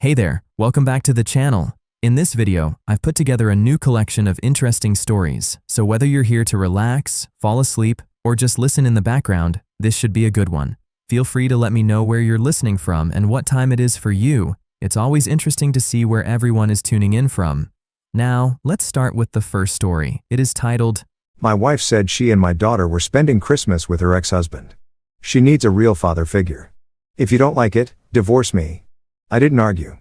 Hey there, welcome back to the channel. In this video, I've put together a new collection of interesting stories, so whether you're here to relax, fall asleep, or just listen in the background, this should be a good one. Feel free to let me know where you're listening from and what time it is for you. It's always interesting to see where everyone is tuning in from. Now, let's start with the first story. It is titled, My wife said she and my daughter were spending Christmas with her ex-husband. She needs a real father figure. If you don't like it, divorce me. I didn't argue.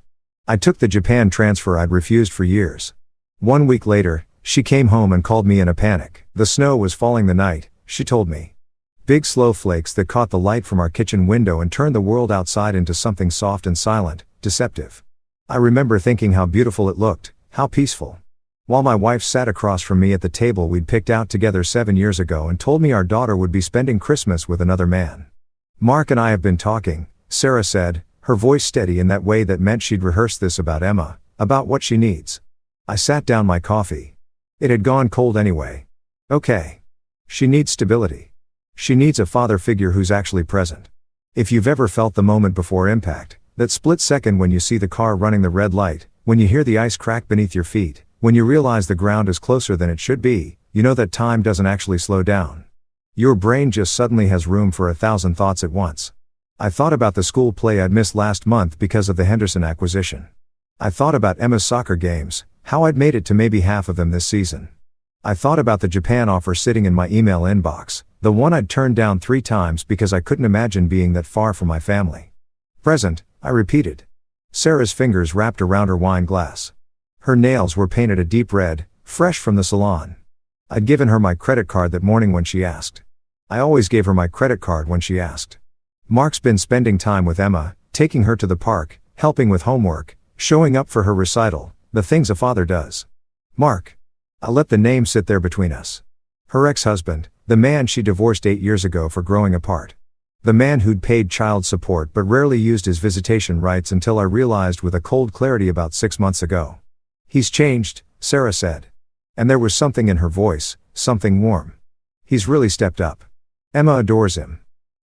I took the Japan transfer I'd refused for years. 1 week later, she came home and called me in a panic. The snow was falling the night, she told me. Big slow flakes that caught the light from our kitchen window and turned the world outside into something soft and silent, deceptive. I remember thinking how beautiful it looked, how peaceful. While my wife sat across from me at the table we'd picked out together 7 years ago and told me our daughter would be spending Christmas with another man. Mark and I have been talking, Sarah said, her voice steady in that way that meant she'd rehearsed this about Emma, about what she needs. I sat down my coffee. It had gone cold anyway. Okay. She needs stability. She needs a father figure who's actually present. If you've ever felt the moment before impact, that split second when you see the car running the red light, when you hear the ice crack beneath your feet, when you realize the ground is closer than it should be, you know that time doesn't actually slow down. Your brain just suddenly has room for 1,000 thoughts at once. I thought about the school play I'd missed last month because of the Henderson acquisition. I thought about Emma's soccer games, how I'd made it to maybe half of them this season. I thought about the Japan offer sitting in my email inbox, the one I'd turned down 3 times because I couldn't imagine being that far from my family. Present, I repeated. Sarah's fingers wrapped around her wine glass. Her nails were painted a deep red, fresh from the salon. I'd given her my credit card that morning when she asked. I always gave her my credit card when she asked. Mark's been spending time with Emma, taking her to the park, helping with homework, showing up for her recital, the things a father does. Mark. I let the name sit there between us. Her ex-husband, the man she divorced 8 years ago for growing apart. The man who'd paid child support but rarely used his visitation rights until I realized with a cold clarity about 6 months ago. He's changed, Sarah said. And there was something in her voice, something warm. He's really stepped up. Emma adores him.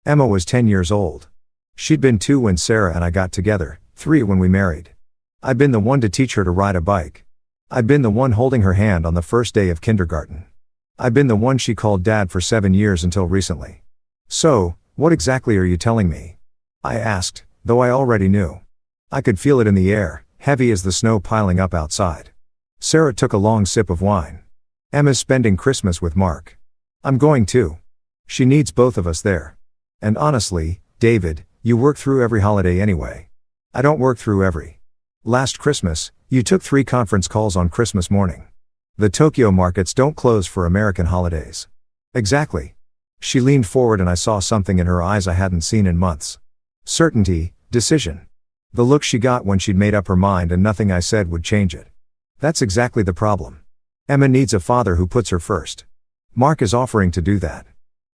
Emma was 10 years old. She'd been 2 when Sarah and I got together, 3 when we married. I'd been the one to teach her to ride a bike. I'd been the one holding her hand on the first day of kindergarten. I'd been the one she called Dad for 7 years until recently. So, what exactly are you telling me? I asked, though I already knew. I could feel it in the air, heavy as the snow piling up outside. Sarah took a long sip of wine. Emma's spending Christmas with Mark. I'm going too. She needs both of us there. And honestly, David, you work through every holiday anyway. I don't work through every. Last Christmas, you took 3 conference calls on Christmas morning. The Tokyo markets don't close for American holidays. Exactly. She leaned forward and I saw something in her eyes I hadn't seen in months. Certainty, decision. The look she got when she'd made up her mind and nothing I said would change it. That's exactly the problem. Emma needs a father who puts her first. Mark is offering to do that.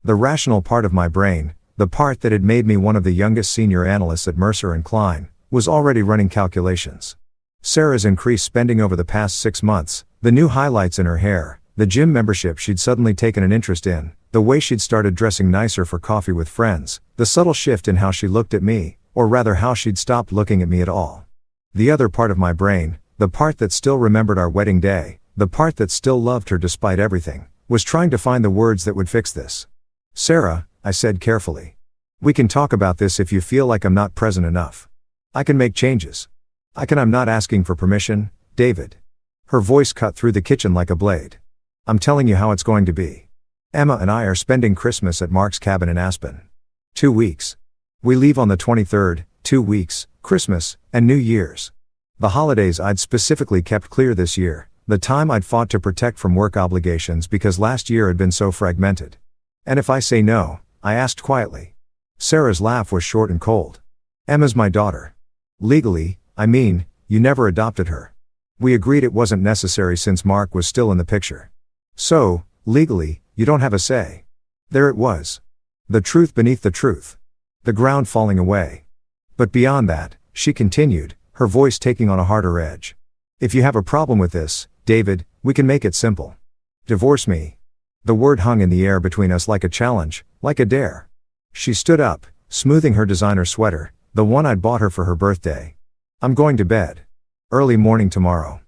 The rational part of my brain, the part that had made me one of the youngest senior analysts at Mercer & Klein, was already running calculations. Sarah's increased spending over the past 6 months, the new highlights in her hair, the gym membership she'd suddenly taken an interest in, the way she'd started dressing nicer for coffee with friends, the subtle shift in how she looked at me, or rather how she'd stopped looking at me at all. The other part of my brain, the part that still remembered our wedding day, the part that still loved her despite everything, was trying to find the words that would fix this. Sarah, I said carefully. We can talk about this if you feel like I'm not present enough. I can make changes. I'm not asking for permission, David. Her voice cut through the kitchen like a blade. I'm telling you how it's going to be. Emma and I are spending Christmas at Mark's cabin in Aspen. 2 weeks. We leave on the 23rd, 2 weeks, Christmas, and New Year's. The holidays I'd specifically kept clear this year, the time I'd fought to protect from work obligations because last year had been so fragmented. And if I say no, I asked quietly. Sarah's laugh was short and cold. Emma's my daughter. Legally, I mean, you never adopted her. We agreed it wasn't necessary since Mark was still in the picture. So, legally, you don't have a say. There it was. The truth beneath the truth. The ground falling away. But beyond that, she continued, her voice taking on a harder edge. If you have a problem with this, David, we can make it simple. Divorce me. The word hung in the air between us like a challenge, like a dare. She stood up, smoothing her designer sweater, the one I'd bought her for her birthday. I'm going to bed. Early morning tomorrow.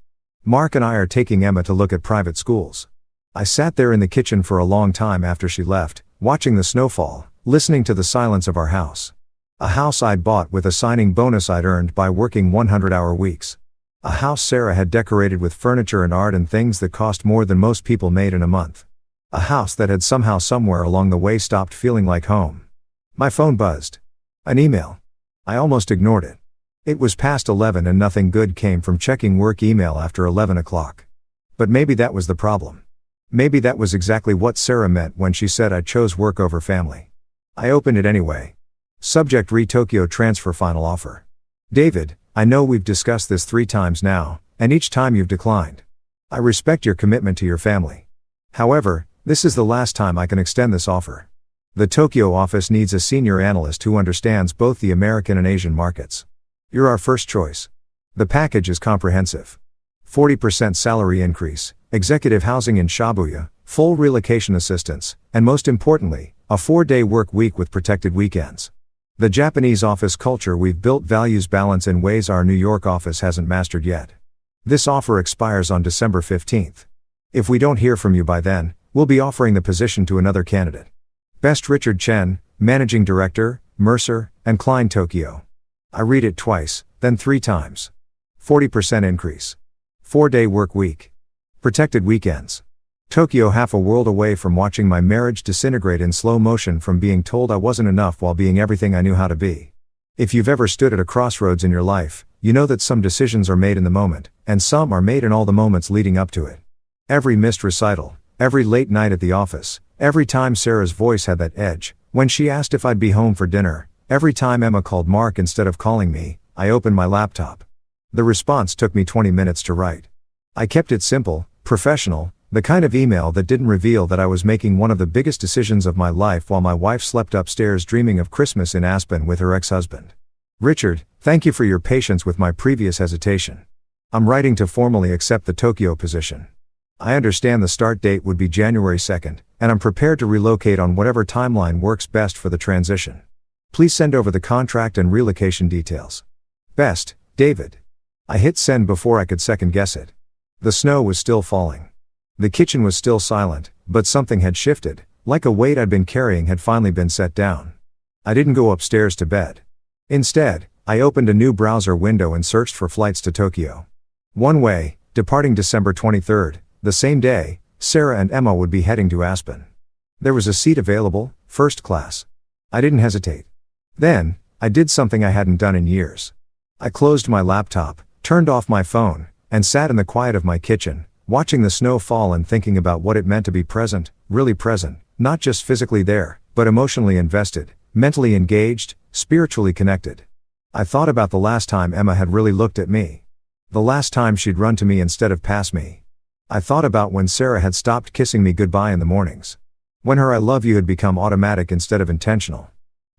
Mark and I are taking Emma to look at private schools. I sat there in the kitchen for a long time after she left, watching the snowfall, listening to the silence of our house. A house I'd bought with a signing bonus I'd earned by working 100-hour weeks. A house Sarah had decorated with furniture and art and things that cost more than most people made in a month. A house that had somehow somewhere along the way stopped feeling like home. My phone buzzed. An email. I almost ignored it. It was past 11 and nothing good came from checking work email after 11 o'clock. But maybe that was the problem. Maybe that was exactly what Sarah meant when she said I chose work over family. I opened it anyway. Subject: Tokyo transfer final offer. David, I know we've discussed this 3 times now, and each time you've declined. I respect your commitment to your family. However, this is the last time I can extend this offer. The Tokyo office needs a senior analyst who understands both the American and Asian markets. You're our first choice. The package is comprehensive. 40% salary increase, executive housing in Shibuya, full relocation assistance, and most importantly, a 4-day work week with protected weekends. The Japanese office culture we've built values balance in ways our New York office hasn't mastered yet. This offer expires on December 15th. If we don't hear from you by then, we'll be offering the position to another candidate. Best, Richard Chen, Managing Director, Mercer and Klein Tokyo. I read it twice, then 3 times. 40% increase. 4-day work week. Protected weekends. Tokyo, half a world away from watching my marriage disintegrate in slow motion from being told I wasn't enough while being everything I knew how to be. If you've ever stood at a crossroads in your life, you know that some decisions are made in the moment, and some are made in all the moments leading up to it. Every missed recital, every late night at the office, every time Sarah's voice had that edge, when she asked if I'd be home for dinner, every time Emma called Mark instead of calling me, I opened my laptop. The response took me 20 minutes to write. I kept it simple, professional, the kind of email that didn't reveal that I was making one of the biggest decisions of my life while my wife slept upstairs dreaming of Christmas in Aspen with her ex-husband. Richard, thank you for your patience with my previous hesitation. I'm writing to formally accept the Tokyo position. I understand the start date would be January 2nd, and I'm prepared to relocate on whatever timeline works best for the transition. Please send over the contract and relocation details. Best, David. I hit send before I could second guess it. The snow was still falling. The kitchen was still silent, but something had shifted, like a weight I'd been carrying had finally been set down. I didn't go upstairs to bed. Instead, I opened a new browser window and searched for flights to Tokyo. One way, departing December 23rd, the same day, Sarah and Emma would be heading to Aspen. There was a seat available, first class. I didn't hesitate. Then, I did something I hadn't done in years. I closed my laptop, turned off my phone, and sat in the quiet of my kitchen, watching the snow fall and thinking about what it meant to be present, really present, not just physically there, but emotionally invested, mentally engaged, spiritually connected. I thought about the last time Emma had really looked at me. The last time she'd run to me instead of past me. I thought about when Sarah had stopped kissing me goodbye in the mornings. When her I love you had become automatic instead of intentional.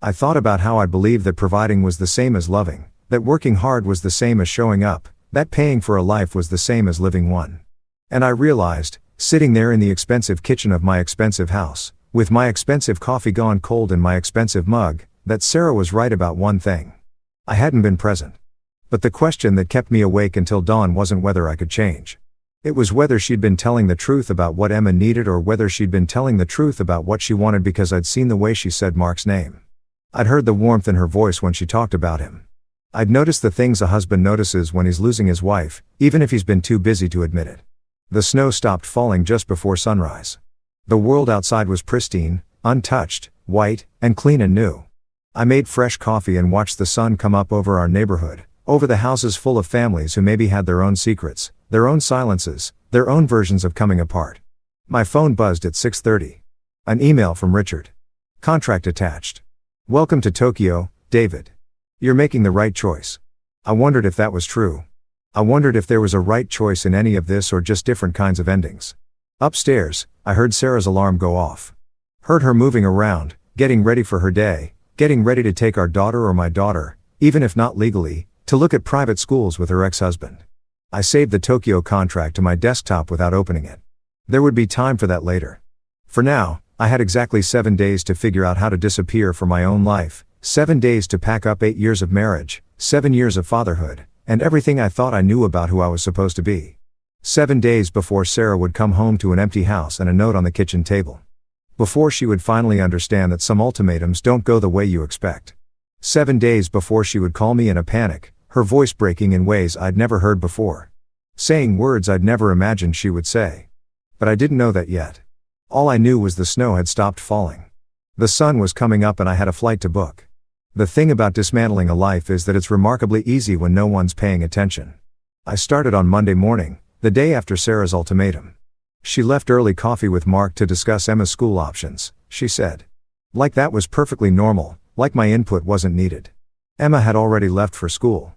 I thought about how I believed that providing was the same as loving, that working hard was the same as showing up, that paying for a life was the same as living one. And I realized, sitting there in the expensive kitchen of my expensive house, with my expensive coffee gone cold in my expensive mug, that Sarah was right about one thing. I hadn't been present. But the question that kept me awake until dawn wasn't whether I could change. It was whether she'd been telling the truth about what Emma needed or whether she'd been telling the truth about what she wanted because I'd seen the way she said Mark's name. I'd heard the warmth in her voice when she talked about him. I'd noticed the things a husband notices when he's losing his wife, even if he's been too busy to admit it. The snow stopped falling just before sunrise. The world outside was pristine, untouched, white, and clean and new. I made fresh coffee and watched the sun come up over our neighborhood, over the houses full of families who maybe had their own secrets, their own silences, their own versions of coming apart. My phone buzzed at 6:30. An email from Richard. Contract attached. Welcome to Tokyo, David. You're making the right choice. I wondered if that was true. I wondered if there was a right choice in any of this or just different kinds of endings. Upstairs, I heard Sarah's alarm go off. Heard her moving around, getting ready for her day, getting ready to take our daughter or my daughter, even if not legally, to look at private schools with her ex-husband. I saved the Tokyo contract to my desktop without opening it. There would be time for that later. For now, I had exactly 7 days to figure out how to disappear for my own life, 7 days to pack up 8 years of marriage, 7 years of fatherhood, and everything I thought I knew about who I was supposed to be. 7 days before Sarah would come home to an empty house and a note on the kitchen table. Before she would finally understand that some ultimatums don't go the way you expect. 7 days before she would call me in a panic, her voice breaking in ways I'd never heard before. Saying words I'd never imagined she would say. But I didn't know that yet. All I knew was the snow had stopped falling. The sun was coming up and I had a flight to book. The thing about dismantling a life is that it's remarkably easy when no one's paying attention. I started on Monday morning, the day after Sarah's ultimatum. She left early coffee with Mark to discuss Emma's school options, she said. Like that was perfectly normal, like my input wasn't needed. Emma had already left for school.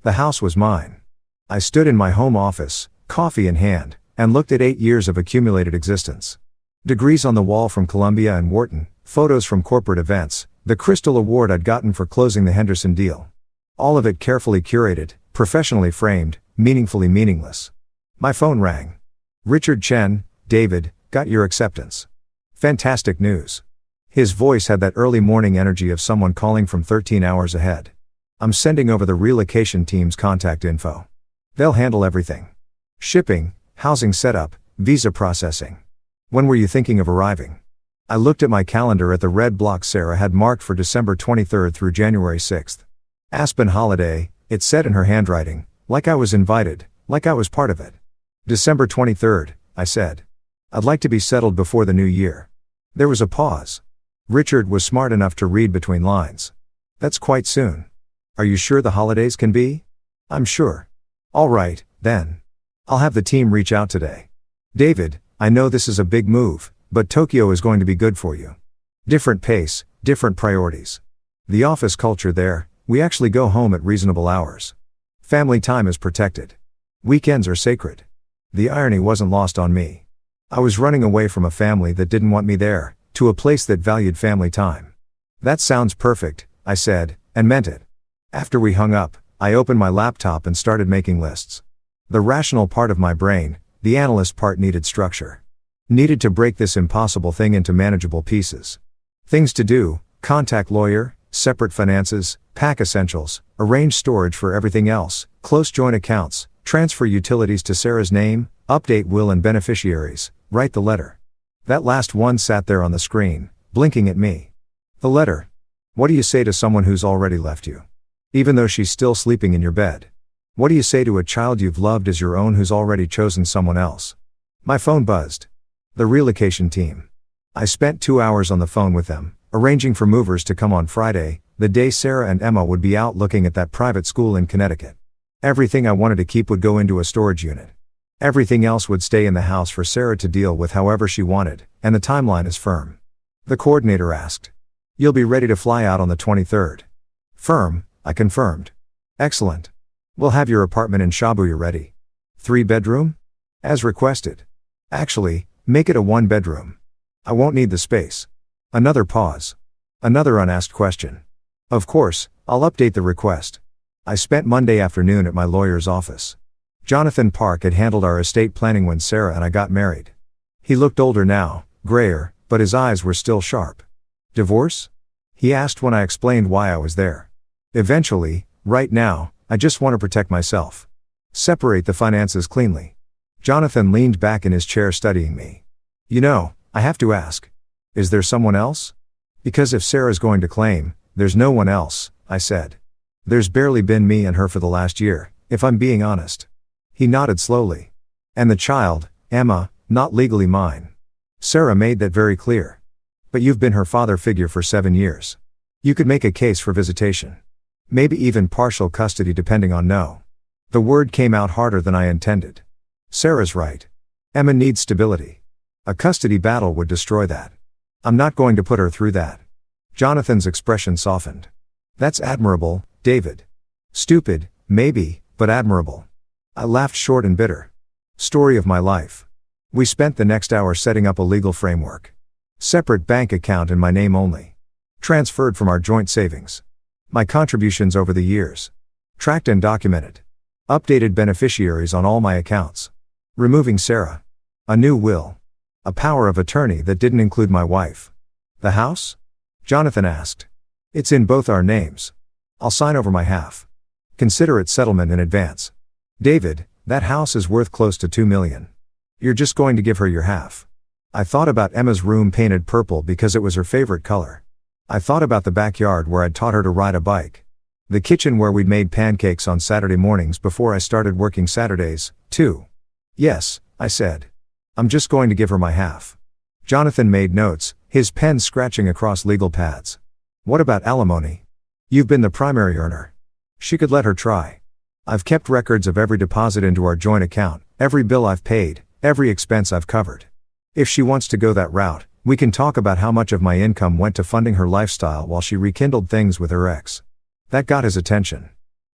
The house was mine. I stood in my home office, coffee in hand, and looked at 8 years of accumulated existence. Degrees on the wall from Columbia and Wharton, photos from corporate events, the Crystal Award I'd gotten for closing the Henderson deal. All of it carefully curated, professionally framed, meaningfully meaningless. My phone rang. Richard Chen, David, got your acceptance. Fantastic news. His voice had that early morning energy of someone calling from 13 hours ahead. I'm sending over the relocation team's contact info. They'll handle everything. Shipping, housing setup, visa processing. When were you thinking of arriving? I looked at my calendar at the red block Sarah had marked for December 23rd through January 6th. Aspen holiday, it said in her handwriting, like I was invited, like I was part of it. December 23rd, I said. I'd like to be settled before the new year. There was a pause. Richard was smart enough to read between lines. That's quite soon. Are you sure the holidays can be? I'm sure. All right, then. I'll have the team reach out today. David, I know this is a big move, but Tokyo is going to be good for you. Different pace, different priorities. The office culture there, we actually go home at reasonable hours. Family time is protected. Weekends are sacred. The irony wasn't lost on me. I was running away from a family that didn't want me there, to a place that valued family time. That sounds perfect, I said, and meant it. After we hung up, I opened my laptop and started making lists. The rational part of my brain, the analyst part, needed structure. Needed to break this impossible thing into manageable pieces. Things to do: contact lawyer, separate finances, pack essentials, arrange storage for everything else, close joint accounts, transfer utilities to Sarah's name, update will and beneficiaries, write the letter. That last one sat there on the screen, blinking at me. The letter. What do you say to someone who's already left you? Even though she's still sleeping in your bed. What do you say to a child you've loved as your own who's already chosen someone else? My phone buzzed. The relocation team. I spent 2 hours on the phone with them, arranging for movers to come on Friday, the day Sarah and Emma would be out looking at that private school in Connecticut. Everything I wanted to keep would go into a storage unit. Everything else would stay in the house for Sarah to deal with however she wanted, and the timeline is firm. The coordinator asked. You'll be ready to fly out on the 23rd. Firm, I confirmed. Excellent. We'll have your apartment in Shibuya ready. 3-bedroom? As requested. Actually, make it a 1-bedroom. I won't need the space. Another pause. Another unasked question. Of course, I'll update the request. I spent Monday afternoon at my lawyer's office. Jonathan Park had handled our estate planning when Sarah and I got married. He looked older now, grayer, but his eyes were still sharp. Divorce? He asked when I explained why I was there. Eventually, right now, I just want to protect myself. Separate the finances cleanly. Jonathan leaned back in his chair studying me. You know, I have to ask. Is there someone else? Because if Sarah's going to claim, there's no one else, I said. There's barely been me and her for the last year, if I'm being honest. He nodded slowly. And the child, Emma, not legally mine. Sarah made that very clear. But you've been her father figure for 7 years. You could make a case for visitation. Maybe even partial custody depending on no. The word came out harder than I intended. Sarah's right. Emma needs stability. A custody battle would destroy that. I'm not going to put her through that. Jonathan's expression softened. That's admirable, David. Stupid, maybe, but admirable. I laughed short and bitter. Story of my life. We spent the next hour setting up a legal framework. Separate bank account in my name only. Transferred from our joint savings. My contributions over the years. Tracked and documented. Updated beneficiaries on all my accounts. Removing Sarah. A new will. A power of attorney that didn't include my wife. The house? Jonathan asked. It's in both our names. I'll sign over my half. Consider it settlement in advance. David, that house is worth close to $2 million. You're just going to give her your half. I thought about Emma's room painted purple because it was her favorite color. I thought about the backyard where I'd taught her to ride a bike. The kitchen where we'd made pancakes on Saturday mornings before I started working Saturdays, too. Yes, I said. I'm just going to give her my half. Jonathan made notes, his pen scratching across legal pads. What about alimony? You've been the primary earner. She could let her try. I've kept records of every deposit into our joint account, every bill I've paid, every expense I've covered. If she wants to go that route, we can talk about how much of my income went to funding her lifestyle while she rekindled things with her ex. That got his attention.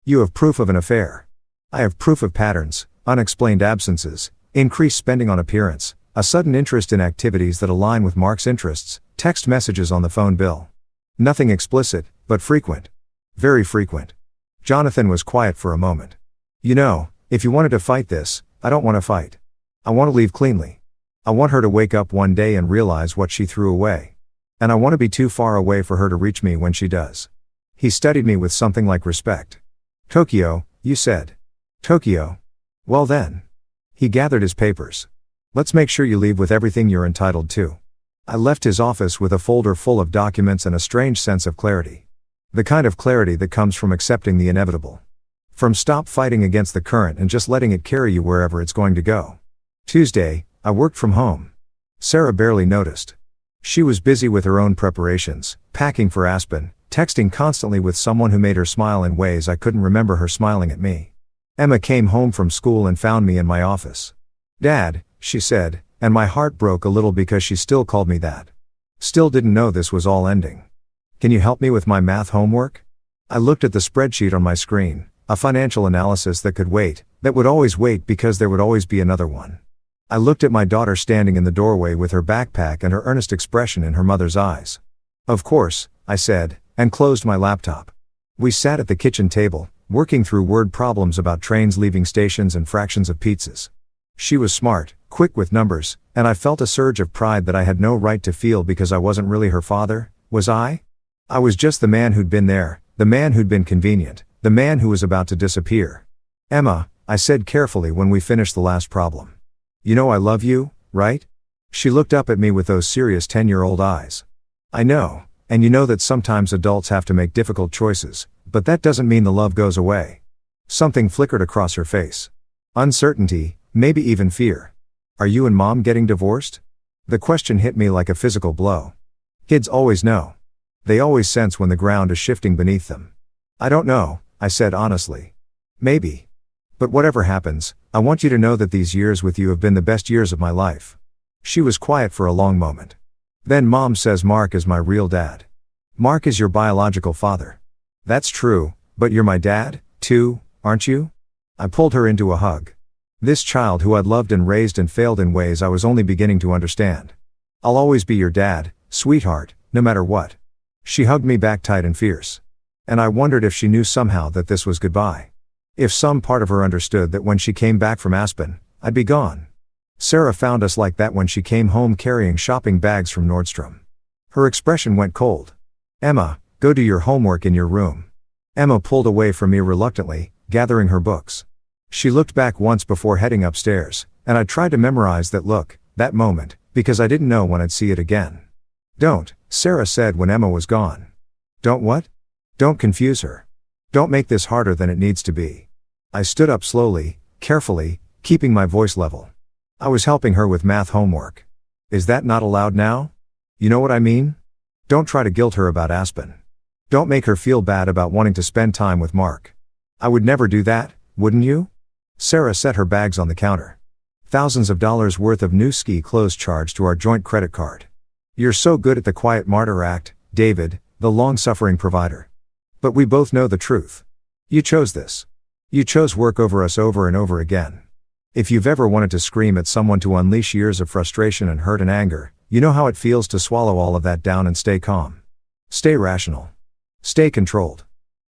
You have proof of an affair. I have proof of patterns, unexplained absences, increased spending on appearance, a sudden interest in activities that align with Mark's interests, text messages on the phone bill. Nothing explicit, but frequent. Very frequent. Jonathan was quiet for a moment. You know, if you wanted to fight this, I don't want to fight. I want to leave cleanly. I want her to wake up one day and realize what she threw away. And I want to be too far away for her to reach me when she does. He studied me with something like respect. Tokyo, you said. Tokyo. Well then. He gathered his papers. Let's make sure you leave with everything you're entitled to. I left his office with a folder full of documents and a strange sense of clarity. The kind of clarity that comes from accepting the inevitable. From stop fighting against the current and just letting it carry you wherever it's going to go. Tuesday, I worked from home. Sarah barely noticed. She was busy with her own preparations, packing for Aspen, texting constantly with someone who made her smile in ways I couldn't remember her smiling at me. Emma came home from school and found me in my office. Dad, she said, and my heart broke a little because she still called me that. Still didn't know this was all ending. Can you help me with my math homework? I looked at the spreadsheet on my screen, a financial analysis that could wait, that would always wait because there would always be another one. I looked at my daughter standing in the doorway with her backpack and her earnest expression in her mother's eyes. Of course, I said, and closed my laptop. We sat at the kitchen table, working through word problems about trains leaving stations and fractions of pizzas. She was smart, quick with numbers, and I felt a surge of pride that I had no right to feel because I wasn't really her father, was I? I was just the man who'd been there, the man who'd been convenient, the man who was about to disappear. Emma, I said carefully when we finished the last problem. You know I love you, right? She looked up at me with those serious 10-year-old eyes. I know. And you know that sometimes adults have to make difficult choices, but that doesn't mean the love goes away. Something flickered across her face. Uncertainty, maybe even fear. Are you and Mom getting divorced? The question hit me like a physical blow. Kids always know. They always sense when the ground is shifting beneath them. I don't know, I said honestly. Maybe. But whatever happens, I want you to know that these years with you have been the best years of my life. She was quiet for a long moment. Then Mom says Mark is my real dad. Mark is your biological father. That's true, but you're my dad, too, aren't you? I pulled her into a hug. This child who I'd loved and raised and failed in ways I was only beginning to understand. I'll always be your dad, sweetheart, no matter what. She hugged me back tight and fierce. And I wondered if she knew somehow that this was goodbye. If some part of her understood that when she came back from Aspen, I'd be gone. Sarah found us like that when she came home carrying shopping bags from Nordstrom. Her expression went cold. Emma, go do your homework in your room. Emma pulled away from me reluctantly, gathering her books. She looked back once before heading upstairs, and I tried to memorize that look, that moment, because I didn't know when I'd see it again. Don't, Sarah said when Emma was gone. Don't what? Don't confuse her. Don't make this harder than it needs to be. I stood up slowly, carefully, keeping my voice level. I was helping her with math homework. Is that not allowed now? You know what I mean? Don't try to guilt her about Aspen. Don't make her feel bad about wanting to spend time with Mark. I would never do that, wouldn't you? Sarah set her bags on the counter. Thousands of dollars worth of new ski clothes charged to our joint credit card. You're so good at the quiet martyr act, David, the long-suffering provider. But we both know the truth. You chose this. You chose work over us over and over again. If you've ever wanted to scream at someone to unleash years of frustration and hurt and anger, you know how it feels to swallow all of that down and stay calm. Stay rational. Stay controlled.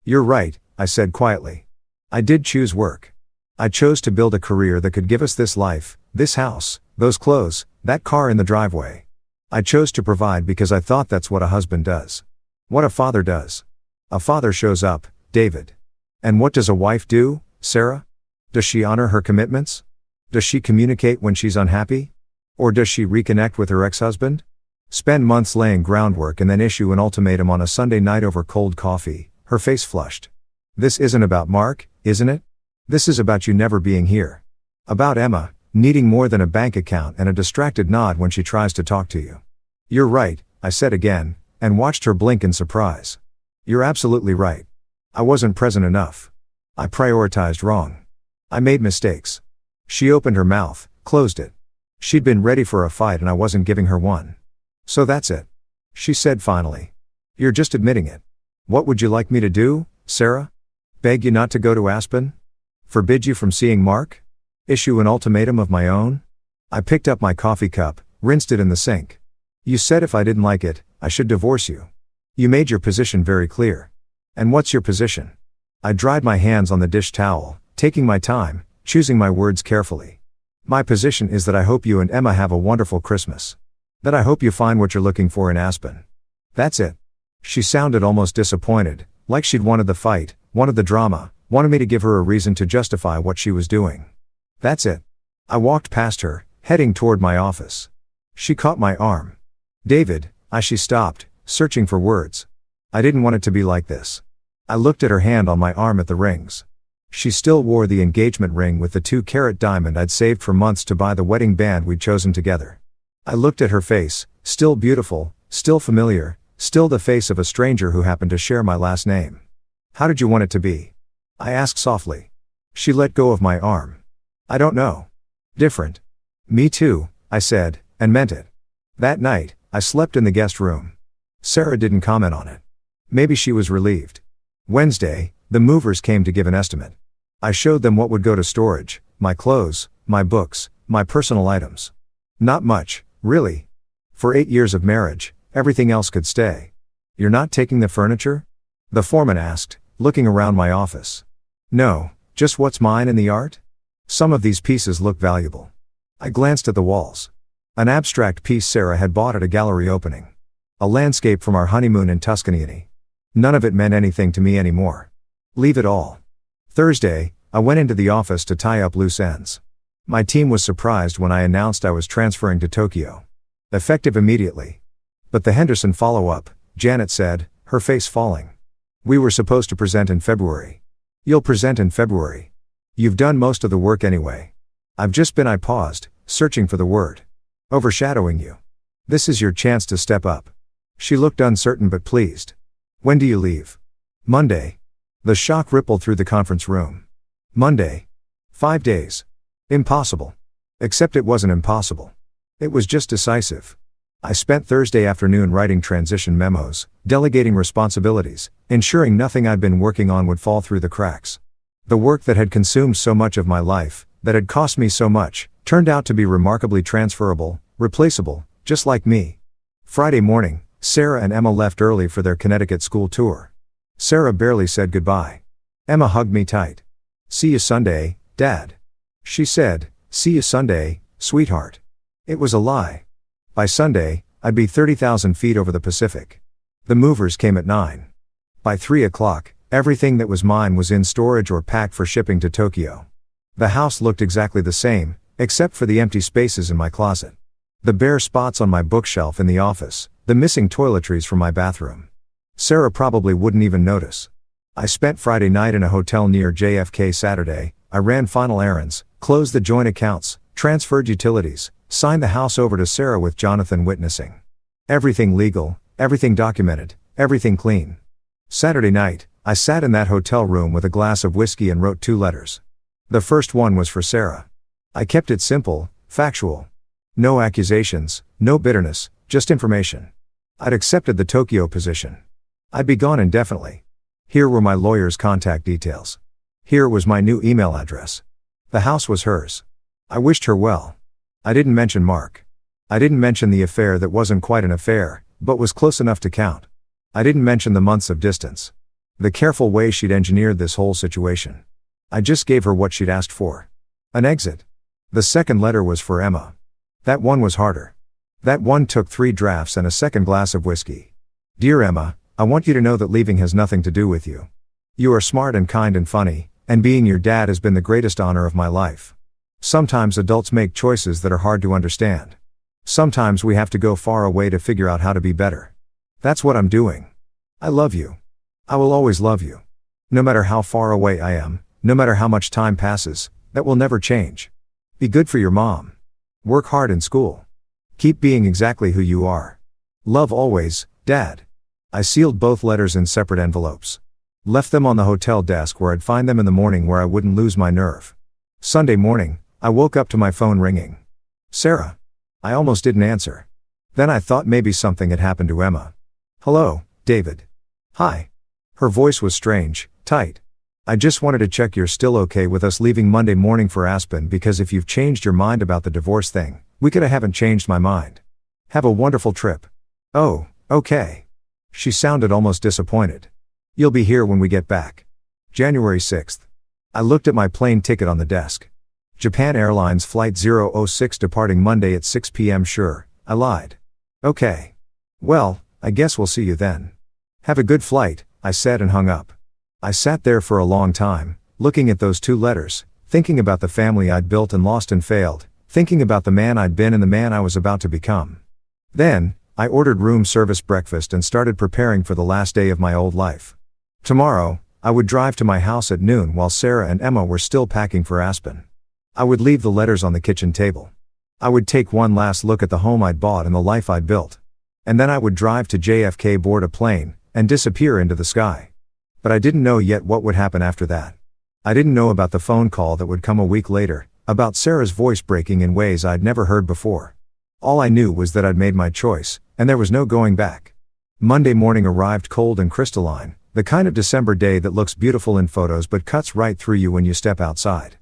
You're right, I said quietly. I did choose work. I chose to build a career that could give us this life, this house, those clothes, that car in the driveway. I chose to provide because I thought that's what a husband does. What a father does. A father shows up, David. And what does a wife do, Sarah? Does she honor her commitments? Does she communicate when she's unhappy? Or does she reconnect with her ex-husband? Spend months laying groundwork and then issue an ultimatum on a Sunday night over cold coffee, her face flushed. This isn't about Mark, isn't it? This is about you never being here. About Emma, needing more than a bank account and a distracted nod when she tries to talk to you. You're right, I said again, and watched her blink in surprise. You're absolutely right. I wasn't present enough. I prioritized wrong. I made mistakes. She opened her mouth, closed it. She'd been ready for a fight and I wasn't giving her one. So that's it. She said finally. You're just admitting it. What would you like me to do, Sarah? Beg you not to go to Aspen? Forbid you from seeing Mark? Issue an ultimatum of my own? I picked up my coffee cup, rinsed it in the sink. You said if I didn't like it, I should divorce you. You made your position very clear. And what's your position? I dried my hands on the dish towel, taking my time, choosing my words carefully. My position is that I hope you and Emma have a wonderful Christmas. That I hope you find what you're looking for in Aspen. That's it. She sounded almost disappointed, like she'd wanted the fight, wanted the drama, wanted me to give her a reason to justify what she was doing. That's it. I walked past her, heading toward my office. She caught my arm. David, she stopped, searching for words. I didn't want it to be like this. I looked at her hand on my arm at the rings. She still wore the engagement ring with the 2-carat diamond I'd saved for months to buy the wedding band we'd chosen together. I looked at her face, still beautiful, still familiar, still the face of a stranger who happened to share my last name. How did you want it to be? I asked softly. She let go of my arm. I don't know. Different. Me too, I said, and meant it. That night, I slept in the guest room. Sarah didn't comment on it. Maybe she was relieved. Wednesday, the movers came to give an estimate. I showed them what would go to storage, my clothes, my books, my personal items. Not much, really. For 8 years of marriage, everything else could stay. You're not taking the furniture? The foreman asked, looking around my office. No, just what's mine and the art? Some of these pieces look valuable. I glanced at the walls. An abstract piece Sarah had bought at a gallery opening. A landscape from our honeymoon in Tuscany. None of it meant anything to me anymore. Leave it all. Thursday, I went into the office to tie up loose ends. My team was surprised when I announced I was transferring to Tokyo. Effective immediately. But the Henderson follow-up, Janet said, her face falling. We were supposed to present in February. You'll present in February. You've done most of the work anyway. I paused, searching for the word. Overshadowing you. This is your chance to step up. She looked uncertain but pleased. When do you leave? Monday. The shock rippled through the conference room. Monday. 5 days. Impossible. Except it wasn't impossible. It was just decisive. I spent Thursday afternoon writing transition memos, delegating responsibilities, ensuring nothing I'd been working on would fall through the cracks. The work that had consumed so much of my life, that had cost me so much, turned out to be remarkably transferable, replaceable, just like me. Friday morning, Sarah and Emma left early for their Connecticut school tour. Sarah barely said goodbye. Emma hugged me tight. See you Sunday, Dad. She said, see you Sunday, sweetheart. It was a lie. By Sunday, I'd be 30,000 feet over the Pacific. The movers came at 9. By 3 o'clock, everything that was mine was in storage or packed for shipping to Tokyo. The house looked exactly the same, except for the empty spaces in my closet. The bare spots on my bookshelf in the office, the missing toiletries from my bathroom. Sarah probably wouldn't even notice. I spent Friday night in a hotel near JFK. Saturday, I ran final errands, closed the joint accounts, transferred utilities, signed the house over to Sarah with Jonathan witnessing. Everything legal, everything documented, everything clean. Saturday night, I sat in that hotel room with a glass of whiskey and wrote 2 letters. The first one was for Sarah. I kept it simple, factual. No accusations, no bitterness, just information. I'd accepted the Tokyo position. I'd be gone indefinitely. Here were my lawyer's contact details. Here was my new email address. The house was hers. I wished her well. I didn't mention Mark. I didn't mention the affair that wasn't quite an affair, but was close enough to count. I didn't mention the months of distance. The careful way she'd engineered this whole situation. I just gave her what she'd asked for. An exit. The second letter was for Emma. That one was harder. That one took 3 drafts and a second glass of whiskey. Dear Emma, I want you to know that leaving has nothing to do with you. You are smart and kind and funny, and being your dad has been the greatest honor of my life. Sometimes adults make choices that are hard to understand. Sometimes we have to go far away to figure out how to be better. That's what I'm doing. I love you. I will always love you. No matter how far away I am, no matter how much time passes, that will never change. Be good for your mom. Work hard in school. Keep being exactly who you are. Love always, Dad. I sealed both letters in separate envelopes. Left them on the hotel desk where I'd find them in the morning where I wouldn't lose my nerve. Sunday morning, I woke up to my phone ringing. Sarah. I almost didn't answer. Then I thought maybe something had happened to Emma. Hello, David. Hi. Her voice was strange, tight. I just wanted to check you're still okay with us leaving Monday morning for Aspen, because if you've changed your mind about the divorce thing, we could haven't changed my mind. Have a wonderful trip. Oh, okay. She sounded almost disappointed. You'll be here when we get back. January 6th. I looked at my plane ticket on the desk. Japan Airlines Flight 006 departing Monday at 6 p.m. Sure, I lied. Okay. Well, I guess we'll see you then. Have a good flight, I said and hung up. I sat there for a long time, looking at those 2 letters, thinking about the family I'd built and lost and failed, thinking about the man I'd been and the man I was about to become. Then, I ordered room service breakfast and started preparing for the last day of my old life. Tomorrow, I would drive to my house at noon while Sarah and Emma were still packing for Aspen. I would leave the letters on the kitchen table. I would take one last look at the home I'd bought and the life I'd built. And then I would drive to JFK, board a plane, and disappear into the sky. But I didn't know yet what would happen after that. I didn't know about the phone call that would come a week later, about Sarah's voice breaking in ways I'd never heard before. All I knew was that I'd made my choice, and there was no going back. Monday morning arrived cold and crystalline, the kind of December day that looks beautiful in photos but cuts right through you when you step outside.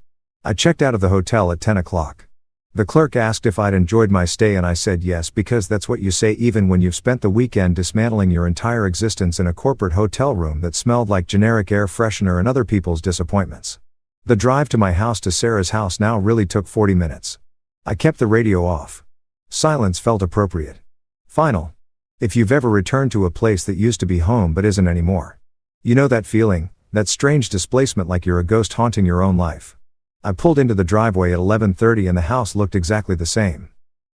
I checked out of the hotel at 10 o'clock. The clerk asked if I'd enjoyed my stay and I said yes, because that's what you say even when you've spent the weekend dismantling your entire existence in a corporate hotel room that smelled like generic air freshener and other people's disappointments. The drive to my house to Sarah's house now really took 40 minutes. I kept the radio off. Silence felt appropriate. Final. If you've ever returned to a place that used to be home but isn't anymore. You know that feeling, that strange displacement, like you're a ghost haunting your own life. I pulled into the driveway at 11:30 and the house looked exactly the same.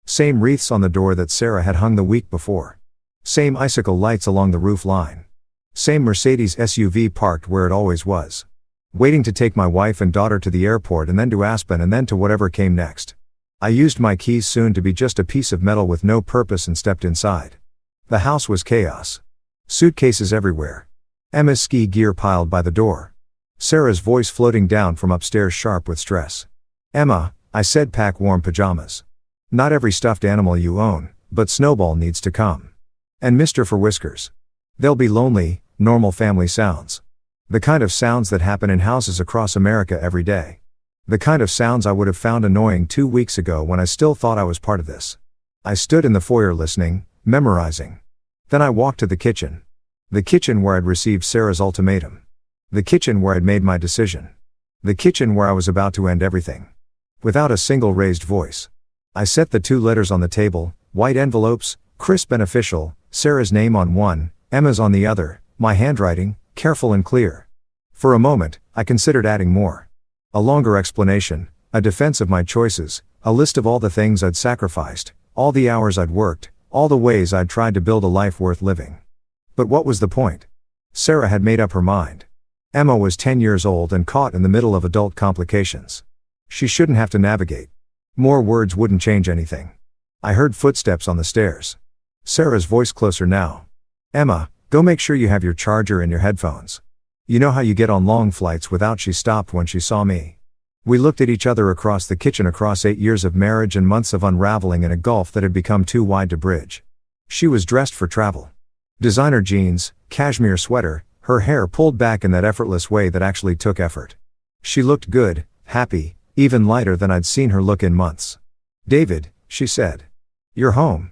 Same wreaths on the door that Sarah had hung the week before. Same icicle lights along the roof line. Same Mercedes SUV parked where it always was. Waiting to take my wife and daughter to the airport and then to Aspen and then to whatever came next. I used my keys, soon to be just a piece of metal with no purpose, and stepped inside. The house was chaos. Suitcases everywhere. Emma's ski gear piled by the door. Sarah's voice floating down from upstairs, sharp with stress. Emma, I said, pack warm pajamas. Not every stuffed animal you own, but Snowball needs to come. And Mr. for Whiskers. They'll be lonely, normal family sounds. The kind of sounds that happen in houses across America every day. The kind of sounds I would have found annoying 2 weeks ago when I still thought I was part of this. I stood in the foyer listening, memorizing. Then I walked to the kitchen. The kitchen where I'd received Sarah's ultimatum. The kitchen where I'd made my decision. The kitchen where I was about to end everything. Without a single raised voice. I set the 2 letters on the table, white envelopes, crisp and official, Sarah's name on one, Emma's on the other, my handwriting, careful and clear. For a moment, I considered adding more. A longer explanation, a defense of my choices, a list of all the things I'd sacrificed, all the hours I'd worked, all the ways I'd tried to build a life worth living. But what was the point? Sarah had made up her mind. Emma was 10 years old and caught in the middle of adult complications. She shouldn't have to navigate. More words wouldn't change anything. I heard footsteps on the stairs. Sarah's voice closer now. Emma, go make sure you have your charger and your headphones. You know how you get on long flights without. She stopped when she saw me. We looked at each other across the kitchen, across 8 years of marriage and months of unraveling in a gulf that had become too wide to bridge. She was dressed for travel. Designer jeans, cashmere sweater, her hair pulled back in that effortless way that actually took effort. She looked good, happy, even lighter than I'd seen her look in months. David, she said. You're home.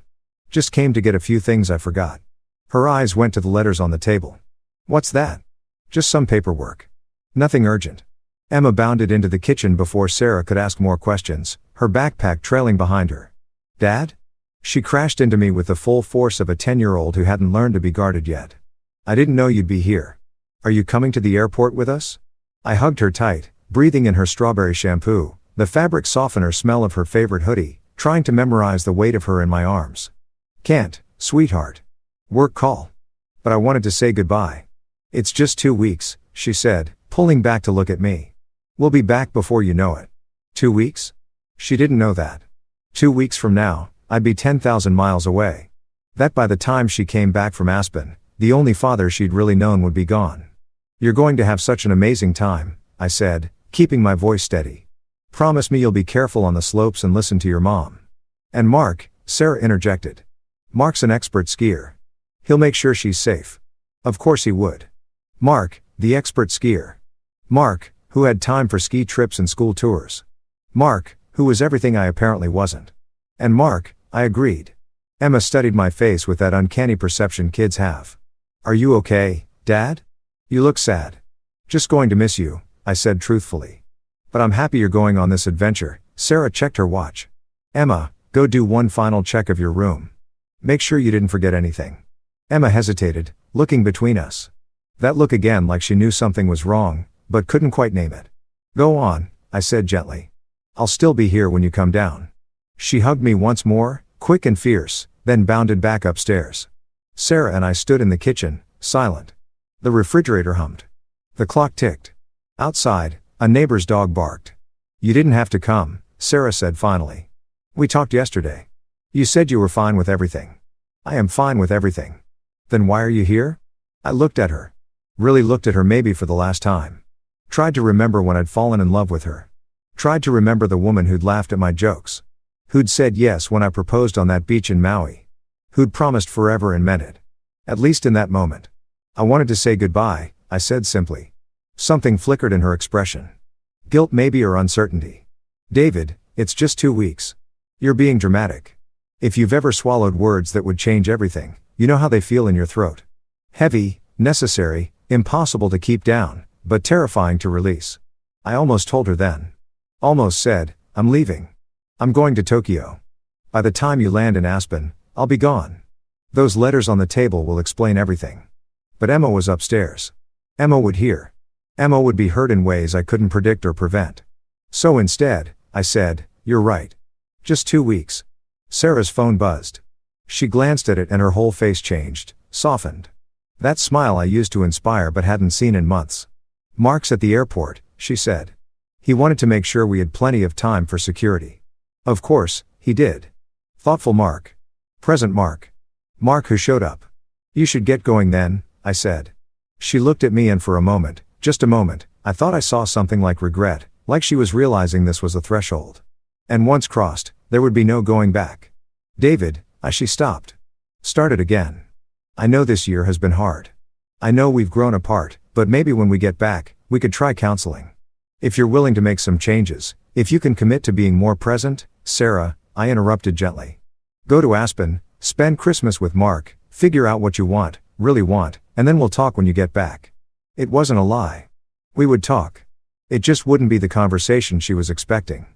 Just came to get a few things I forgot. Her eyes went to the letters on the table. What's that? Just some paperwork. Nothing urgent. Emma bounded into the kitchen before Sarah could ask more questions, her backpack trailing behind her. Dad? She crashed into me with the full force of a 10-year-old who hadn't learned to be guarded yet. I didn't know you'd be here. Are you coming to the airport with us? I hugged her tight, breathing in her strawberry shampoo, the fabric softener smell of her favorite hoodie, trying to memorize the weight of her in my arms. Can't, sweetheart. Work call. But I wanted to say goodbye. It's just 2 weeks, she said, pulling back to look at me. We'll be back before you know it. 2 weeks? She didn't know that. 2 weeks from now, I'd be 10,000 miles away. That by the time she came back from Aspen, the only father she'd really known would be gone. You're going to have such an amazing time, I said, keeping my voice steady. Promise me you'll be careful on the slopes and listen to your mom. And Mark, Sarah interjected. Mark's an expert skier. He'll make sure she's safe. Of course he would. Mark, the expert skier. Mark, who had time for ski trips and school tours. Mark, who was everything I apparently wasn't. And Mark, I agreed. Emma studied my face with that uncanny perception kids have. Are you okay, Dad? You look sad. Just going to miss you, I said truthfully. But I'm happy you're going on this adventure. Sarah checked her watch. Emma, go do one final check of your room. Make sure you didn't forget anything. Emma hesitated, looking between us. That look again like she knew something was wrong, but couldn't quite name it. Go on, I said gently. I'll still be here when you come down. She hugged me once more, quick and fierce, then bounded back upstairs. Sarah and I stood in the kitchen, silent. The refrigerator hummed. The clock ticked. Outside, a neighbor's dog barked. You didn't have to come, Sarah said finally. We talked yesterday. You said you were fine with everything. I am fine with everything. Then why are you here? I looked at her. Really looked at her maybe for the last time. Tried to remember when I'd fallen in love with her. Tried to remember the woman who'd laughed at my jokes. Who'd said yes when I proposed on that beach in Maui. Who'd promised forever and meant it. At least in that moment. I wanted to say goodbye, I said simply. Something flickered in her expression. Guilt maybe or uncertainty. David, it's just 2 weeks. You're being dramatic. If you've ever swallowed words that would change everything, you know how they feel in your throat. Heavy, necessary, impossible to keep down, but terrifying to release. I almost told her then. Almost said, I'm leaving. I'm going to Tokyo. By the time you land in Aspen, I'll be gone. Those letters on the table will explain everything. But Emma was upstairs. Emma would hear. Emma would be heard in ways I couldn't predict or prevent. So instead, I said, you're right. Just 2 weeks. Sarah's phone buzzed. She glanced at it and her whole face changed, softened. That smile I used to inspire but hadn't seen in months. Mark's at the airport, she said. He wanted to make sure we had plenty of time for security. Of course, he did. Thoughtful Mark. Present Mark. Mark who showed up. You should get going then, I said. She looked at me and for a moment, just a moment, I thought I saw something like regret, like she was realizing this was a threshold. And once crossed, there would be no going back. David, she stopped. Started again. I know this year has been hard. I know we've grown apart, but maybe when we get back, we could try counseling. If you're willing to make some changes, if you can commit to being more present, Sarah, I interrupted gently. Go to Aspen, spend Christmas with Mark, figure out what you want, really want, and then we'll talk when you get back. It wasn't a lie. We would talk. It just wouldn't be the conversation she was expecting.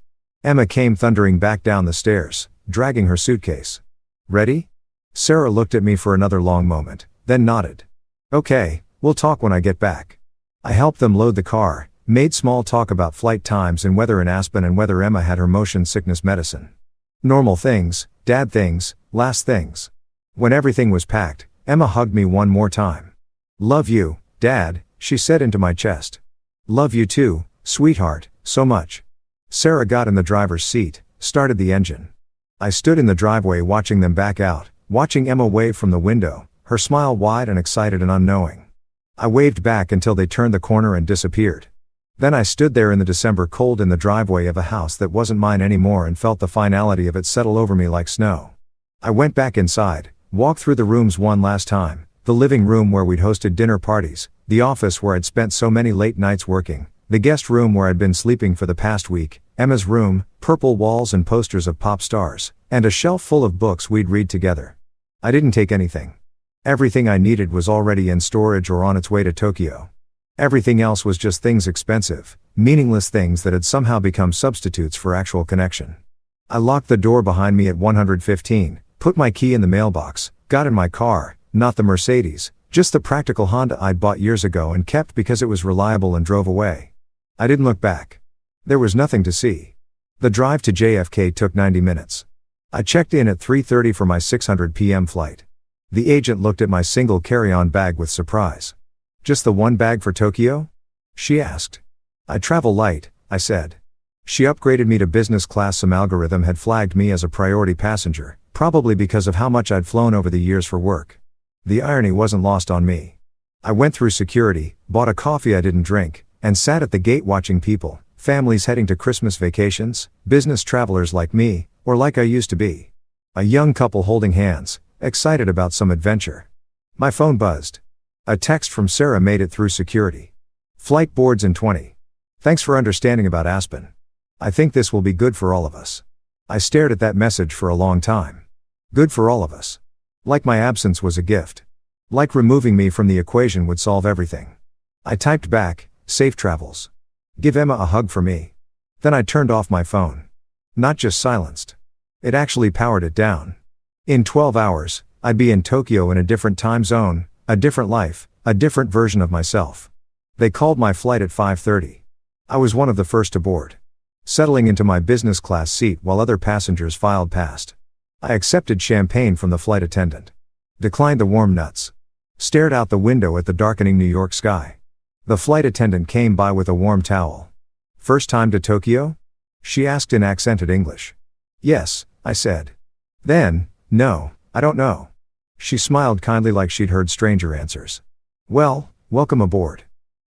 Emma came thundering back down the stairs, dragging her suitcase. Ready? Sarah looked at me for another long moment, then nodded. Okay, we'll talk when I get back. I helped them load the car, made small talk about flight times and weather in Aspen and whether Emma had her motion sickness medicine. Normal things, dad things, last things. When everything was packed, Emma hugged me one more time. Love you, Dad, she said into my chest. Love you too, sweetheart, so much. Sarah got in the driver's seat, started the engine. I stood in the driveway watching them back out, watching Emma wave from the window, her smile wide and excited and unknowing. I waved back until they turned the corner and disappeared. Then I stood there in the December cold in the driveway of a house that wasn't mine anymore and felt the finality of it settle over me like snow. I went back inside, walked through the rooms one last time, the living room where we'd hosted dinner parties, the office where I'd spent so many late nights working, the guest room where I'd been sleeping for the past week, Emma's room, purple walls and posters of pop stars, and a shelf full of books we'd read together. I didn't take anything. Everything I needed was already in storage or on its way to Tokyo. Everything else was just things expensive, meaningless things that had somehow become substitutes for actual connection. I locked the door behind me at 115, put my key in the mailbox, got in my car, not the Mercedes, Just the practical Honda I'd bought years ago and kept because it was reliable and drove away. I didn't look back. There was nothing to see. The drive to JFK took 90 minutes. I checked in at 3:30 for my 600 p.m. flight. The agent looked at my single carry-on bag with surprise. "Just the one bag for Tokyo?" she asked. "I travel light," I said. She upgraded me to business class. Some algorithm had flagged me as a priority passenger, probably because of how much I'd flown over the years for work. The irony wasn't lost on me. I went through security, bought a coffee I didn't drink, and sat at the gate watching people, families heading to Christmas vacations, business travelers like me, or like I used to be. A young couple holding hands, excited about some adventure. My phone buzzed. A text from Sarah made it through security. "Flight boards in 20. Thanks for understanding about Aspen. I think this will be good for all of us." I stared at that message for a long time. Good for all of us. Like my absence was a gift. Like removing me from the equation would solve everything. I typed back, "Safe travels. Give Emma a hug for me." Then I turned off my phone. Not just silenced. It actually powered it down. In 12 hours, I'd be in Tokyo in a different time zone, a different life, a different version of myself. They called my flight at 5:30. I was one of the first to board. Settling into my business class seat while other passengers filed past. I accepted champagne from the flight attendant. Declined the warm nuts. Stared out the window at the darkening New York sky. The flight attendant came by with a warm towel. "First time to Tokyo?" she asked in accented English. "Yes," I said. Then, "No, I don't know." She smiled kindly like she'd heard stranger answers. "Well, welcome aboard."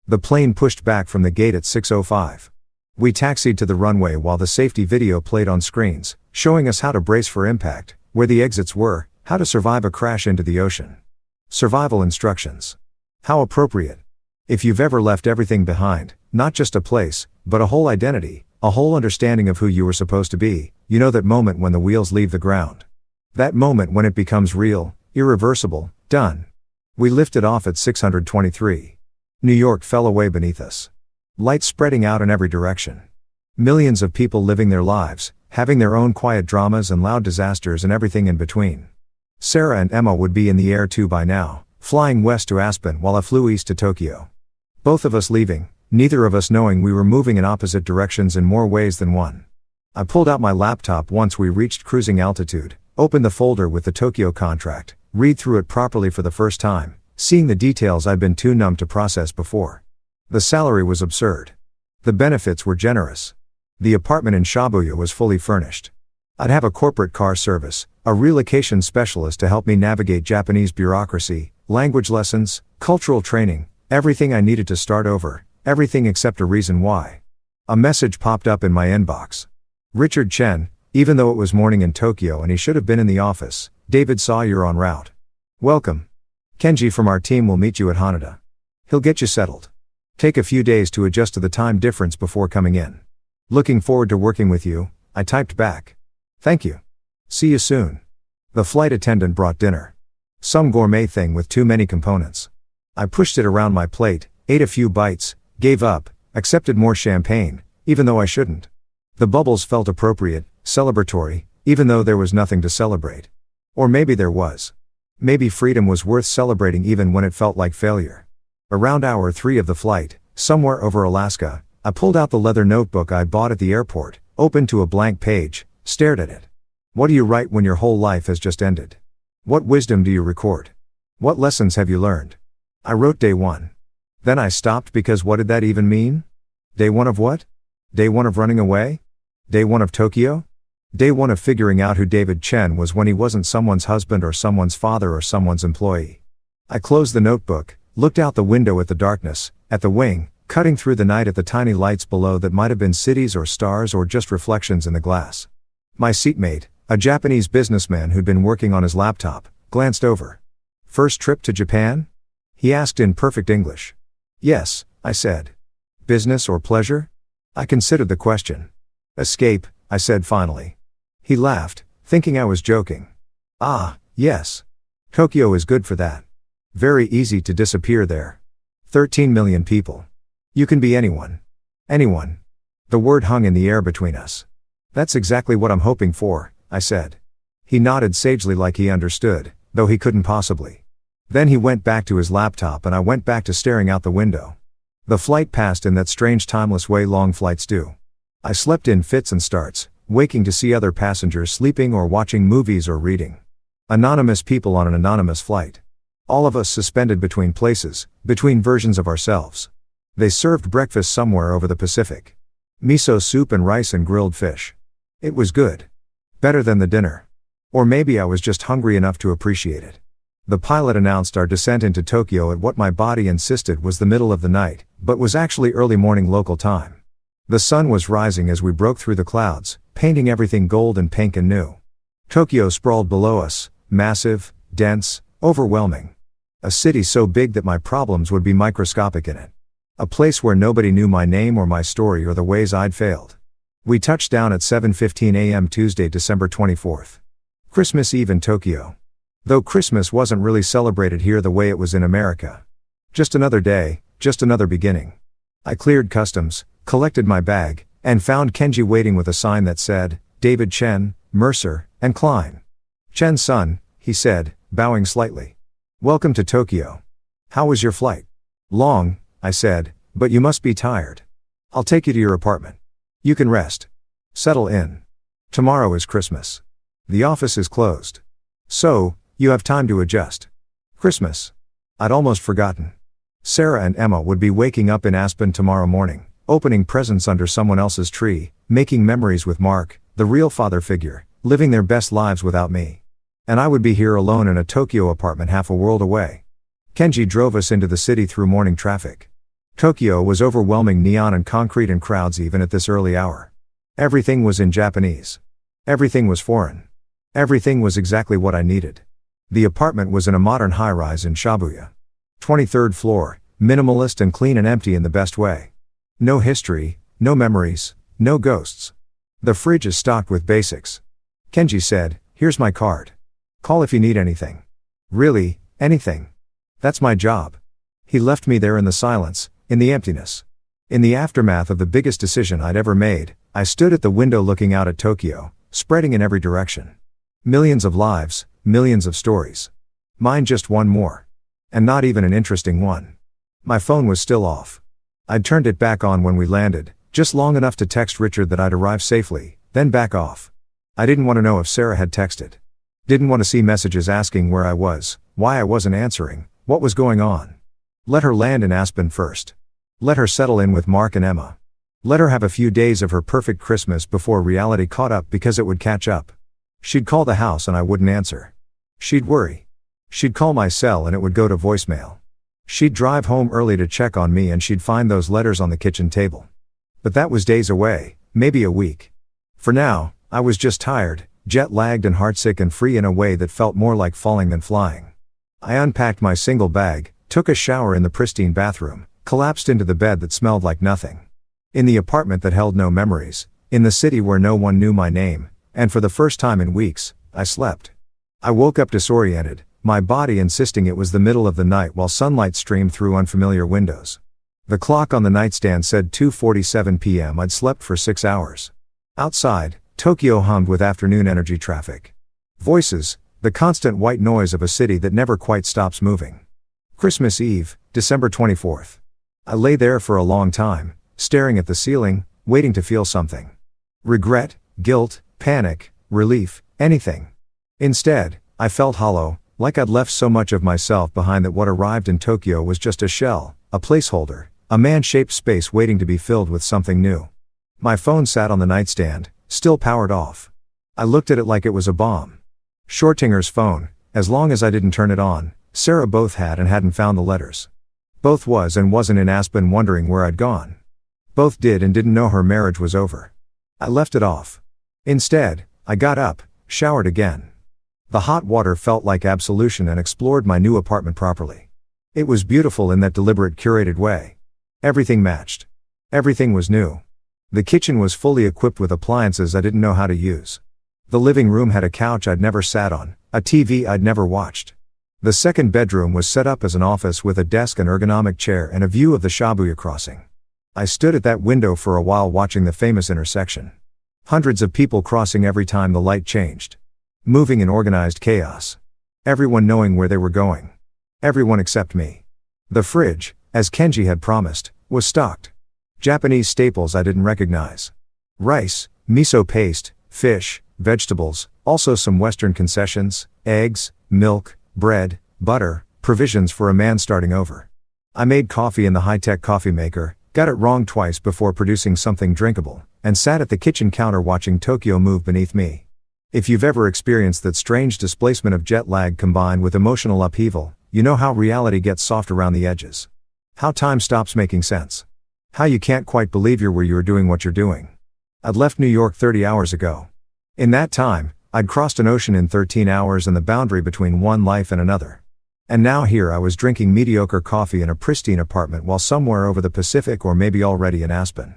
The plane pushed back from the gate at 6:05. We taxied to the runway while the safety video played on screens, showing us how to brace for impact, where the exits were, how to survive a crash into the ocean. Survival instructions. How appropriate. If you've ever left everything behind, not just a place, but a whole identity, a whole understanding of who you were supposed to be, you know that moment when the wheels leave the ground. That moment when it becomes real, irreversible, done. We lifted off at 623. New York fell away beneath us. Light spreading out in every direction. Millions of people living their lives, having their own quiet dramas and loud disasters and everything in between. Sarah and Emma would be in the air too by now, flying west to Aspen while I flew east to Tokyo. Both of us leaving, neither of us knowing we were moving in opposite directions in more ways than one. I pulled out my laptop once we reached cruising altitude, opened the folder with the Tokyo contract, read through it properly for the first time, seeing the details I'd been too numb to process before. The salary was absurd. The benefits were generous. The apartment in Shibuya was fully furnished. I'd have a corporate car service, a relocation specialist to help me navigate Japanese bureaucracy, language lessons, cultural training, everything I needed to start over, everything except a reason why. A message popped up in my inbox. "Richard Chen, even though it was morning in Tokyo and he should have been in the office, David saw you're en route. Welcome. Kenji from our team will meet you at Haneda. He'll get you settled. Take a few days to adjust to the time difference before coming in. Looking forward to working with you," I typed back. "Thank you. See you soon." The flight attendant brought dinner. Some gourmet thing with too many components. I pushed it around my plate, ate a few bites, gave up, accepted more champagne, even though I shouldn't. The bubbles felt appropriate, celebratory, even though there was nothing to celebrate. Or maybe there was. Maybe freedom was worth celebrating even when it felt like failure. Around hour 3 of the flight, somewhere over Alaska, I pulled out the leather notebook I'd bought at the airport, opened to a blank page, stared at it. What do you write when your whole life has just ended? What wisdom do you record? What lessons have you learned? I wrote day 1. Then I stopped because what did that even mean? Day 1 of what? Day 1 of running away? Day 1 of Tokyo? Day 1 of figuring out who David Chen was when he wasn't someone's husband or someone's father or someone's employee. I closed the notebook, looked out the window at the darkness, at the wing, cutting through the night at the tiny lights below that might have been cities or stars or just reflections in the glass. My seatmate, a Japanese businessman who'd been working on his laptop, glanced over. "First trip to Japan?" he asked in perfect English. "Yes," I said. "Business or pleasure?" I considered the question. "Escape," I said finally. He laughed, thinking I was joking. "Ah, yes. Tokyo is good for that. Very easy to disappear there. 13 million people. You can be anyone. Anyone." The word hung in the air between us. "That's exactly what I'm hoping for," I said. He nodded sagely like he understood, though he couldn't possibly. Then he went back to his laptop and I went back to staring out the window. The flight passed in that strange timeless way long flights do. I slept in fits and starts, waking to see other passengers sleeping or watching movies or reading. Anonymous people on an anonymous flight. All of us suspended between places, between versions of ourselves. They served breakfast somewhere over the Pacific. Miso soup and rice and grilled fish. It was good. Better than the dinner. Or maybe I was just hungry enough to appreciate it. The pilot announced our descent into Tokyo at what my body insisted was the middle of the night, but was actually early morning local time. The sun was rising as we broke through the clouds, painting everything gold and pink and new. Tokyo sprawled below us, massive, dense, overwhelming. A city so big that my problems would be microscopic in it. A place where nobody knew my name or my story or the ways I'd failed. We touched down at 7:15 a.m. Tuesday, December 24th. Christmas Eve in Tokyo. Though Christmas wasn't really celebrated here the way it was in America. Just another day, just another beginning. I cleared customs, collected my bag, and found Kenji waiting with a sign that said, David Chen, Mercer, and Klein. Chen's son, he said, bowing slightly. Welcome to Tokyo. How was your flight? Long, I said, but you must be tired. I'll take you to your apartment. You can rest. Settle in. Tomorrow is Christmas. The office is closed. So, you have time to adjust. Christmas. I'd almost forgotten. Sarah and Emma would be waking up in Aspen tomorrow morning, opening presents under someone else's tree, making memories with Mark, the real father figure, living their best lives without me. And I would be here alone in a Tokyo apartment half a world away. Kenji drove us into the city through morning traffic. Tokyo was overwhelming, neon and concrete and crowds even at this early hour. Everything was in Japanese. Everything was foreign. Everything was exactly what I needed. The apartment was in a modern high-rise in Shibuya. 23rd floor, minimalist and clean and empty in the best way. No history, no memories, no ghosts. The fridge is stocked with basics. Kenji said, here's my card. Call if you need anything. Really, anything. That's my job. He left me there in the silence, in the emptiness. In the aftermath of the biggest decision I'd ever made, I stood at the window looking out at Tokyo, spreading in every direction. Millions of lives, millions of stories. Mine just one more. And not even an interesting one. My phone was still off. I'd turned it back on when we landed, just long enough to text Richard that I'd arrived safely, then back off. I didn't want to know if Sarah had texted. Didn't want to see messages asking where I was, why I wasn't answering, what was going on. Let her land in Aspen first. Let her settle in with Mark and Emma. Let her have a few days of her perfect Christmas before reality caught up, because it would catch up. She'd call the house and I wouldn't answer. She'd worry. She'd call my cell and it would go to voicemail. She'd drive home early to check on me and she'd find those letters on the kitchen table. But that was days away, maybe a week. For now, I was just tired, jet-lagged and heartsick and free in a way that felt more like falling than flying. I unpacked my single bag, took a shower in the pristine bathroom, collapsed into the bed that smelled like nothing. In the apartment that held no memories, in the city where no one knew my name, and for the first time in weeks, I slept. I woke up disoriented, my body insisting it was the middle of the night while sunlight streamed through unfamiliar windows. The clock on the nightstand said 2:47 p.m. I'd slept for 6 hours. Outside, Tokyo hummed with afternoon energy traffic. Voices, the constant white noise of a city that never quite stops moving. Christmas Eve, December 24th. I lay there for a long time, staring at the ceiling, waiting to feel something. Regret, guilt, panic, relief, anything. Instead, I felt hollow, like I'd left so much of myself behind that what arrived in Tokyo was just a shell, a placeholder, a man-shaped space waiting to be filled with something new. My phone sat on the nightstand, still powered off. I looked at it like it was a bomb. Schortinger's phone, as long as I didn't turn it on, Sarah both had and hadn't found the letters. Both was and wasn't in Aspen wondering where I'd gone. Both did and didn't know her marriage was over. I left it off. Instead, I got up, showered again. The hot water felt like absolution and explored my new apartment properly. It was beautiful in that deliberate, curated way. Everything matched. Everything was new. The kitchen was fully equipped with appliances I didn't know how to use. The living room had a couch I'd never sat on, a TV I'd never watched. The second bedroom was set up as an office with a desk and ergonomic chair and a view of the Shibuya crossing. I stood at that window for a while watching the famous intersection. Hundreds of people crossing every time the light changed. Moving in organized chaos. Everyone knowing where they were going. Everyone except me. The fridge, as Kenji had promised, was stocked. Japanese staples I didn't recognize. Rice, miso paste, fish, vegetables, also some Western concessions, eggs, milk, bread, butter, provisions for a man starting over. I made coffee in the high-tech coffee maker, got it wrong twice before producing something drinkable, and sat at the kitchen counter watching Tokyo move beneath me. If you've ever experienced that strange displacement of jet lag combined with emotional upheaval, you know how reality gets soft around the edges. How time stops making sense. How you can't quite believe you're where you're doing what you're doing. I'd left New York 30 hours ago. In that time, I'd crossed an ocean in 13 hours and the boundary between one life and another. And now here I was drinking mediocre coffee in a pristine apartment while somewhere over the Pacific or maybe already in Aspen.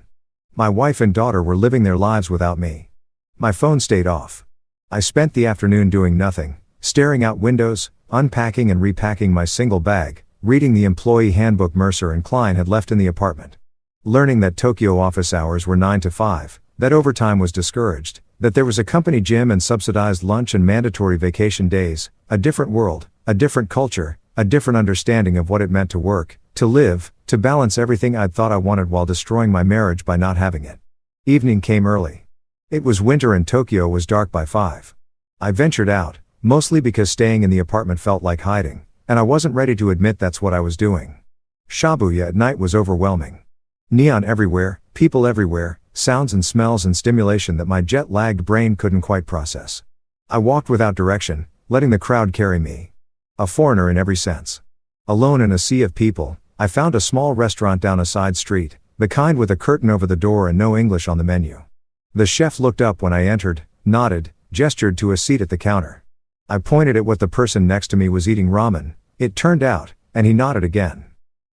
My wife and daughter were living their lives without me. My phone stayed off. I spent the afternoon doing nothing, staring out windows, unpacking and repacking my single bag, reading the employee handbook Mercer and Klein had left in the apartment. Learning that Tokyo office hours were 9 to 5, that overtime was discouraged, that there was a company gym and subsidized lunch and mandatory vacation days, a different world, a different culture, a different understanding of what it meant to work, to live, to balance everything I'd thought I wanted while destroying my marriage by not having it. Evening came early. It was winter and Tokyo was dark by 5. I ventured out, mostly because staying in the apartment felt like hiding, and I wasn't ready to admit that's what I was doing. Shibuya at night was overwhelming. Neon everywhere, people everywhere, sounds and smells and stimulation that my jet-lagged brain couldn't quite process. I walked without direction, letting the crowd carry me. A foreigner in every sense. Alone in a sea of people, I found a small restaurant down a side street, the kind with a curtain over the door and no English on the menu. The chef looked up when I entered, nodded, gestured to a seat at the counter. I pointed at what the person next to me was eating ramen, it turned out, and he nodded again.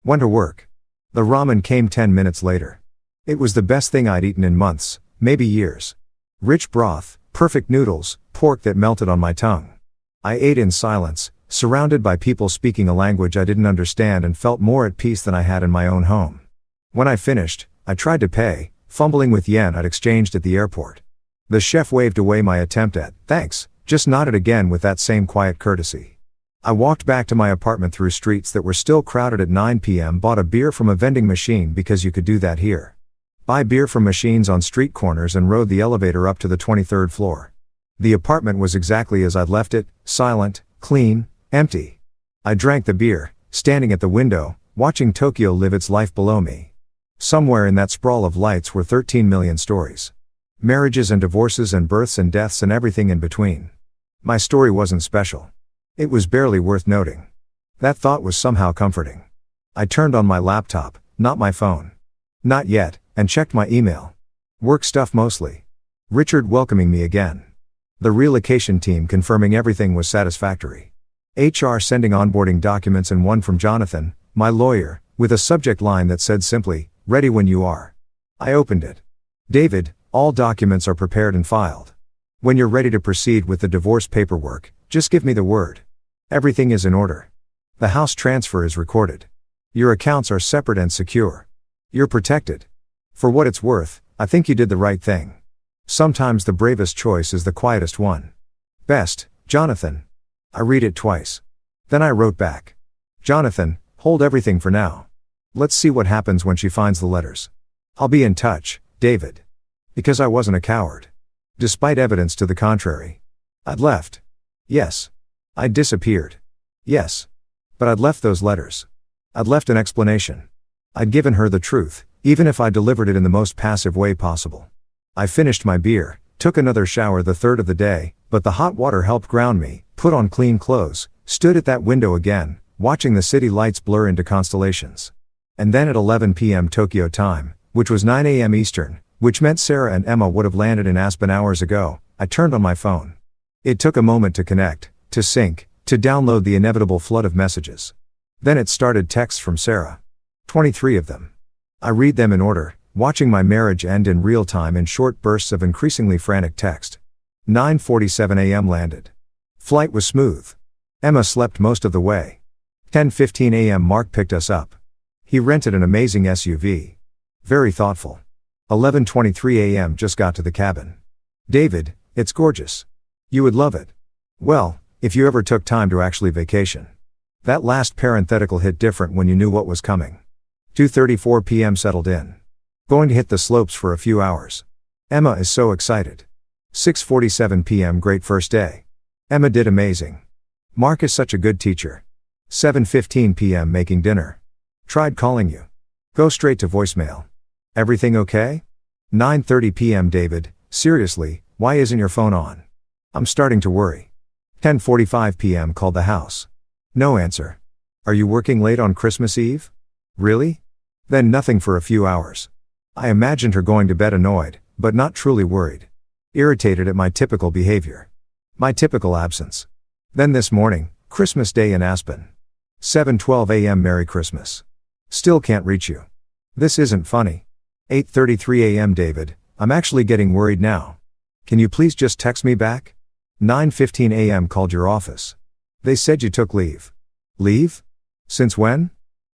Went to work. The ramen came 10 minutes later. It was the best thing I'd eaten in months, maybe years. Rich broth, perfect noodles, pork that melted on my tongue. I ate in silence, surrounded by people speaking a language I didn't understand and felt more at peace than I had in my own home. When I finished, I tried to pay, fumbling with yen I'd exchanged at the airport. The chef waved away my attempt at, thanks, just nodded again with that same quiet courtesy. I walked back to my apartment through streets that were still crowded at 9 p.m. Bought a beer from a vending machine because you could do that here. Buy beer from machines on street corners and rode the elevator up to the 23rd floor. The apartment was exactly as I'd left it, silent, clean, empty. I drank the beer, standing at the window, watching Tokyo live its life below me. Somewhere in that sprawl of lights were 13 million stories. Marriages and divorces and births and deaths and everything in between. My story wasn't special. It was barely worth noting. That thought was somehow comforting. I turned on my laptop, not my phone. Not yet, and checked my email. Work stuff mostly. Richard welcoming me again. The relocation team confirming everything was satisfactory. HR sending onboarding documents and one from Jonathan, my lawyer, with a subject line that said simply, "Ready when you are." I opened it. "David, all documents are prepared and filed. When you're ready to proceed with the divorce paperwork, just give me the word. Everything is in order. The house transfer is recorded. Your accounts are separate and secure. You're protected. For what it's worth, I think you did the right thing. Sometimes the bravest choice is the quietest one. Best, Jonathan." I read it twice. Then I wrote back. "Jonathan, hold everything for now. Let's see what happens when she finds the letters. I'll be in touch, David." Because I wasn't a coward. Despite evidence to the contrary. I'd left. Yes. I'd disappeared. Yes. But I'd left those letters. I'd left an explanation. I'd given her the truth, even if I delivered it in the most passive way possible. I finished my beer, took another shower the third of the day, but the hot water helped ground me, put on clean clothes, stood at that window again, watching the city lights blur into constellations. And then at 11 p.m. Tokyo time, which was 9 a.m. Eastern, which meant Sarah and Emma would have landed in Aspen hours ago, I turned on my phone. It took a moment to connect, to sync, to download the inevitable flood of messages. Then it started texts from Sarah. 23 of them. I read them in order, watching my marriage end in real time in short bursts of increasingly frantic text. 9:47 a.m. landed. Flight was smooth. Emma slept most of the way. 10:15 a.m. Mark picked us up. He rented an amazing SUV. Very thoughtful. 11:23 a.m. just got to the cabin. "David, it's gorgeous. You would love it. Well, if you ever took time to actually vacation. That last parenthetical hit different when you knew what was coming. 2:34 p.m. settled in. Going to hit the slopes for a few hours. Emma is so excited. 6:47 p.m. Great first day. Emma did amazing. Mark is such a good teacher. 7:15 p.m. Making dinner. Tried calling you. Go straight to voicemail. Everything okay? 9:30 p.m. David, seriously, why isn't your phone on? I'm starting to worry. 10:45 p.m. Called the house. No answer. Are you working late on Christmas Eve? Really? Then nothing for a few hours. I imagined her going to bed annoyed, but not truly worried. Irritated at my typical behavior. My typical absence. Then this morning, Christmas Day in Aspen. 7:12 a.m. Merry Christmas. Still can't reach you. This isn't funny. 8:33 a.m. David, I'm actually getting worried now. Can you please just text me back? 9:15 a.m. Called your office. They said you took leave. Leave? Since when?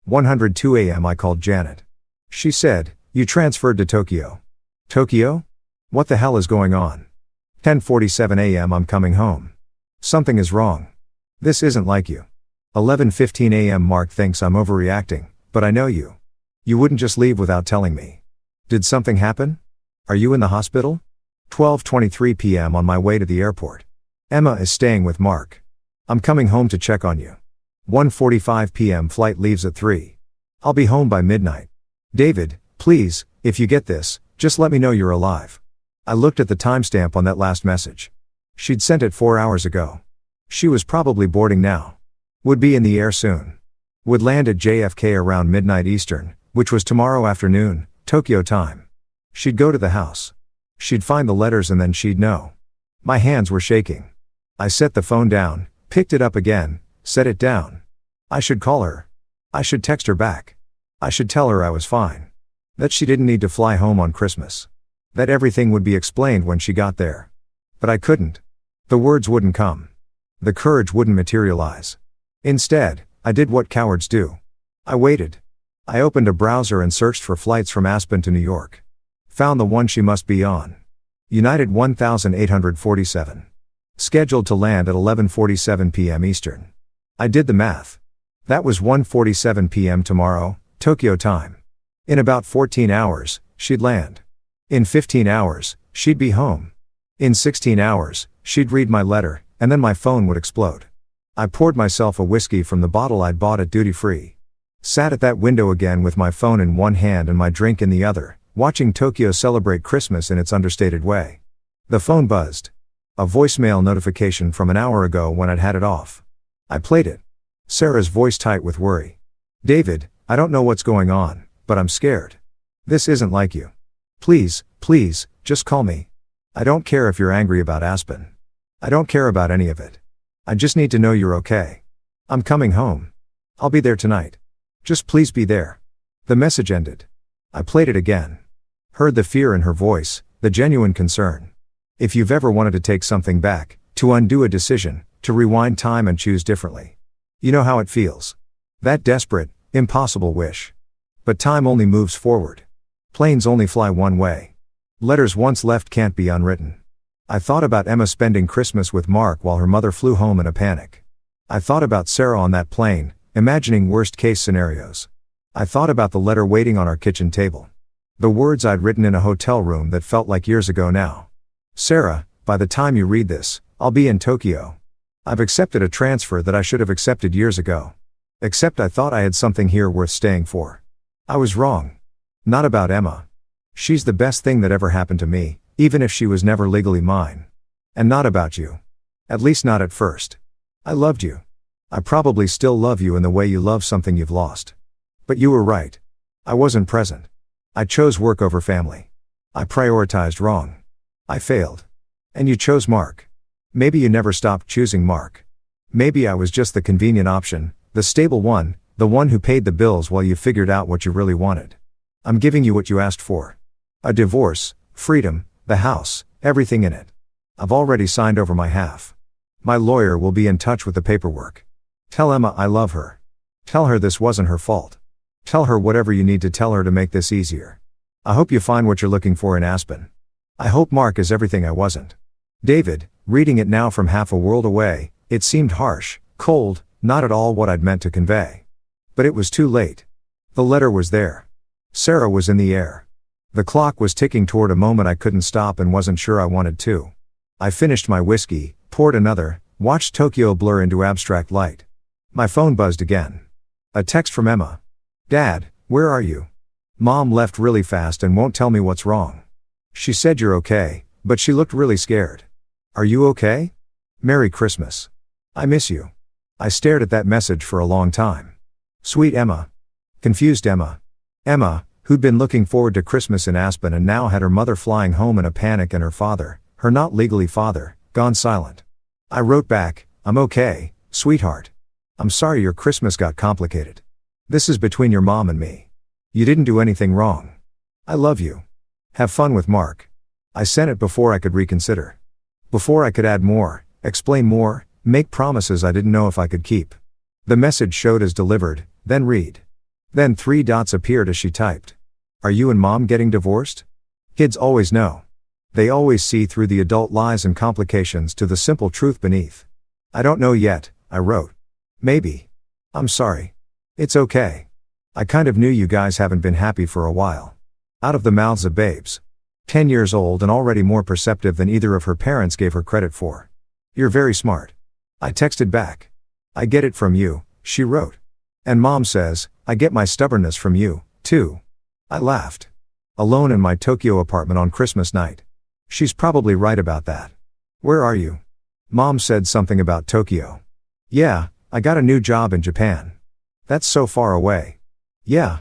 102 a.m. I called Janet. She said, you transferred to Tokyo. Tokyo? What the hell is going on? 10:47 a.m. I'm coming home. Something is wrong. This isn't like you. 11:15 a.m. Mark thinks I'm overreacting, but I know you. You wouldn't just leave without telling me. Did something happen? Are you in the hospital? 12:23 p.m. On my way to the airport. Emma is staying with Mark. I'm coming home to check on you. 1:45 p.m. Flight leaves at 3. I'll be home by midnight. David, please, if you get this, just let me know you're alive. I looked at the timestamp on that last message. She'd sent it 4 hours ago. She was probably boarding now. Would be in the air soon. Would land at JFK around midnight Eastern, which was tomorrow afternoon, Tokyo time. She'd go to the house. She'd find the letters and then she'd know. My hands were shaking. I set the phone down, picked it up again, set it down. I should call her. I should text her back. I should tell her I was fine. That she didn't need to fly home on Christmas. That everything would be explained when she got there. But I couldn't. The words wouldn't come. The courage wouldn't materialize. Instead, I did what cowards do. I waited. I opened a browser and searched for flights from Aspen to New York. Found the one she must be on. United 1847. Scheduled to land at 11:47 p.m. Eastern. I did the math. That was 1:47 p.m. tomorrow, Tokyo time. In about 14 hours, she'd land. In 15 hours, she'd be home. In 16 hours, she'd read my letter, and then my phone would explode. I poured myself a whiskey from the bottle I'd bought at duty free. Sat at that window again with my phone in one hand and my drink in the other, watching Tokyo celebrate Christmas in its understated way. The phone buzzed. A voicemail notification from an hour ago when I'd had it off. I played it. Sarah's voice tight with worry. David, I don't know what's going on, but I'm scared. This isn't like you. Please, please, just call me. I don't care if you're angry about Aspen. I don't care about any of it. I just need to know you're okay. I'm coming home. I'll be there tonight. Just please be there. The message ended. I played it again. Heard the fear in her voice, the genuine concern. If you've ever wanted to take something back, to undo a decision, to rewind time and choose differently. You know how it feels. That desperate, impossible wish. But time only moves forward. Planes only fly one way. Letters once left can't be unwritten. I thought about Emma spending Christmas with Mark while her mother flew home in a panic. I thought about Sarah on that plane, imagining worst-case scenarios. I thought about the letter waiting on our kitchen table. The words I'd written in a hotel room that felt like years ago now. Sarah, by the time you read this, I'll be in Tokyo. I've accepted a transfer that I should have accepted years ago. Except I thought I had something here worth staying for. I was wrong. Not about Emma. She's the best thing that ever happened to me, even if she was never legally mine. And not about you. At least not at first. I loved you. I probably still love you in the way you love something you've lost. But you were right. I wasn't present. I chose work over family. I prioritized wrong. I failed. And you chose Mark. Maybe you never stopped choosing Mark. Maybe I was just the convenient option, the stable one, the one who paid the bills while you figured out what you really wanted. I'm giving you what you asked for. A divorce, freedom, the house, everything in it. I've already signed over my half. My lawyer will be in touch with the paperwork. Tell Emma I love her. Tell her this wasn't her fault. Tell her whatever you need to tell her to make this easier. I hope you find what you're looking for in Aspen. I hope Mark is everything I wasn't. David, reading it now from half a world away, it seemed harsh, cold, not at all what I'd meant to convey. But it was too late. The letter was there. Sarah was in the air. The clock was ticking toward a moment I couldn't stop and wasn't sure I wanted to. I finished my whiskey, poured another, watched Tokyo blur into abstract light. My phone buzzed again. A text from Emma. "Dad, where are you? Mom left really fast and won't tell me what's wrong. She said you're okay, but she looked really scared. Are you okay? Merry Christmas. I miss you." I stared at that message for a long time. Sweet Emma. Confused Emma. Emma, who'd been looking forward to Christmas in Aspen and now had her mother flying home in a panic and her father, her not legally father, gone silent. I wrote back, "I'm okay, sweetheart. I'm sorry your Christmas got complicated. This is between your mom and me. You didn't do anything wrong. I love you. Have fun with Mark." I sent it before I could reconsider. Before I could add more, explain more, make promises I didn't know if I could keep. The message showed as delivered, then read. Then 3 dots appeared as she typed. "Are you and Mom getting divorced?" Kids always know. They always see through the adult lies and complications to the simple truth beneath. "I don't know yet," I wrote. "Maybe. I'm sorry. It's okay. I kind of knew you guys haven't been happy for a while." Out of the mouths of babes. 10 years old and already more perceptive than either of her parents gave her credit for. "You're very smart." I texted back. "I get it from you," she wrote. "And Mom says, I get my stubbornness from you, too." I laughed. Alone in my Tokyo apartment on Christmas night. She's probably right about that. "Where are you?" Mom said something about Tokyo. "Yeah, I got a new job in Japan." "That's so far away." "Yeah.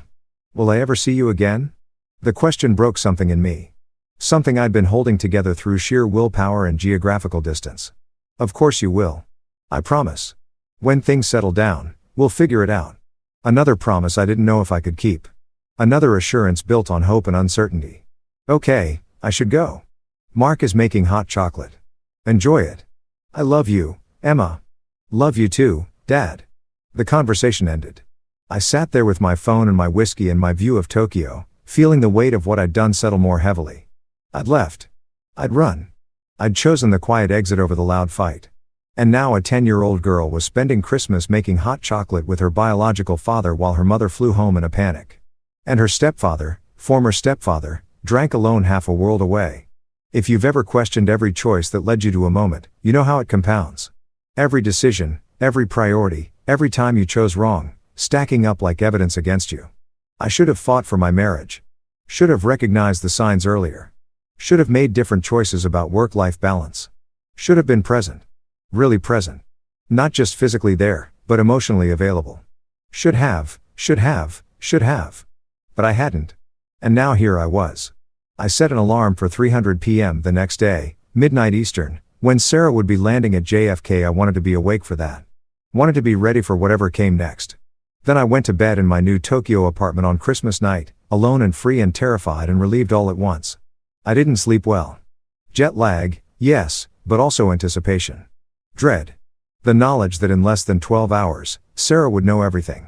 Will I ever see you again?" The question broke something in me. Something I'd been holding together through sheer willpower and geographical distance. "Of course you will. I promise. When things settle down, we'll figure it out." Another promise I didn't know if I could keep. Another assurance built on hope and uncertainty. "Okay, I should go. Mark is making hot chocolate. Enjoy it. I love you, Emma." "Love you too, Dad." The conversation ended. I sat there with my phone and my whiskey and my view of Tokyo, feeling the weight of what I'd done settle more heavily. I'd left. I'd run. I'd chosen the quiet exit over the loud fight. And now a 10-year-old girl was spending Christmas making hot chocolate with her biological father while her mother flew home in a panic. And her stepfather, former stepfather, drank alone half a world away. If you've ever questioned every choice that led you to a moment, you know how it compounds. Every decision, every priority, every time you chose wrong, stacking up like evidence against you. I should have fought for my marriage. Should have recognized the signs earlier. Should have made different choices about work-life balance. Should have been present. Really present. Not just physically there, but emotionally available. Should have. But I hadn't. And now here I was. I set an alarm for 3:00 p.m. the next day, midnight Eastern, when Sarah would be landing at JFK. I wanted to be awake for that. Wanted to be ready for whatever came next. Then I went to bed in my new Tokyo apartment on Christmas night, alone and free and terrified and relieved all at once. I didn't sleep well. Jet lag, yes, but also anticipation. Dread. The knowledge that in less than 12 hours, Sarah would know everything.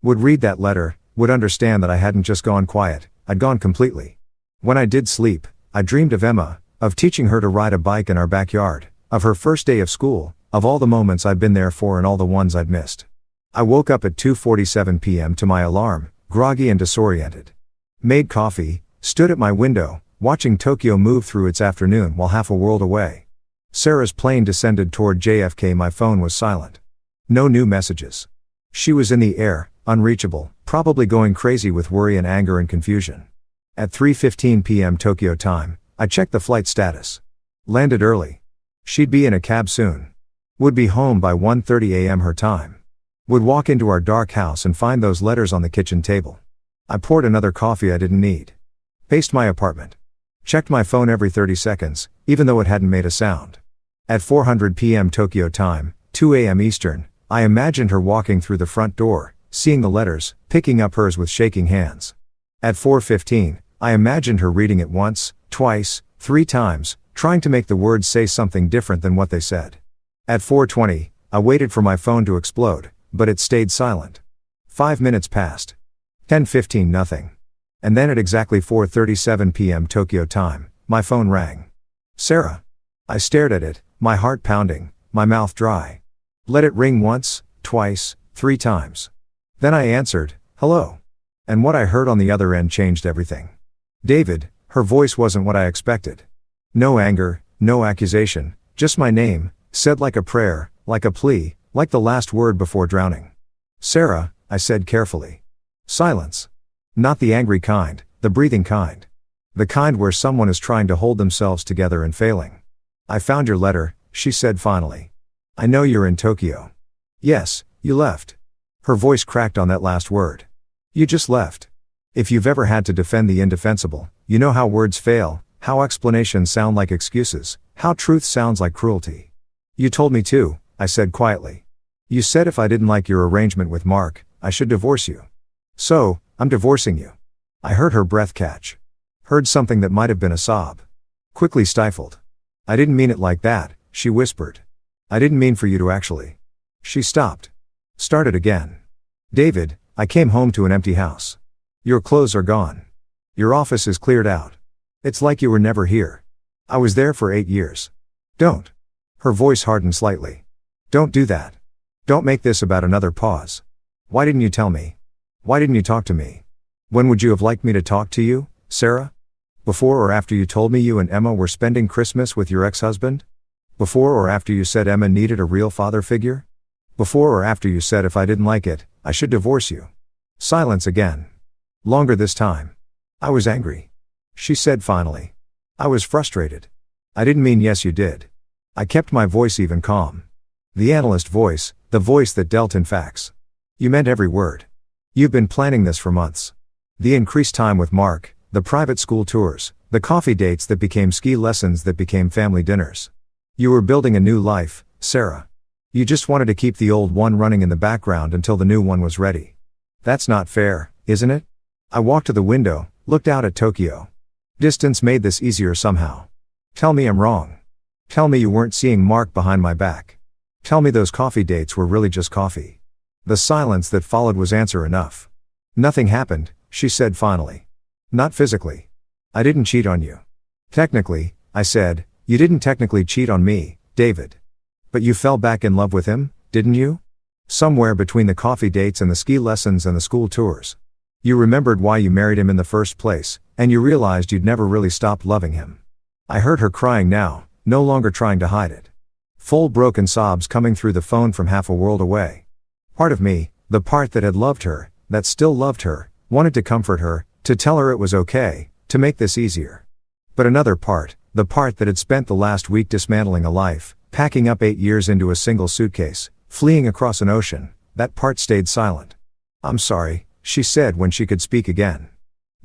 Would read that letter, would understand that I hadn't just gone quiet, I'd gone completely. When I did sleep, I dreamed of Emma, of teaching her to ride a bike in our backyard, of her first day of school, of all the moments I'd been there for and all the ones I'd missed. I woke up at 2:47 p.m. to my alarm, groggy and disoriented. Made coffee, stood at my window, watching Tokyo move through its afternoon while half a world away. Sarah's plane descended toward JFK. My phone was silent. No new messages. She was in the air, unreachable, probably going crazy with worry and anger and confusion. At 3:15 p.m. Tokyo time, I checked the flight status. Landed early. She'd be in a cab soon. Would be home by 1:30 a.m. her time. Would walk into our dark house and find those letters on the kitchen table. I poured another coffee I didn't need. Paced my apartment. Checked my phone every 30 seconds, even though it hadn't made a sound. At 4:00 p.m. Tokyo time, 2 a.m. Eastern, I imagined her walking through the front door, seeing the letters, picking up hers with shaking hands. At 4:15, I imagined her reading it once, twice, 3 times, trying to make the words say something different than what they said. At 4:20, I waited for my phone to explode, but it stayed silent. 5 minutes passed. 10:15 nothing. And then at exactly 4:37 p.m. Tokyo time, my phone rang. Sarah. I stared at it, my heart pounding, my mouth dry. Let it ring once, twice, 3 times. Then I answered, "Hello." And what I heard on the other end changed everything. David, her voice wasn't what I expected. No anger, no accusation, just my name, said like a prayer, like a plea, like the last word before drowning. "Sarah," I said carefully. Silence. Not the angry kind, the breathing kind. The kind where someone is trying to hold themselves together and failing. "I found your letter," she said finally. "I know you're in Tokyo." "Yes, you left." Her voice cracked on that last word. "You just left." If you've ever had to defend the indefensible, you know how words fail, how explanations sound like excuses, how truth sounds like cruelty. "You told me to," I said quietly. "You said if I didn't like your arrangement with Mark, I should divorce you. So, I'm divorcing you." I heard her breath catch. Heard something that might have been a sob. Quickly stifled. "I didn't mean it like that," she whispered. "I didn't mean for you to actually." She stopped. Started again. "David, I came home to an empty house. Your clothes are gone. Your office is cleared out. It's like you were never here. I was there for 8 years. Don't." Her voice hardened slightly. "Don't do that. Don't make this about another pause. Why didn't you tell me? Why didn't you talk to me? When would you have liked me to talk to you, Sarah? Before or after you told me you and Emma were spending Christmas with your ex-husband? Before or after you said Emma needed a real father figure? Before or after you said if I didn't like it, I should divorce you?" Silence again. Longer this time. "I was angry," she said finally. "I was frustrated. I didn't mean yes you did." I kept my voice even calm. The analyst voice, the voice that dealt in facts. "You meant every word. You've been planning this for months. The increased time with Mark, the private school tours, the coffee dates that became ski lessons that became family dinners. You were building a new life, Sarah. You just wanted to keep the old one running in the background until the new one was ready. That's not fair, isn't it?" I walked to the window, looked out at Tokyo. Distance made this easier somehow. "Tell me I'm wrong. Tell me you weren't seeing Mark behind my back. Tell me those coffee dates were really just coffee." The silence that followed was answer enough. "Nothing happened," she said finally. "Not physically. I didn't cheat on you." "Technically," I said, "you didn't technically cheat on me, David. But you fell back in love with him, didn't you? Somewhere between the coffee dates and the ski lessons and the school tours. You remembered why you married him in the first place, and you realized you'd never really stopped loving him." I heard her crying now, no longer trying to hide it. Full broken sobs coming through the phone from half a world away. Part of me, the part that had loved her, that still loved her, wanted to comfort her, to tell her it was okay, to make this easier. But another part, the part that had spent the last week dismantling a life, packing up 8 years into a single suitcase, fleeing across an ocean, that part stayed silent. "I'm sorry," she said when she could speak again.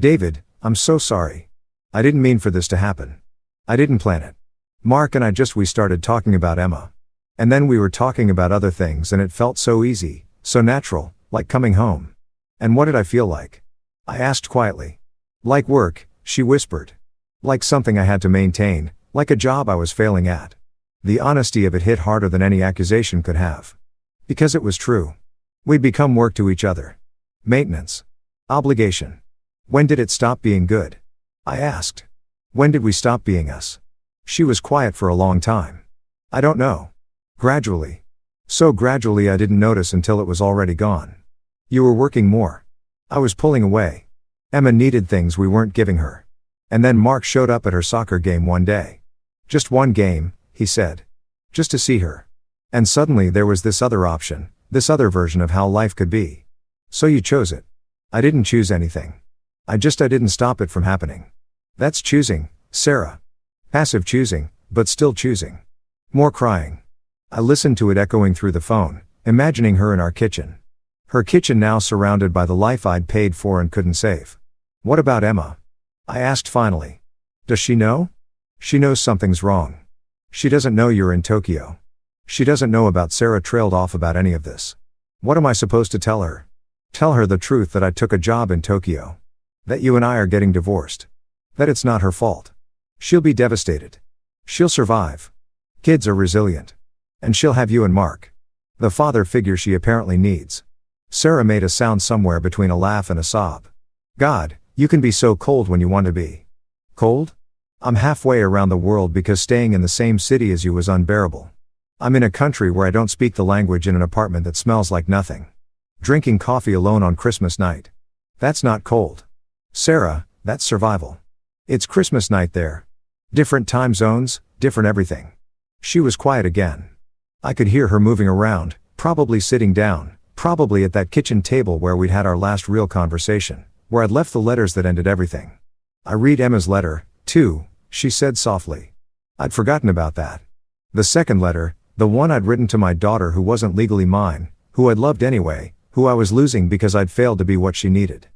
"David, I'm so sorry. I didn't mean for this to happen. I didn't plan it. Mark and we started talking about Emma. And then we were talking about other things and it felt so easy, so natural, like coming home. And what did I feel like?" I asked quietly. "Like work," she whispered. "Like something I had to maintain, like a job I was failing at." The honesty of it hit harder than any accusation could have. Because it was true. We'd become work to each other. Maintenance. Obligation. When did it stop being good? I asked. When did we stop being us? She was quiet for a long time. "I don't know. Gradually. So gradually I didn't notice until it was already gone. You were working more. I was pulling away. Emma needed things we weren't giving her. And then Mark showed up at her soccer game one day. Just one game, he said. Just to see her. And suddenly there was this other option, this other version of how life could be. So you chose it." "I didn't choose anything. I didn't stop it from happening." "That's choosing, Sarah. Passive choosing, but still choosing." More crying. I listened to it echoing through the phone, imagining her in our kitchen. Her kitchen now surrounded by the life I'd paid for and couldn't save. "What about Emma?" I asked finally. "Does she know?" "She knows something's wrong. She doesn't know you're in Tokyo. She doesn't know about Sarah trailed off about any of this." "What am I supposed to tell her?" "Tell her the truth that I took a job in Tokyo. That you and I are getting divorced. That it's not her fault. She'll be devastated. She'll survive. Kids are resilient. And she'll have you and Mark. The father figure she apparently needs." Sarah made a sound somewhere between a laugh and a sob. "God, you can be so cold when you want to be." "Cold? I'm halfway around the world because staying in the same city as you was unbearable. I'm in a country where I don't speak the language in an apartment that smells like nothing. Drinking coffee alone on Christmas night. That's not cold. Sarah, that's survival. It's Christmas night there. Different time zones, different everything. She was quiet again. I could hear her moving around, probably sitting down, probably at that kitchen table where we'd had our last real conversation, where I'd left the letters that ended everything. I read Emma's letter, too, she said softly. I'd forgotten about that. The second letter, the one I'd written to my daughter who wasn't legally mine, who I'd loved anyway, who I was losing because I'd failed to be what she needed.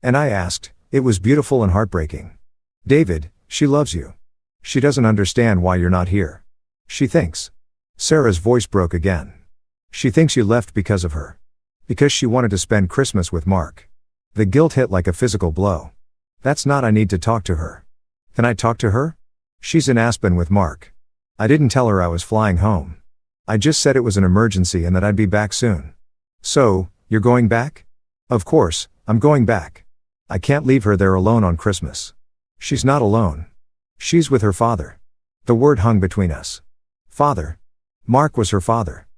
And I asked, it was beautiful and heartbreaking. David, she loves you. She doesn't understand why you're not here. She thinks. Sarah's voice broke again. She thinks you left because of her. Because she wanted to spend Christmas with Mark. The guilt hit like a physical blow. That's not I need to talk to her. Can I talk to her? She's in Aspen with Mark. I didn't tell her I was flying home. I just said it was an emergency and that I'd be back soon. So, you're going back? Of course, I'm going back. I can't leave her there alone on Christmas. She's not alone. She's with her father. The word hung between us. Father. Mark was her father.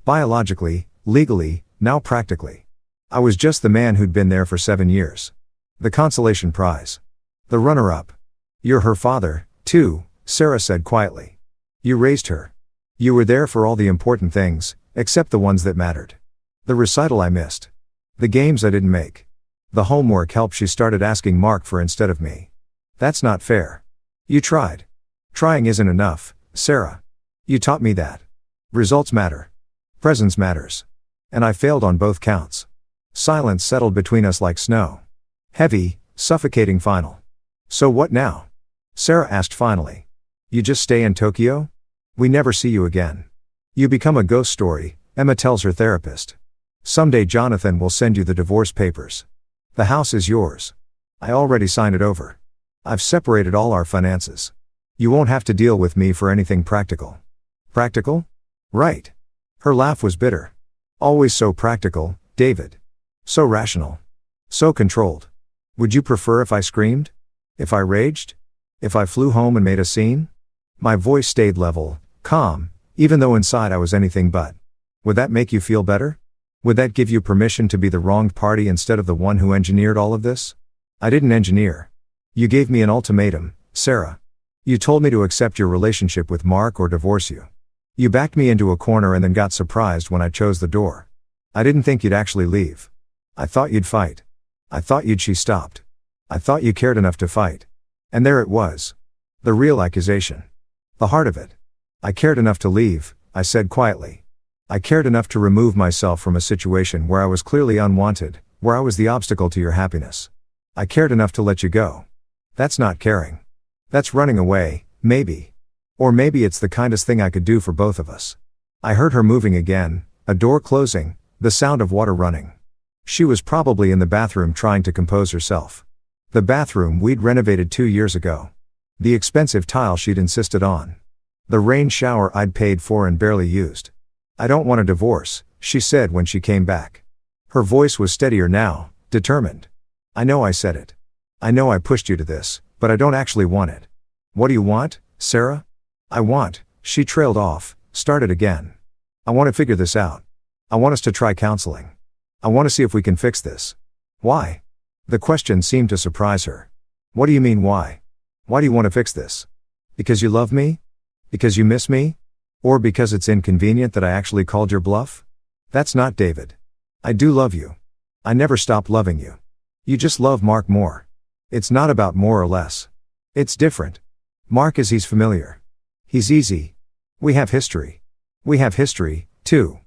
Biologically, legally, now practically. I was just the man who'd been there for 7 years. The consolation prize. The runner-up. You're her father, too, Sarah said quietly. You raised her. You were there for all the important things, except the ones that mattered. The recital I missed. The games I didn't make. The homework help she started asking Mark for instead of me. That's not fair. You tried. Trying isn't enough, Sarah. You taught me that. Results matter. Presence matters. And I failed on both counts. Silence settled between us like snow. Heavy, suffocating final. So what now? Sarah asked finally. You just stay in Tokyo? We never see you again. You become a ghost story, Emma tells her therapist. Someday Jonathan will send you the divorce papers. The house is yours. I already signed it over. I've separated all our finances. You won't have to deal with me for anything practical. Practical? Right. Her laugh was bitter. Always so practical, David. So rational. So controlled. Would you prefer if I screamed? If I raged? If I flew home and made a scene? My voice stayed level, calm, even though inside I was anything but. Would that make you feel better? Would that give you permission to be the wronged party instead of the one who engineered all of this? I didn't engineer. You gave me an ultimatum, Sarah. You told me to accept your relationship with Mark or divorce you. You backed me into a corner and then got surprised when I chose the door. I didn't think you'd actually leave. I thought you'd fight. I thought she stopped. I thought you cared enough to fight. And there it was. The real accusation. The heart of it. I cared enough to leave, I said quietly. I cared enough to remove myself from a situation where I was clearly unwanted, where I was the obstacle to your happiness. I cared enough to let you go. That's not caring. That's running away, maybe. Or maybe it's the kindest thing I could do for both of us. I heard her moving again, a door closing, the sound of water running. She was probably in the bathroom trying to compose herself. The bathroom we'd renovated 2 years ago. The expensive tile she'd insisted on. The rain shower I'd paid for and barely used. I don't want a divorce, she said when she came back. Her voice was steadier now, determined. I know I said it. I know I pushed you to this, but I don't actually want it. What do you want, Sarah? I want, she trailed off, started again. I want to figure this out. I want us to try counseling. I want to see if we can fix this. Why? The question seemed to surprise her. What do you mean why? Why do you want to fix this? Because you love me? Because you miss me? Or because it's inconvenient that I actually called your bluff? That's not David. I do love you. I never stopped loving you. You just love Mark more. It's not about more or less. It's different. Mark is he's familiar. He's easy. We have history. We have history, too.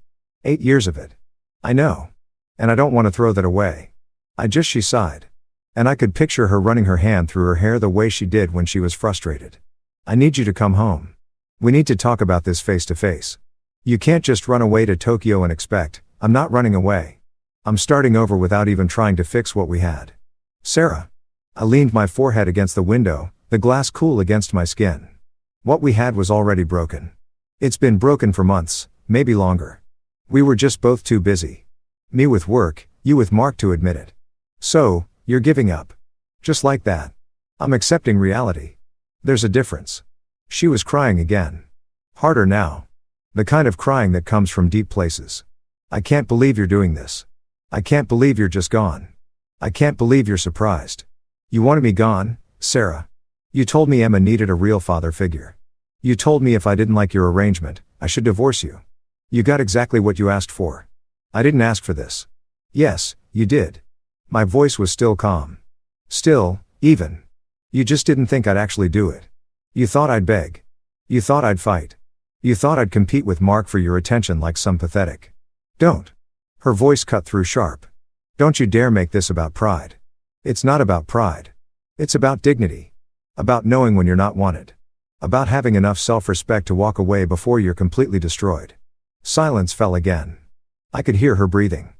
8 years of it. I know. And I don't want to throw that away. She sighed. And I could picture her running her hand through her hair the way she did when she was frustrated. I need you to come home. We need to talk about this face to face. You can't just run away to Tokyo and expect. I'm not running away. I'm starting over without even trying to fix what we had. Sarah. I leaned my forehead against the window, the glass cool against my skin. What we had was already broken. It's been broken for months, maybe longer. We were just both too busy. Me with work, you with Mark to admit it. So, you're giving up. Just like that. I'm accepting reality. There's a difference. She was crying again. Harder now. The kind of crying that comes from deep places. I can't believe you're doing this. I can't believe you're just gone. I can't believe you're surprised. You wanted me gone, Sarah. You told me Emma needed a real father figure. You told me if I didn't like your arrangement, I should divorce you. You got exactly what you asked for. I didn't ask for this. Yes, you did. My voice was still calm. Still, even. You just didn't think I'd actually do it. You thought I'd beg. You thought I'd fight. You thought I'd compete with Mark for your attention like some pathetic. Don't. Her voice cut through sharp. Don't you dare make this about pride. It's not about pride. It's about dignity. About knowing when you're not wanted. About having enough self-respect to walk away before you're completely destroyed. Silence fell again. I could hear her breathing.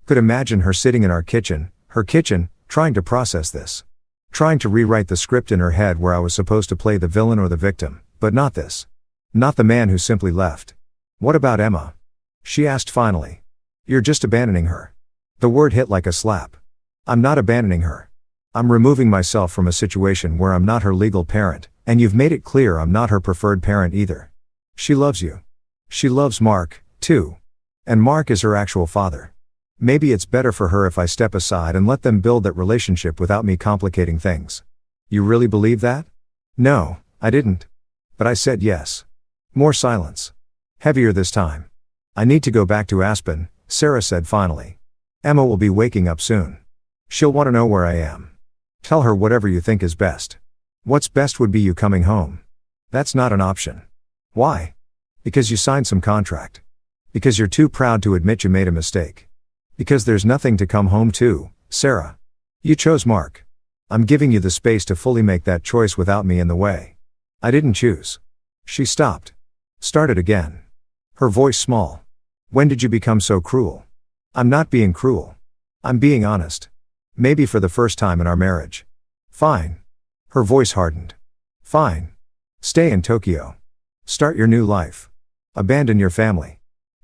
Could imagine her sitting in her kitchen, trying to process this. Trying to rewrite the script in her head where I was supposed to play the villain or the victim, but not this. Not the man who simply left. What about Emma? She asked finally. You're just abandoning her. The word hit like a slap. I'm not abandoning her. I'm removing myself from a situation where I'm not her legal parent, and you've made it clear I'm not her preferred parent either. She loves you. She loves Mark, too. And Mark is her actual father. Maybe it's better for her if I step aside and let them build that relationship without me complicating things. You really believe that? No, I didn't. But I said yes. More silence. Heavier this time. I need to go back to Aspen, Sarah said finally. Emma will be waking up soon. She'll want to know where I am. Tell her whatever you think is best. What's best would be you coming home. That's not an option. Why? Because you signed some contract. Because you're too proud to admit you made a mistake. Because there's nothing to come home to, Sarah. You chose Mark. I'm giving you the space to fully make that choice without me in the way. I didn't choose. She stopped. Started again. Her voice small. When did you become so cruel? I'm not being cruel. I'm being honest. Maybe for the first time in our marriage. Fine. Her voice hardened. Fine. Stay in Tokyo. Start your new life. Abandon your family.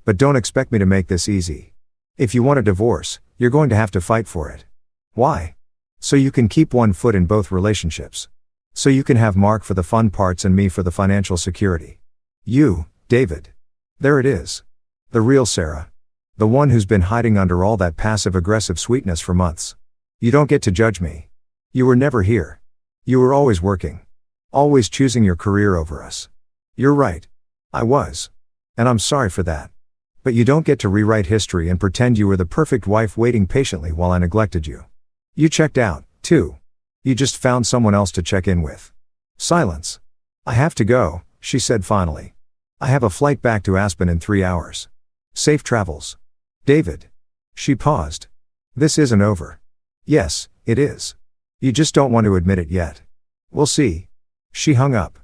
But don't expect me to make this easy. If you want a divorce, you're going to have to fight for it. Why? So you can keep one foot in both relationships. So you can have Mark for the fun parts and me for the financial security. You, David. There it is. The real Sarah. The one who's been hiding under all that passive-aggressive sweetness for months. You don't get to judge me. You were never here. You were always working. Always choosing your career over us. You're right. I was. And I'm sorry for that. But you don't get to rewrite history and pretend you were the perfect wife waiting patiently while I neglected you. You checked out, too. You just found someone else to check in with. Silence. I have to go, she said finally. I have a flight back to Aspen in 3 hours. Safe travels. David. She paused. This isn't over. Yes, it is. You just don't want to admit it yet. We'll see. She hung up.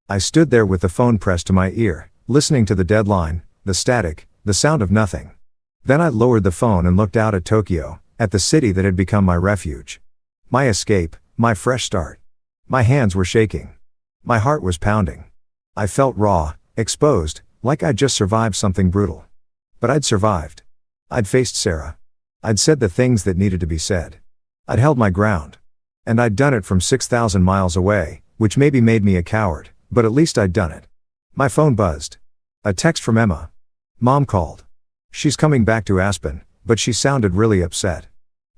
I stood there with the phone pressed to my ear, listening to the deadline, the static, the sound of nothing. Then I lowered the phone and looked out at Tokyo, at the city that had become my refuge. My escape, my fresh start. My hands were shaking. My heart was pounding. I felt raw, exposed, like I'd just survived something brutal. But I'd survived. I'd faced Sarah. I'd said the things that needed to be said. I'd held my ground. And I'd done it from 6,000 miles away, which maybe made me a coward, but at least I'd done it. My phone buzzed. A text from Emma. Mom called. She's coming back to Aspen, but she sounded really upset.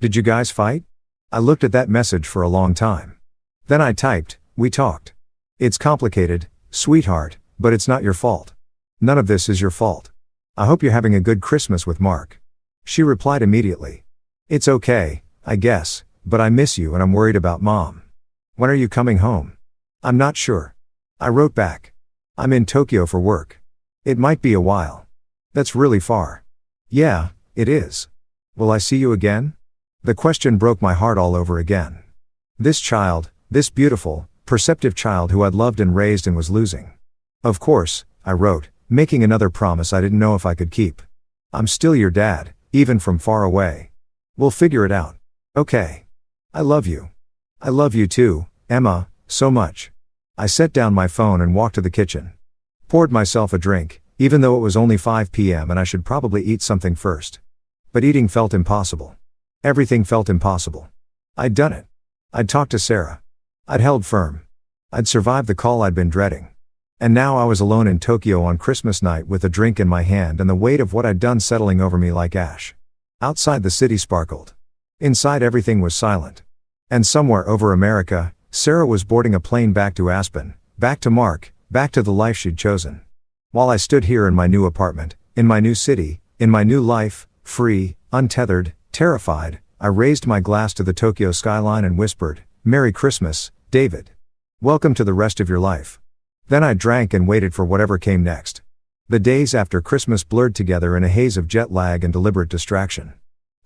Did you guys fight? I looked at that message for a long time. Then I typed, we talked. It's complicated, sweetheart, but it's not your fault. None of this is your fault. I hope you're having a good Christmas with Mark. She replied immediately. It's okay, I guess, but I miss you and I'm worried about Mom. When are you coming home? I'm not sure. I wrote back. I'm in Tokyo for work. It might be a while. That's really far. Yeah, it is. Will I see you again? The question broke my heart all over again. This child, this beautiful, perceptive child who I'd loved and raised and was losing. Of course, I wrote, making another promise I didn't know if I could keep. I'm still your dad, even from far away. We'll figure it out. Okay. I love you. I love you too, Emma, so much. I set down my phone and walked to the kitchen. Poured myself a drink, even though it was only 5 p.m. and I should probably eat something first. But eating felt impossible. Everything felt impossible. I'd done it. I'd talked to Sarah. I'd held firm. I'd survived the call I'd been dreading. And now I was alone in Tokyo on Christmas night with a drink in my hand and the weight of what I'd done settling over me like ash. Outside the city sparkled. Inside everything was silent. And somewhere over America, Sarah was boarding a plane back to Aspen, back to Mark, back to the life she'd chosen. While I stood here in my new apartment, in my new city, in my new life, free, untethered, terrified, I raised my glass to the Tokyo skyline and whispered, "Merry Christmas, David. Welcome to the rest of your life." Then I drank and waited for whatever came next. The days after Christmas blurred together in a haze of jet lag and deliberate distraction.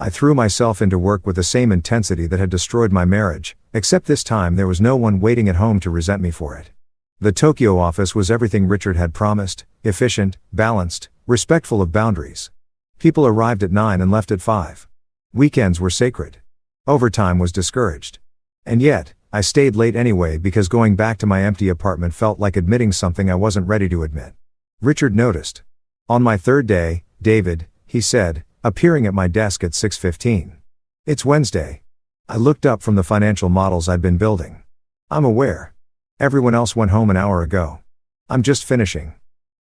I threw myself into work with the same intensity that had destroyed my marriage, except this time there was no one waiting at home to resent me for it. The Tokyo office was everything Richard had promised: efficient, balanced, respectful of boundaries. People arrived at 9 and left at 5. Weekends were sacred. Overtime was discouraged. And yet, I stayed late anyway because going back to my empty apartment felt like admitting something I wasn't ready to admit. Richard noticed. On my third day, "David," he said, appearing at my desk at 6:15. "It's Wednesday." I looked up from the financial models I'd been building. "I'm aware. Everyone else went home an hour ago. I'm just finishing."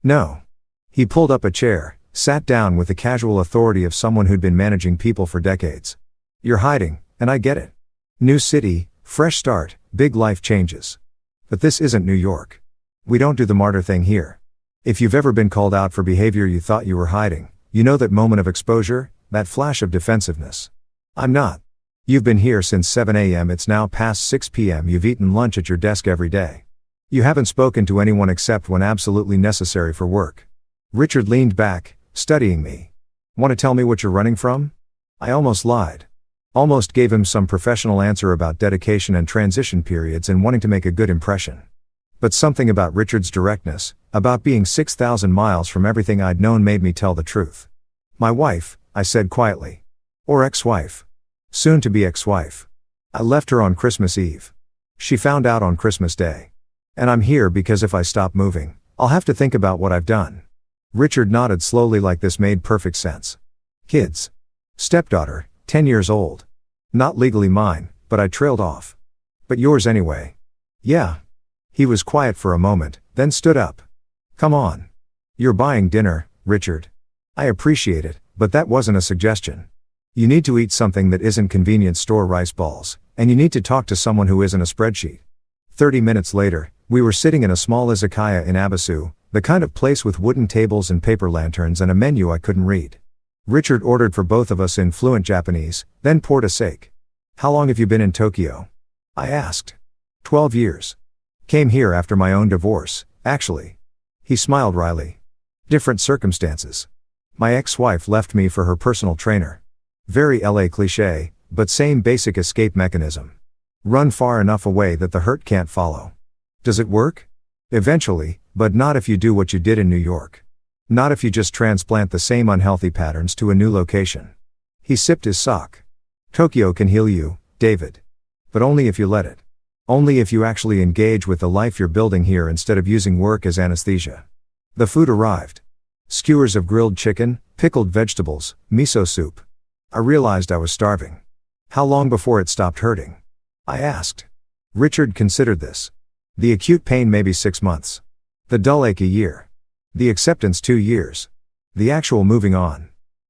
"No." He pulled up a chair, sat down with the casual authority of someone who'd been managing people for decades. "You're hiding, and I get it. New city, fresh start, big life changes. But this isn't New York. We don't do the martyr thing here. If you've ever been called out for behavior you thought you were hiding, you know that moment of exposure, that flash of defensiveness. I'm not. You've been here since 7 a.m. It's now past 6 p.m. You've eaten lunch at your desk every day. You haven't spoken to anyone except when absolutely necessary for work." Richard leaned back, studying me. "Want to tell me what you're running from?" I almost lied. Almost gave him some professional answer about dedication and transition periods and wanting to make a good impression. But something about Richard's directness, about being 6,000 miles from everything I'd known, made me tell the truth. "My wife," I said quietly. "Or ex-wife. Soon to be ex-wife. I left her on Christmas Eve. She found out on Christmas Day. And I'm here because if I stop moving, I'll have to think about what I've done." Richard nodded slowly like this made perfect sense. "Kids. Stepdaughter, 10 years old. Not legally mine, but I trailed off. But yours anyway." "Yeah." He was quiet for a moment, then stood up. "Come on. You're buying dinner, Richard. I appreciate it, but that wasn't a suggestion. You need to eat something that isn't convenience store rice balls, and you need to talk to someone who isn't a spreadsheet." 30 minutes later, we were sitting in a small izakaya in Abisu, the kind of place with wooden tables and paper lanterns and a menu I couldn't read. Richard ordered for both of us in fluent Japanese, then poured a sake. "How long have you been in Tokyo?" I asked. 12 years. Came here after my own divorce, actually." He smiled wryly. "Different circumstances. My ex-wife left me for her personal trainer. Very LA cliché, but same basic escape mechanism. Run far enough away that the hurt can't follow. Does it work? Eventually, but not if you do what you did in New York. Not if you just transplant the same unhealthy patterns to a new location." He sipped his sock. "Tokyo can heal you, David. But only if you let it. Only if you actually engage with the life you're building here instead of using work as anesthesia." The food arrived. Skewers of grilled chicken, pickled vegetables, miso soup. I realized I was starving. "How long before it stopped hurting?" I asked. Richard considered this. "The acute pain maybe 6 months. The dull ache a year. The acceptance 2 years. The actual moving on."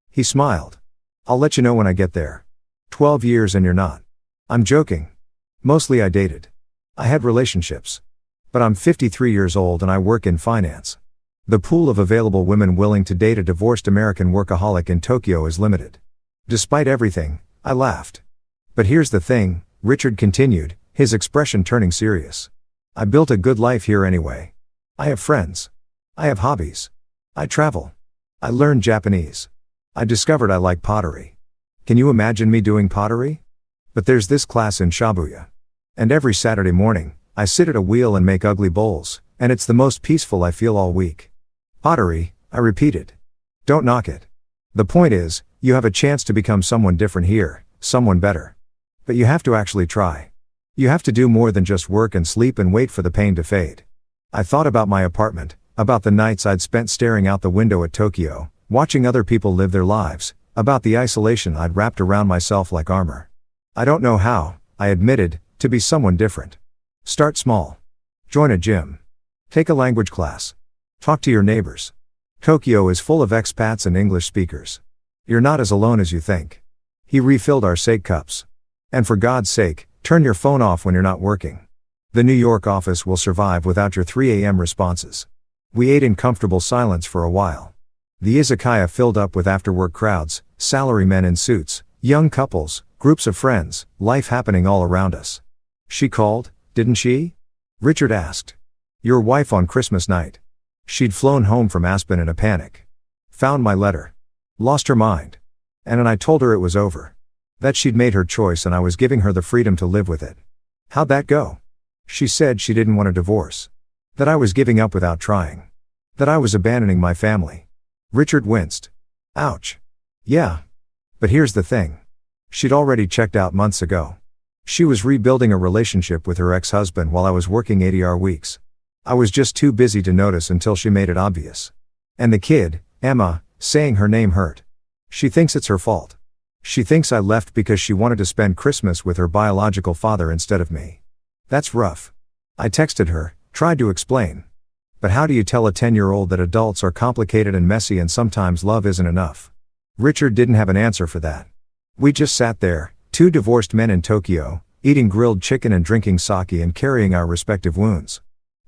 He smiled. "I'll let you know when I get there. 12 years and you're not." I'm joking. Mostly I dated. I had relationships. But I'm 53 years old and I work in finance. The pool of available women willing to date a divorced American workaholic in Tokyo is limited. Despite everything, I laughed. "But here's the thing," Richard continued, his expression turning serious. "I built a good life here anyway. I have friends. I have hobbies. I travel. I learned Japanese. I discovered I like pottery. Can you imagine me doing pottery? But there's this class in Shibuya. And every Saturday morning, I sit at a wheel and make ugly bowls, and it's the most peaceful I feel all week." "Pottery," I repeated. "Don't knock it. The point is, you have a chance to become someone different here, someone better. But you have to actually try. You have to do more than just work and sleep and wait for the pain to fade." I thought about my apartment, about the nights I'd spent staring out the window at Tokyo, watching other people live their lives, about the isolation I'd wrapped around myself like armor. "I don't know how," I admitted, "to be someone different. Start small. Join a gym. Take a language class. Talk to your neighbors. Tokyo is full of expats and English speakers. You're not as alone as you think. He refilled our sake cups. And for God's sake, turn your phone off when you're not working. The New York office will survive without your 3 a.m. responses. We ate in comfortable silence for a while. The izakaya filled up with after-work crowds, salarymen in suits, young couples, groups of friends, life happening all around us. She called, didn't she? Richard asked. Your wife on Christmas night. She'd flown home from Aspen in a panic. Found my letter. Lost her mind. And I told her it was over. That she'd made her choice and I was giving her the freedom to live with it. How'd that go? She said she didn't want a divorce. That I was giving up without trying. That I was abandoning my family. Richard winced. Ouch. Yeah. But here's the thing. She'd already checked out months ago. She was rebuilding a relationship with her ex-husband while I was working AITA weeks. I was just too busy to notice until she made it obvious. And the kid, Emma, saying her name hurt. She thinks it's her fault. She thinks I left because she wanted to spend Christmas with her biological father instead of me. That's rough. I texted her, tried to explain. But how do you tell a 10-year-old that adults are complicated and messy and sometimes love isn't enough? Richard didn't have an answer for that. We just sat there, two divorced men in Tokyo, eating grilled chicken and drinking sake and carrying our respective wounds.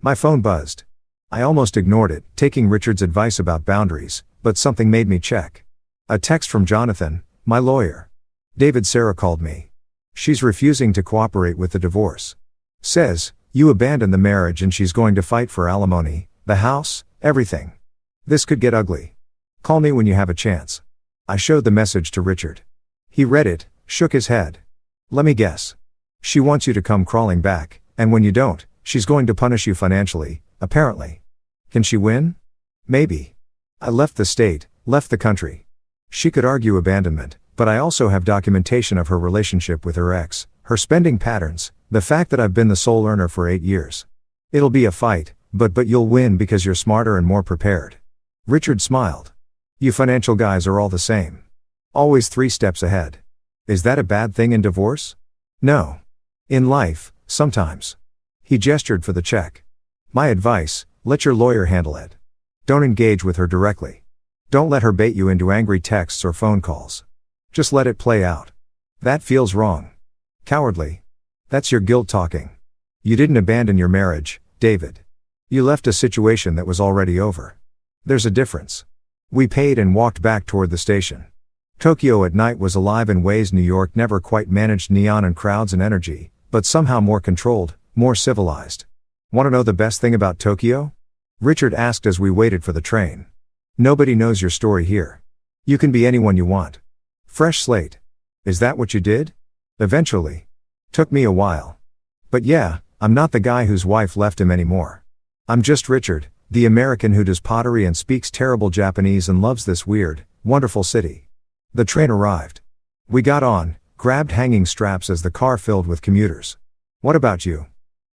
My phone buzzed. I almost ignored it, taking Richard's advice about boundaries, but something made me check. A text from Jonathan, my lawyer. David Sarah called me. She's refusing to cooperate with the divorce. Says, you abandoned the marriage and she's going to fight for alimony, the house, everything. This could get ugly. Call me when you have a chance. I showed the message to Richard. He read it, shook his head. Let me guess. She wants you to come crawling back, and when you don't, she's going to punish you financially, apparently. Can she win? Maybe. I left the state, left the country. She could argue abandonment, but I also have documentation of her relationship with her ex, her spending patterns, the fact that I've been the sole earner for 8 years. It'll be a fight, but you'll win because you're smarter and more prepared. Richard smiled. You financial guys are all the same. Always 3 steps ahead. Is that a bad thing in divorce? No. In life, sometimes. He gestured for the check. My advice, let your lawyer handle it. Don't engage with her directly. Don't let her bait you into angry texts or phone calls. Just let it play out. That feels wrong. Cowardly. That's your guilt talking. You didn't abandon your marriage, David. You left a situation that was already over. There's a difference. We paid and walked back toward the station. Tokyo at night was alive in ways New York never quite managed: neon and crowds and energy, but somehow more controlled, more civilized. Want to know the best thing about Tokyo? Richard asked as we waited for the train. Nobody knows your story here. You can be anyone you want. Fresh slate. Is that what you did? Eventually. Took me a while. But yeah, I'm not the guy whose wife left him anymore. I'm just Richard, the American who does pottery and speaks terrible Japanese and loves this weird, wonderful city. The train arrived. We got on, grabbed hanging straps as the car filled with commuters. What about you?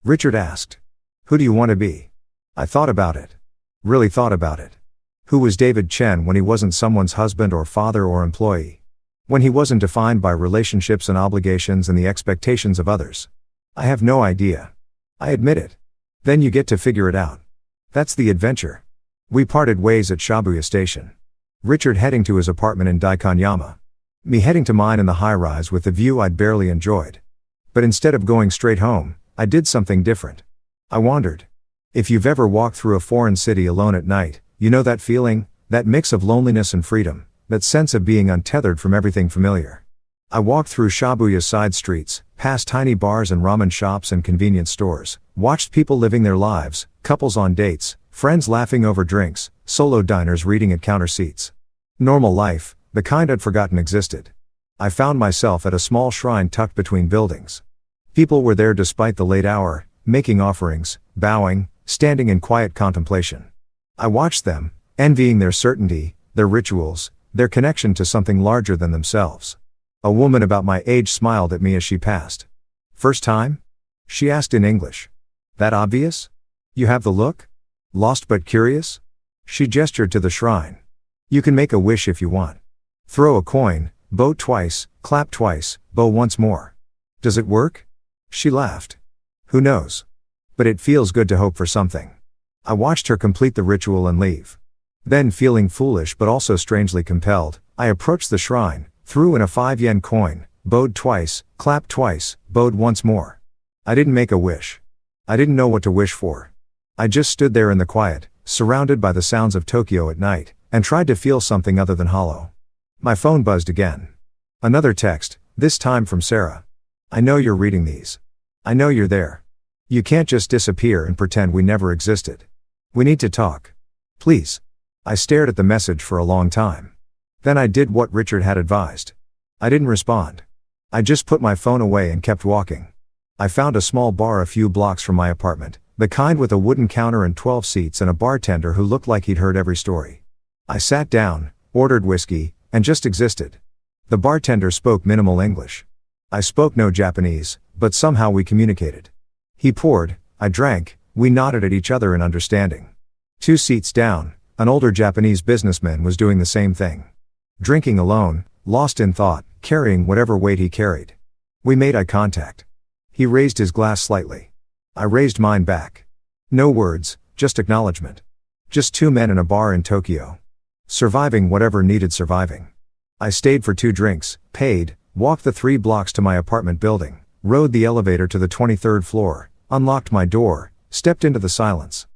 Richard asked. Who do you want to be? I thought about it. Really thought about it. Who was David Chen when he wasn't someone's husband or father or employee? When he wasn't defined by relationships and obligations and the expectations of others? I have no idea. I admit it. Then you get to figure it out. That's the adventure. We parted ways at Shibuya Station. Richard heading to his apartment in Daikanyama. Me heading to mine in the high-rise with the view I'd barely enjoyed. But instead of going straight home, I did something different. I wandered. If you've ever walked through a foreign city alone at night, you know that feeling, that mix of loneliness and freedom, that sense of being untethered from everything familiar. I walked through Shibuya's side streets, past tiny bars and ramen shops and convenience stores, watched people living their lives, couples on dates, friends laughing over drinks, solo diners reading at counter seats. Normal life, the kind I'd forgotten existed. I found myself at a small shrine tucked between buildings. People were there despite the late hour, making offerings, bowing, standing in quiet contemplation. I watched them, envying their certainty, their rituals, their connection to something larger than themselves. A woman about my age smiled at me as she passed. First time? She asked in English. That obvious? You have the look? Lost but curious? She gestured to the shrine. You can make a wish if you want. Throw a coin, bow twice, clap twice, bow once more. Does it work? She laughed. Who knows? But it feels good to hope for something. I watched her complete the ritual and leave. Then, feeling foolish but also strangely compelled, I approached the shrine, threw in a 5 yen coin, bowed twice, clapped twice, bowed once more. I didn't make a wish. I didn't know what to wish for. I just stood there in the quiet, surrounded by the sounds of Tokyo at night, and tried to feel something other than hollow. My phone buzzed again. Another text, this time from Sarah. I know you're reading these. I know you're there. You can't just disappear and pretend we never existed. We need to talk. Please. I stared at the message for a long time. Then I did what Richard had advised. I didn't respond. I just put my phone away and kept walking. I found a small bar a few blocks from my apartment, the kind with a wooden counter and 12 seats and a bartender who looked like he'd heard every story. I sat down, ordered whiskey, and just existed. The bartender spoke minimal English. I spoke no Japanese, but somehow we communicated. He poured, I drank, we nodded at each other in understanding. 2 seats down, an older Japanese businessman was doing the same thing. Drinking alone, lost in thought, carrying whatever weight he carried. We made eye contact. He raised his glass slightly. I raised mine back. No words, just acknowledgement. Just 2 men in a bar in Tokyo. Surviving whatever needed surviving. I stayed for 2 drinks, paid, walked the 3 blocks to my apartment building, rode the elevator to the 23rd floor, unlocked my door, stepped into the silence.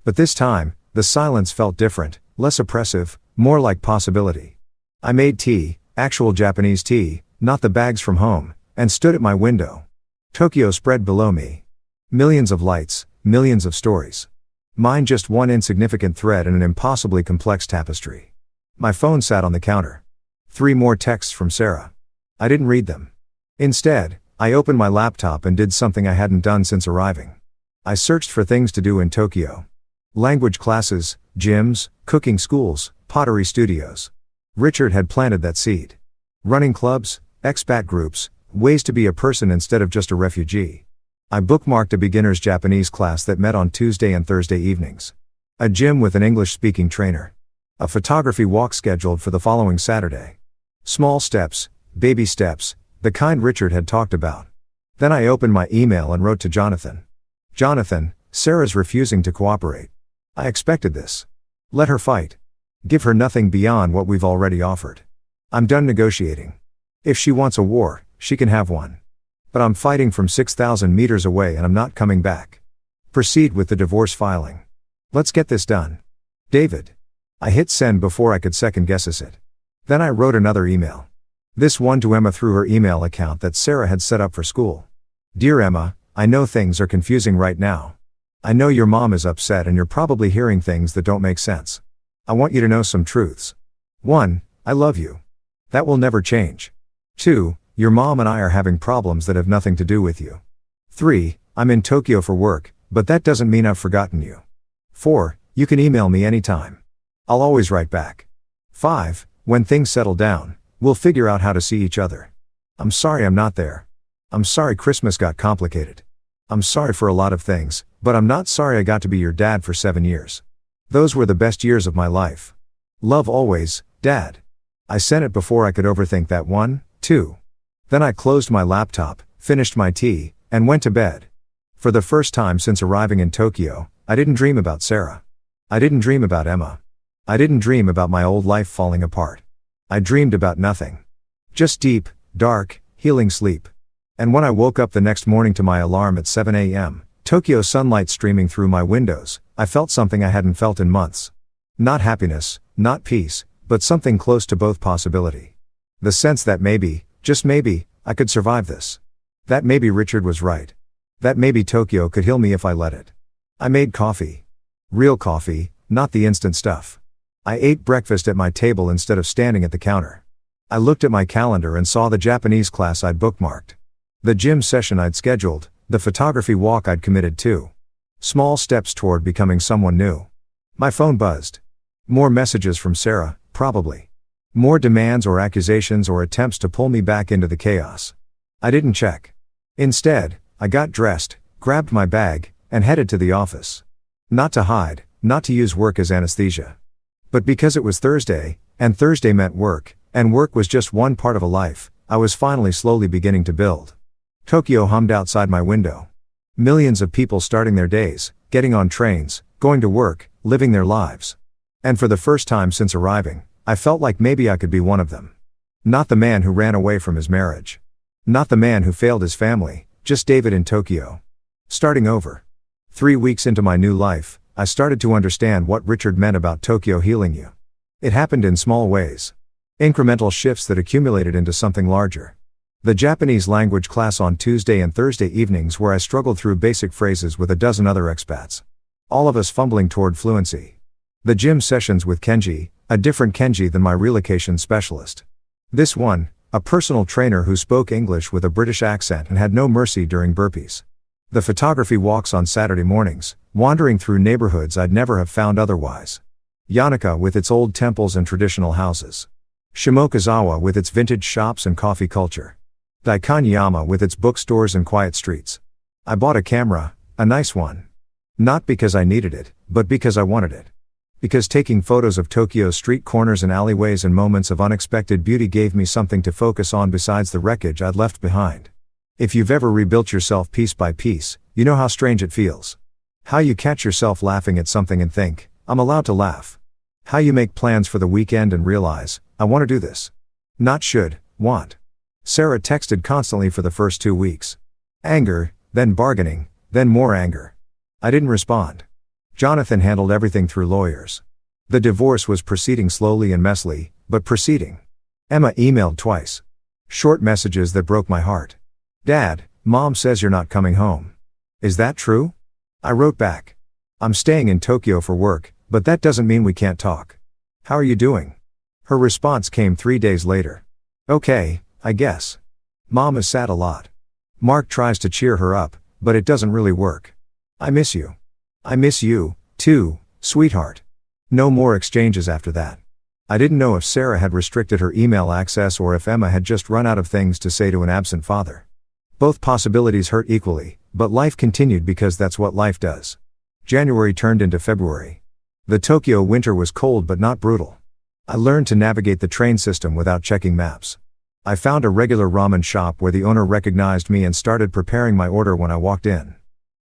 But this time, the silence felt different, less oppressive, more like possibility. I made tea, actual Japanese tea, not the bags from home, and stood at my window. Tokyo spread below me. Millions of lights, millions of stories. Mine just one insignificant thread in an impossibly complex tapestry. My phone sat on the counter. 3 more texts from Sarah. I didn't read them. Instead, I opened my laptop and did something I hadn't done since arriving. I searched for things to do in Tokyo. Language classes, gyms, cooking schools, pottery studios. Richard had planted that seed. Running clubs, expat groups, ways to be a person instead of just a refugee. I bookmarked a beginner's Japanese class that met on Tuesday and Thursday evenings. A gym with an English-speaking trainer. A photography walk scheduled for the following Saturday. Small steps, baby steps, the kind Richard had talked about. Then I opened my email and wrote to Jonathan. Jonathan, Sarah's refusing to cooperate. I expected this. Let her fight. Give her nothing beyond what we've already offered. I'm done negotiating. If she wants a war, she can have one. But I'm fighting from 6,000 meters away and I'm not coming back. Proceed with the divorce filing. Let's get this done. David. I hit send before I could second guess it. Then I wrote another email. This one to Emma through her email account that Sarah had set up for school. Dear Emma, I know things are confusing right now. I know your mom is upset and you're probably hearing things that don't make sense. I want you to know some truths. 1. I love you. That will never change. 2. Your mom and I are having problems that have nothing to do with you. 3. I'm in Tokyo for work, but that doesn't mean I've forgotten you. 4. You can email me anytime. I'll always write back. 5. When things settle down, we'll figure out how to see each other. I'm sorry I'm not there. I'm sorry Christmas got complicated. I'm sorry for a lot of things, but I'm not sorry I got to be your dad for 7 years. Those were the best years of my life. Love always, Dad. I sent it before I could overthink that 1, 2. Then I closed my laptop, finished my tea, and went to bed. For the first time since arriving in Tokyo, I didn't dream about Sarah. I didn't dream about Emma. I didn't dream about my old life falling apart. I dreamed about nothing. Just deep, dark, healing sleep. And when I woke up the next morning to my alarm at 7 a.m., Tokyo sunlight streaming through my windows, I felt something I hadn't felt in months. Not happiness, not peace, but something close to both possibility. The sense that maybe, just maybe, I could survive this. That maybe Richard was right. That maybe Tokyo could heal me if I let it. I made coffee. Real coffee, not the instant stuff. I ate breakfast at my table instead of standing at the counter. I looked at my calendar and saw the Japanese class I'd bookmarked. The gym session I'd scheduled, the photography walk I'd committed to. Small steps toward becoming someone new. My phone buzzed. More messages from Sarah, probably. More demands or accusations or attempts to pull me back into the chaos. I didn't check. Instead, I got dressed, grabbed my bag, and headed to the office. Not to hide, not to use work as anesthesia. But because it was Thursday, and Thursday meant work, and work was just one part of a life, I was finally slowly beginning to build. Tokyo hummed outside my window. Millions of people starting their days, getting on trains, going to work, living their lives. And for the first time since arriving, I felt like maybe I could be one of them. Not the man who ran away from his marriage. Not the man who failed his family, just David in Tokyo. Starting over. 3 weeks into my new life, I started to understand what Richard meant about Tokyo healing you. It happened in small ways. Incremental shifts that accumulated into something larger. The Japanese language class on Tuesday and Thursday evenings where I struggled through basic phrases with a dozen other expats. All of us fumbling toward fluency. The gym sessions with Kenji, a different Kenji than my relocation specialist. This one, a personal trainer who spoke English with a British accent and had no mercy during burpees. The photography walks on Saturday mornings, wandering through neighborhoods I'd never have found otherwise. Yanaka with its old temples and traditional houses. Shimokazawa with its vintage shops and coffee culture. Daikanyama with its bookstores and quiet streets. I bought a camera, a nice one. Not because I needed it, but because I wanted it. Because taking photos of Tokyo's street corners and alleyways and moments of unexpected beauty gave me something to focus on besides the wreckage I'd left behind. If you've ever rebuilt yourself piece by piece, you know how strange it feels. How you catch yourself laughing at something and think, I'm allowed to laugh. How you make plans for the weekend and realize, I want to do this. Not should, want. Sarah texted constantly for the first 2 weeks. Anger, then bargaining, then more anger. I didn't respond. Jonathan handled everything through lawyers. The divorce was proceeding slowly and messily, but proceeding. Emma emailed twice. Short messages that broke my heart. Dad, Mom says you're not coming home. Is that true? I wrote back. I'm staying in Tokyo for work, but that doesn't mean we can't talk. How are you doing? Her response came 3 days later. Okay, I guess. Mom is sad a lot. Mark tries to cheer her up, but it doesn't really work. I miss you. I miss you, too, sweetheart. No more exchanges after that. I didn't know if Sarah had restricted her email access or if Emma had just run out of things to say to an absent father. Both possibilities hurt equally, but life continued because that's what life does. January turned into February. The Tokyo winter was cold but not brutal. I learned to navigate the train system without checking maps. I found a regular ramen shop where the owner recognized me and started preparing my order when I walked in.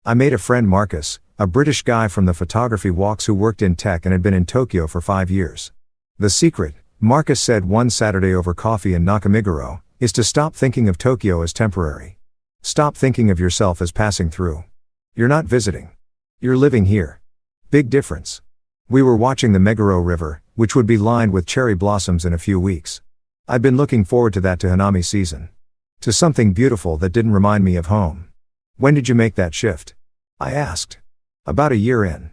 I made a friend Marcus, a British guy from the photography walks who worked in tech and had been in Tokyo for 5 years. The secret, Marcus said one Saturday over coffee in Nakamiguro, is to stop thinking of Tokyo as temporary. Stop thinking of yourself as passing through. You're not visiting. You're living here. Big difference. We were watching the Meguro River, which would be lined with cherry blossoms in a few weeks. I'd been looking forward to that to Hanami season. To something beautiful that didn't remind me of home. When did you make that shift? I asked. About a year in.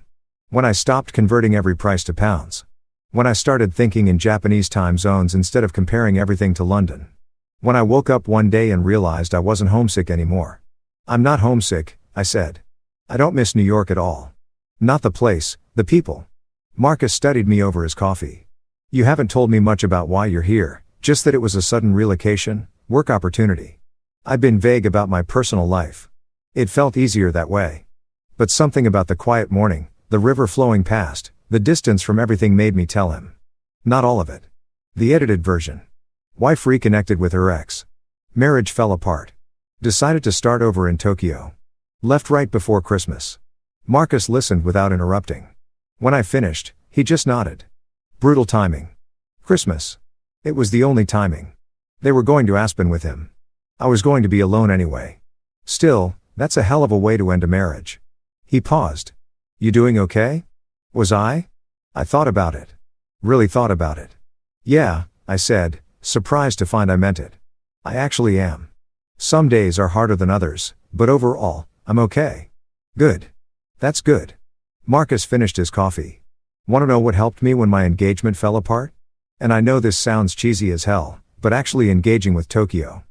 When I stopped converting every price to pounds. When I started thinking in Japanese time zones instead of comparing everything to London. When I woke up one day and realized I wasn't homesick anymore. I'm not homesick, I said. I don't miss New York at all. Not the place, the people. Marcus studied me over his coffee. You haven't told me much about why you're here, just that it was a sudden relocation, work opportunity. I've been vague about my personal life. It felt easier that way. But something about the quiet morning, the river flowing past, the distance from everything made me tell him. Not all of it. The edited version. Wife reconnected with her ex. Marriage fell apart. Decided to start over in Tokyo. Left right before Christmas. Marcus listened without interrupting. When I finished, he just nodded. Brutal timing. Christmas. It was the only timing. They were going to Aspen with him. I was going to be alone anyway. Still, that's a hell of a way to end a marriage. He paused. You doing okay? Was I? I thought about it. Really thought about it. Yeah, I said, surprised to find I meant it. I actually am. Some days are harder than others, but overall, I'm okay. Good. That's good. Marcus finished his coffee. Want to know what helped me when my engagement fell apart? And I know this sounds cheesy as hell, but actually engaging with Tokyo.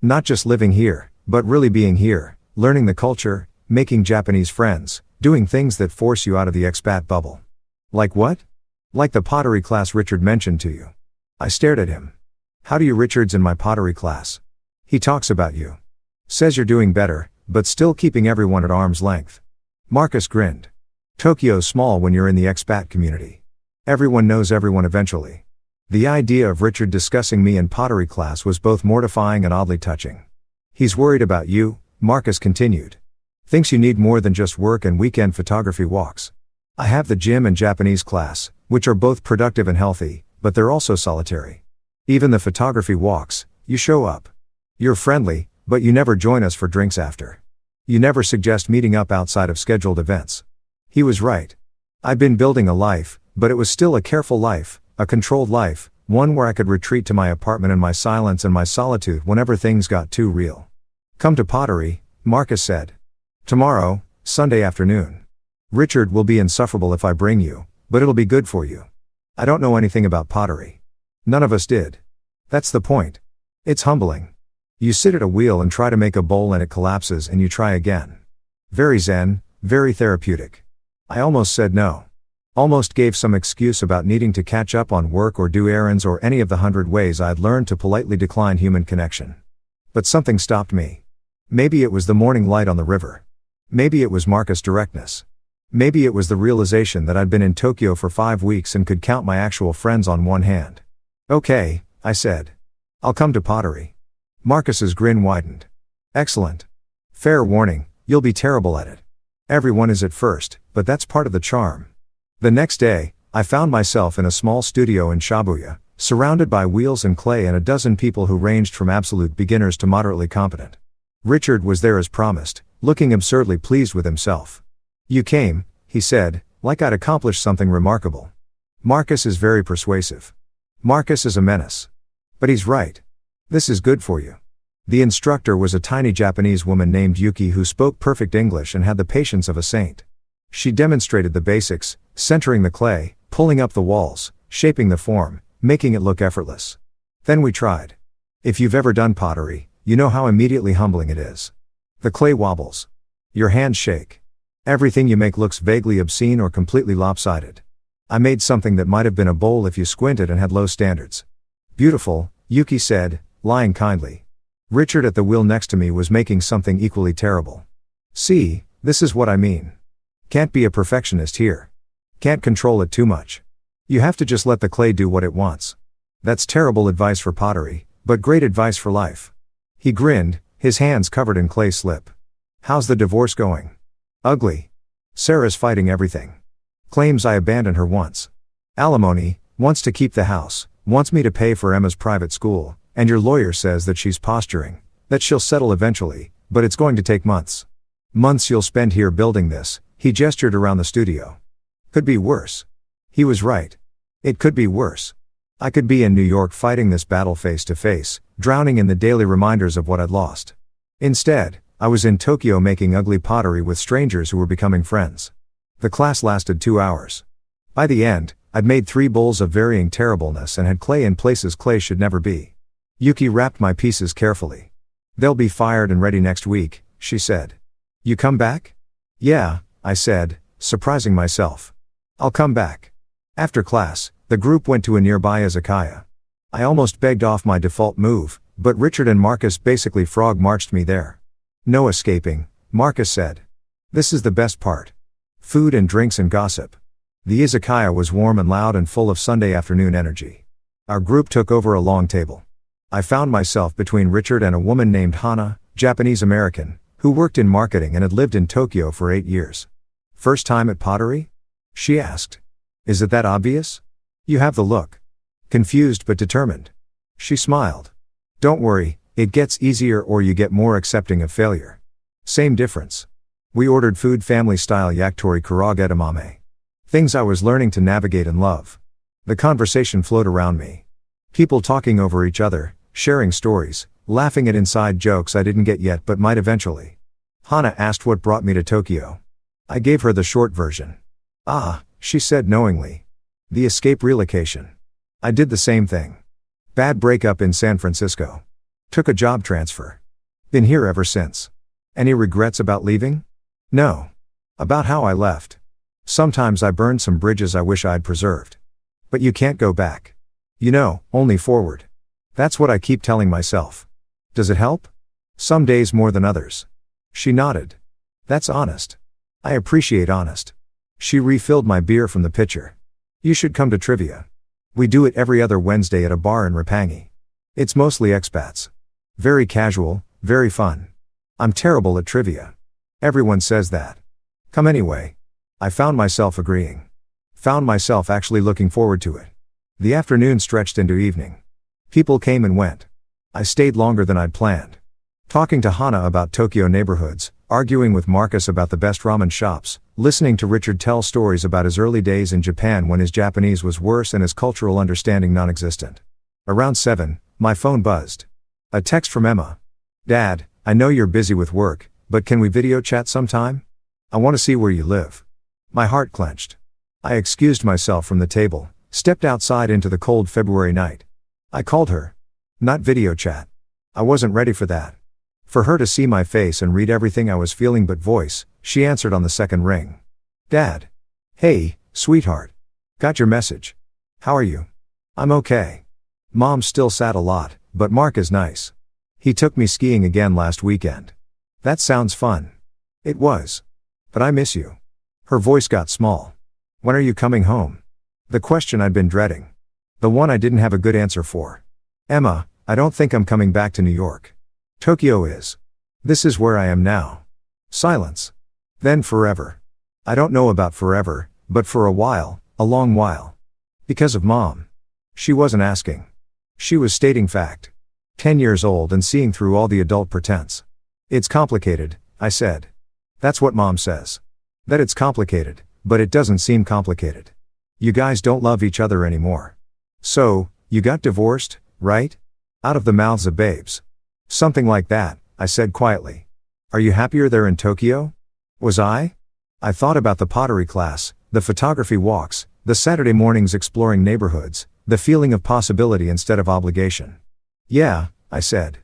Not just living here, but really being here, learning the culture, making Japanese friends, doing things that force you out of the expat bubble. Like what? Like the pottery class Richard mentioned to you. I stared at him. How do you? Richard's in my pottery class. He talks about you. Says you're doing better, but still keeping everyone at arm's length. Marcus grinned. Tokyo's small when you're in the expat community. Everyone knows everyone eventually. The idea of Richard discussing me in pottery class was both mortifying and oddly touching. He's worried about you, Marcus continued. Thinks you need more than just work and weekend photography walks. I have the gym and Japanese class, which are both productive and healthy, but they're also solitary. Even the photography walks, you show up. You're friendly, but you never join us for drinks after. You never suggest meeting up outside of scheduled events. He was right. I'd been building a life, but it was still a careful life, a controlled life, one where I could retreat to my apartment in my silence and my solitude whenever things got too real. Come to pottery, Marcus said. Tomorrow, Sunday afternoon. Richard will be insufferable if I bring you, but it'll be good for you. I don't know anything about pottery. None of us did. That's the point. It's humbling. You sit at a wheel and try to make a bowl and it collapses and you try again. Very zen, very therapeutic. I almost said no. Almost gave some excuse about needing to catch up on work or do errands or any of the 100 ways I'd learned to politely decline human connection. But something stopped me. Maybe it was the morning light on the river. Maybe it was Marcus' directness. Maybe it was the realization that I'd been in Tokyo for 5 weeks and could count my actual friends on one hand. Okay, I said. I'll come to pottery. Marcus's grin widened. Excellent. Fair warning, you'll be terrible at it. Everyone is at first, but that's part of the charm. The next day, I found myself in a small studio in Shibuya, surrounded by wheels and clay and a dozen people who ranged from absolute beginners to moderately competent. Richard was there as promised, looking absurdly pleased with himself. You came, he said, like I'd accomplished something remarkable. Marcus is very persuasive. Marcus is a menace. But he's right. This is good for you. The instructor was a tiny Japanese woman named Yuki who spoke perfect English and had the patience of a saint. She demonstrated the basics, centering the clay, pulling up the walls, shaping the form, making it look effortless. Then we tried. If you've ever done pottery, you know how immediately humbling it is. The clay wobbles. Your hands shake. Everything you make looks vaguely obscene or completely lopsided. I made something that might have been a bowl if you squinted and had low standards. Beautiful, Yuki said, lying kindly. Richard at the wheel next to me was making something equally terrible. See, this is what I mean. Can't be a perfectionist here. Can't control it too much. You have to just let the clay do what it wants. That's terrible advice for pottery, but great advice for life. He grinned, his hands covered in clay slip. How's the divorce going? Ugly. Sarah's fighting everything. Claims I abandoned her once. Alimony, wants to keep the house, wants me to pay for Emma's private school, and your lawyer says that she's posturing, that she'll settle eventually, but it's going to take months. Months you'll spend here building this, he gestured around the studio. Could be worse. He was right. It could be worse. I could be in New York fighting this battle face to face, drowning in the daily reminders of what I'd lost. Instead, I was in Tokyo making ugly pottery with strangers who were becoming friends. The class lasted 2 hours. By the end, I'd made 3 bowls of varying terribleness and had clay in places clay should never be. Yuki wrapped my pieces carefully. They'll be fired and ready next week, she said. You come back? Yeah, I said, surprising myself. I'll come back. After class, the group went to a nearby izakaya. I almost begged off my default move, but Richard and Marcus basically frog marched me there. No escaping, Marcus said. This is the best part. Food and drinks and gossip. The izakaya was warm and loud and full of Sunday afternoon energy. Our group took over a long table. I found myself between Richard and a woman named Hana, Japanese-American, who worked in marketing and had lived in Tokyo for 8 years. First time at pottery? She asked. Is it that obvious? You have the look. Confused but determined. She smiled. Don't worry, it gets easier or you get more accepting of failure. Same difference. We ordered food family-style yakitori karaage edamame. Things I was learning to navigate and love. The conversation flowed around me. People talking over each other, sharing stories, laughing at inside jokes I didn't get yet but might eventually. Hana asked what brought me to Tokyo. I gave her the short version. Ah, she said knowingly. The escape relocation. I did the same thing. Bad breakup in San Francisco. Took a job transfer. Been here ever since. Any regrets about leaving? No. About how I left. Sometimes I burned some bridges I wish I'd preserved. But you can't go back. You know, only forward. That's what I keep telling myself. Does it help? Some days more than others. She nodded. That's honest. I appreciate honest. She refilled my beer from the pitcher. You should come to trivia. We do it every other Wednesday at a bar in Roppongi. It's mostly expats. Very casual, very fun. I'm terrible at trivia. Everyone says that. Come anyway. I found myself agreeing. Found myself actually looking forward to it. The afternoon stretched into evening. People came and went. I stayed longer than I'd planned. Talking to Hana about Tokyo neighborhoods, arguing with Marcus about the best ramen shops, listening to Richard tell stories about his early days in Japan when his Japanese was worse and his cultural understanding non-existent. Around 7, my phone buzzed. A text from Emma. Dad, I know you're busy with work, but can we video chat sometime? I want to see where you live. My heart clenched. I excused myself from the table, stepped outside into the cold February night. I called her. Not video chat. I wasn't ready for that. For her to see my face and read everything I was feeling but voice, she answered on the second ring. Dad. Hey, sweetheart. Got your message. How are you? I'm okay. Mom's still sad a lot, but Mark is nice. He took me skiing again last weekend. That sounds fun. It was. But I miss you. Her voice got small. When are you coming home? The question I'd been dreading. The one I didn't have a good answer for. Emma, I don't think I'm coming back to New York. Tokyo is. This is where I am now. Silence. Then forever. I don't know about forever, but for a while, a long while. Because of Mom. She wasn't asking. She was stating fact. 10 years old and seeing through all the adult pretense. It's complicated, I said. That's what Mom says. That it's complicated, but it doesn't seem complicated. You guys don't love each other anymore. So, you got divorced, right? Out of the mouths of babes. Something like that, I said quietly. Are you happier there in Tokyo? Was I? I thought about the pottery class, the photography walks, the Saturday mornings exploring neighborhoods, the feeling of possibility instead of obligation. Yeah, I said.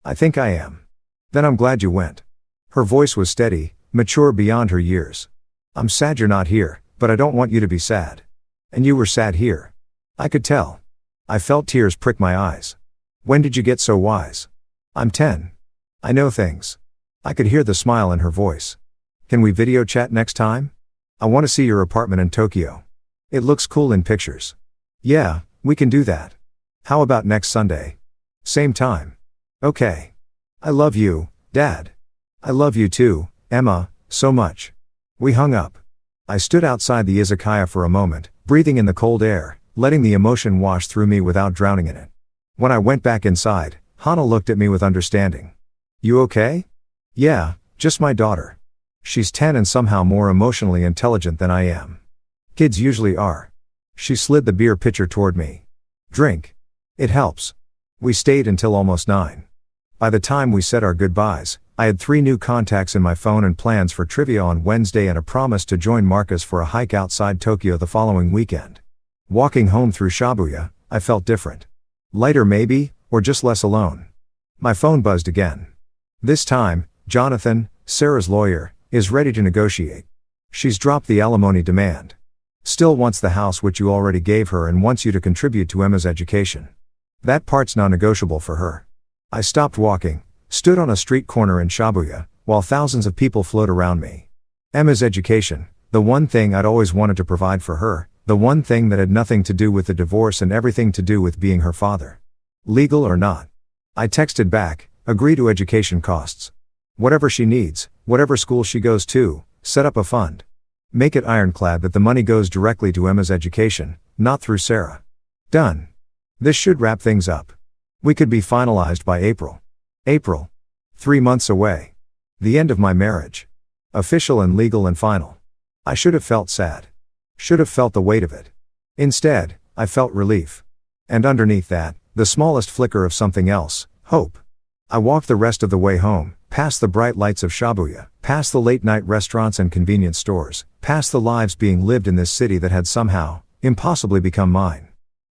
I think I am. Then I'm glad you went. Her voice was steady, mature beyond her years. I'm sad you're not here, but I don't want you to be sad. And you were sad here. I could tell. I felt tears prick my eyes. When did you get so wise? I'm 10. I know things. I could hear the smile in her voice. Can we video chat next time? I want to see your apartment in Tokyo. It looks cool in pictures. Yeah, we can do that. How about next Sunday? Same time. Okay. I love you, Dad. I love you too, Emma, so much. We hung up. I stood outside the izakaya for a moment, breathing in the cold air, letting the emotion wash through me without drowning in it. When I went back inside, Hana looked at me with understanding. You okay? Yeah, just my daughter. She's 10 and somehow more emotionally intelligent than I am. Kids usually are. She slid the beer pitcher toward me. Drink. It helps. We stayed until almost 9. By the time we said our goodbyes, I had 3 new contacts in my phone and plans for trivia on Wednesday and a promise to join Marcus for a hike outside Tokyo the following weekend. Walking home through Shibuya, I felt different. Lighter maybe, or just less alone. My phone buzzed again. This time, Jonathan, Sarah's lawyer, is ready to negotiate. She's dropped the alimony demand. Still wants the house which you already gave her and wants you to contribute to Emma's education. That part's non-negotiable for her. I stopped walking, stood on a street corner in Shibuya, while thousands of people flowed around me. Emma's education, the one thing I'd always wanted to provide for her, the one thing that had nothing to do with the divorce and everything to do with being her father. Legal or not. I texted back, agree to education costs. Whatever she needs, whatever school she goes to, set up a fund. Make it ironclad that the money goes directly to Emma's education, not through Sarah. Done. This should wrap things up. We could be finalized by April. April. 3 months away. The end of my marriage. Official and legal and final. I should have felt sad. Should have felt the weight of it. Instead, I felt relief. And underneath that, the smallest flicker of something else, hope. I walked the rest of the way home, past the bright lights of Shibuya, past the late-night restaurants and convenience stores, past the lives being lived in this city that had somehow, impossibly become mine.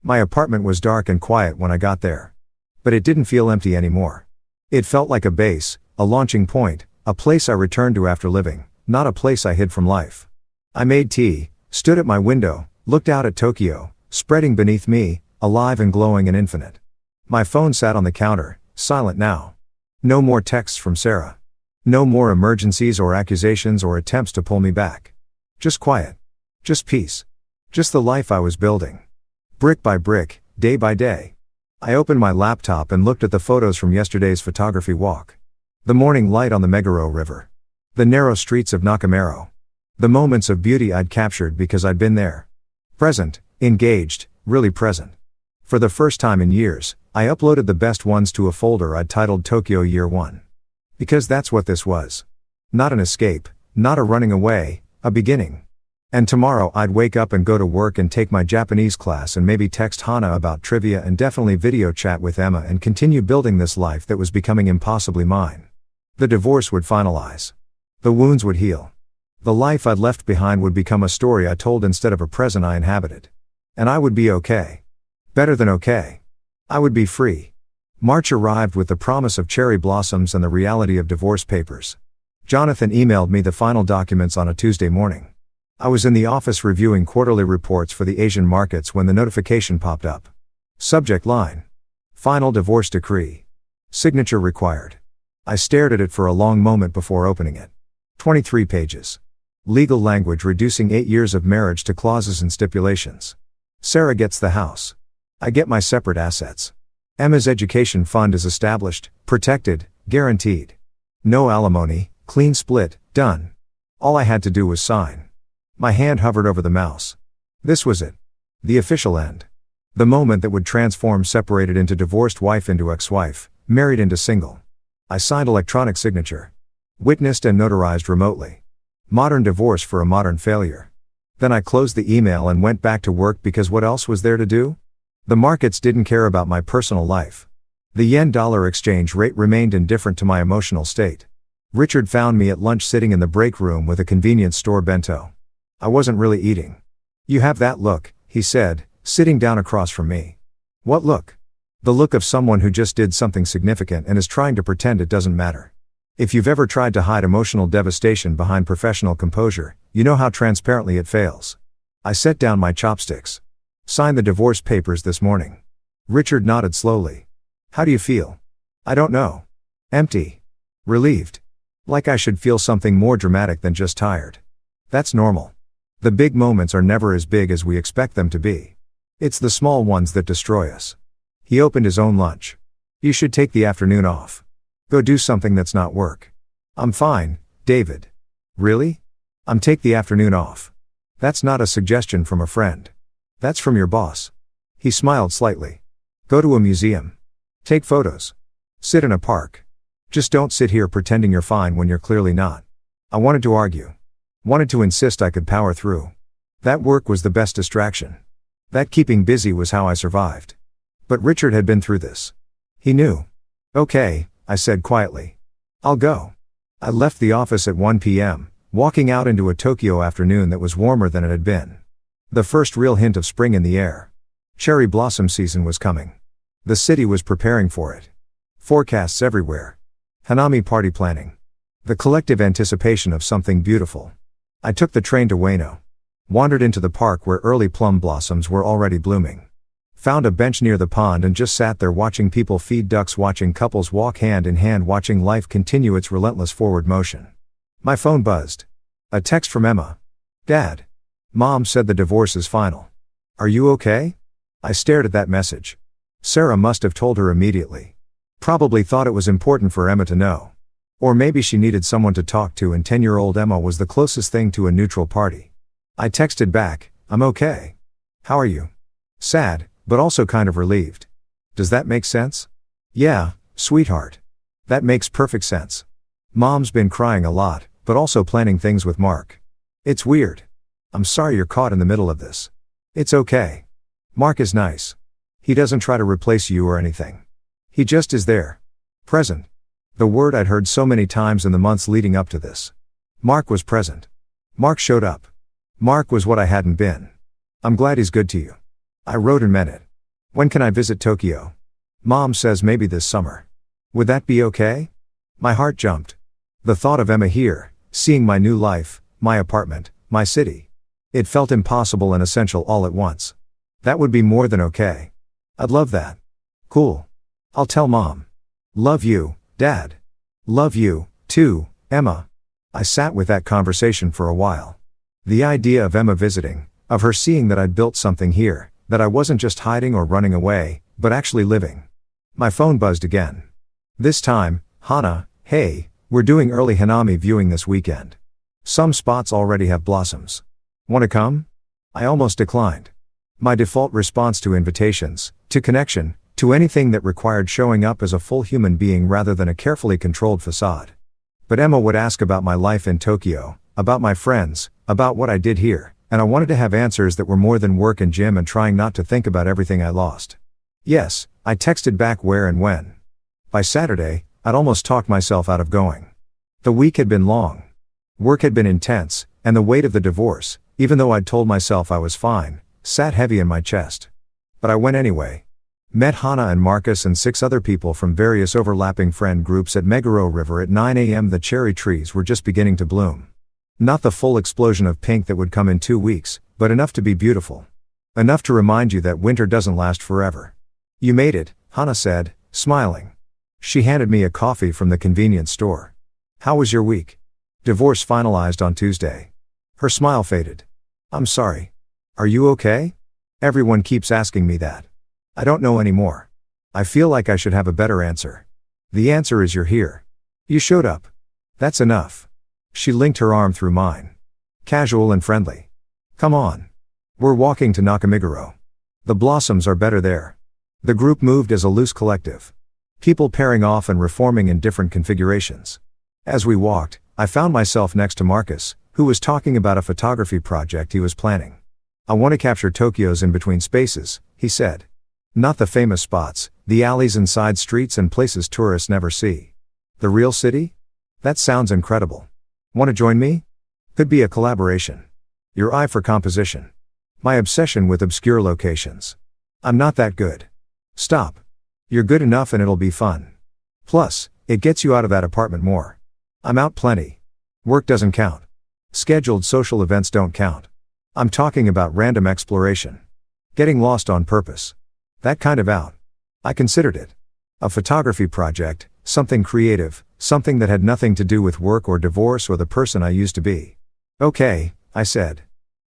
My apartment was dark and quiet when I got there. But it didn't feel empty anymore. It felt like a base, a launching point, a place I returned to after living, not a place I hid from life. I made tea, stood at my window, looked out at Tokyo, spreading beneath me, alive and glowing and infinite. My phone sat on the counter, silent now. No more texts from Sarah. No more emergencies or accusations or attempts to pull me back. Just quiet. Just peace. Just the life I was building. Brick by brick, day by day. I opened my laptop and looked at the photos from yesterday's photography walk. The morning light on the Meguro River. The narrow streets of Nakamaro. The moments of beauty I'd captured because I'd been there. Present, engaged, really present. For the first time in years, I uploaded the best ones to a folder I'd titled Tokyo Year 1. Because that's what this was. Not an escape, not a running away, a beginning. And tomorrow I'd wake up and go to work and take my Japanese class and maybe text Hana about trivia and definitely video chat with Emma and continue building this life that was becoming impossibly mine. The divorce would finalize. The wounds would heal. The life I'd left behind would become a story I told instead of a present I inhabited. And I would be okay. Better than okay. I would be free. March arrived with the promise of cherry blossoms and the reality of divorce papers. Jonathan emailed me the final documents on a Tuesday morning. I was in the office reviewing quarterly reports for the Asian markets when the notification popped up. Subject line. Final divorce decree. Signature required. I stared at it for a long moment before opening it. 23 pages. Legal language reducing 8 years of marriage to clauses and stipulations. Sarah gets the house. I get my separate assets. Emma's education fund is established, protected, guaranteed. No alimony, clean split, done. All I had to do was sign. My hand hovered over the mouse. This was it. The official end. The moment that would transform separated into divorced wife into ex-wife, married into single. I signed electronic signature. Witnessed and notarized remotely. Modern divorce for a modern failure. Then I closed the email and went back to work because what else was there to do? The markets didn't care about my personal life. The yen-dollar exchange rate remained indifferent to my emotional state. Richard found me at lunch sitting in the break room with a convenience store bento. I wasn't really eating. You have that look, he said, sitting down across from me. What look? The look of someone who just did something significant and is trying to pretend it doesn't matter. If you've ever tried to hide emotional devastation behind professional composure, you know how transparently it fails. I set down my chopsticks. Signed the divorce papers this morning. Richard nodded slowly. How do you feel? I don't know. Empty. Relieved. Like I should feel something more dramatic than just tired. That's normal. The big moments are never as big as we expect them to be. It's the small ones that destroy us. He opened his own lunch. You should take the afternoon off. Go do something that's not work. I'm fine, David. Really? Take the afternoon off. That's not a suggestion from a friend. That's from your boss. He smiled slightly. Go to a museum. Take photos. Sit in a park. Just don't sit here pretending you're fine when you're clearly not. I wanted to argue. Wanted to insist I could power through. That work was the best distraction. That keeping busy was how I survived. But Richard had been through this. He knew. Okay, I said quietly. I'll go. I left the office at 1 p.m., walking out into a Tokyo afternoon that was warmer than it had been. The first real hint of spring in the air. Cherry blossom season was coming. The city was preparing for it. Forecasts everywhere. Hanami party planning. The collective anticipation of something beautiful. I took the train to Ueno. Wandered into the park where early plum blossoms were already blooming. Found a bench near the pond and just sat there watching people feed ducks, watching couples walk hand in hand, watching life continue its relentless forward motion. My phone buzzed. A text from Emma. Dad. Mom said the divorce is final. Are you okay? I stared at that message. Sarah must have told her immediately. Probably thought it was important for Emma to know. Or maybe she needed someone to talk to and 10-year-old Emma was the closest thing to a neutral party. I texted back, I'm okay. How are you? Sad, but also kind of relieved. Does that make sense? Yeah, sweetheart. That makes perfect sense. Mom's been crying a lot, but also planning things with Mark. It's weird. I'm sorry you're caught in the middle of this. It's okay. Mark is nice. He doesn't try to replace you or anything. He just is there. Present. The word I'd heard so many times in the months leading up to this. Mark was present. Mark showed up. Mark was what I hadn't been. I'm glad he's good to you. I wrote and meant it. When can I visit Tokyo? Mom says maybe this summer. Would that be okay? My heart jumped. The thought of Emma here, seeing my new life, my apartment, my city. It felt impossible and essential all at once. That would be more than okay. I'd love that. Cool. I'll tell Mom. Love you, Dad. Love you, too, Emma. I sat with that conversation for a while. The idea of Emma visiting, of her seeing that I'd built something here, that I wasn't just hiding or running away, but actually living. My phone buzzed again. This time, Hana, hey, we're doing early Hanami viewing this weekend. Some spots already have blossoms. Want to come? I almost declined. My default response to invitations, to connection, to anything that required showing up as a full human being rather than a carefully controlled facade. But Emma would ask about my life in Tokyo, about my friends, about what I did here, and I wanted to have answers that were more than work and gym and trying not to think about everything I lost. Yes, I texted back where and when. By Saturday, I'd almost talked myself out of going. The week had been long. Work had been intense, and the weight of the divorce, even though I'd told myself I was fine, sat heavy in my chest. But I went anyway. Met Hannah and Marcus and 6 other people from various overlapping friend groups at Meguro River at 9 a.m. The cherry trees were just beginning to bloom. Not the full explosion of pink that would come in 2 weeks, but enough to be beautiful. Enough to remind you that winter doesn't last forever. You made it, Hannah said, smiling. She handed me a coffee from the convenience store. How was your week? Divorce finalized on Tuesday. Her smile faded. I'm sorry. Are you okay? Everyone keeps asking me that. I don't know anymore. I feel like I should have a better answer. The answer is you're here. You showed up. That's enough. She linked her arm through mine. Casual and friendly. Come on. We're walking to Nakamiguro. The blossoms are better there. The group moved as a loose collective. People pairing off and reforming in different configurations. As we walked, I found myself next to Marcus, who was talking about a photography project he was planning. I want to capture Tokyo's in-between spaces, he said. Not the famous spots, the alleys and side streets and places tourists never see. The real city? That sounds incredible. Want to join me? Could be a collaboration. Your eye for composition. My obsession with obscure locations. I'm not that good. Stop. You're good enough and it'll be fun. Plus, it gets you out of that apartment more. I'm out plenty. Work doesn't count. Scheduled social events don't count. I'm talking about random exploration. Getting lost on purpose. That kind of out. I considered it. A photography project, something creative, something that had nothing to do with work or divorce or the person I used to be. Okay, I said.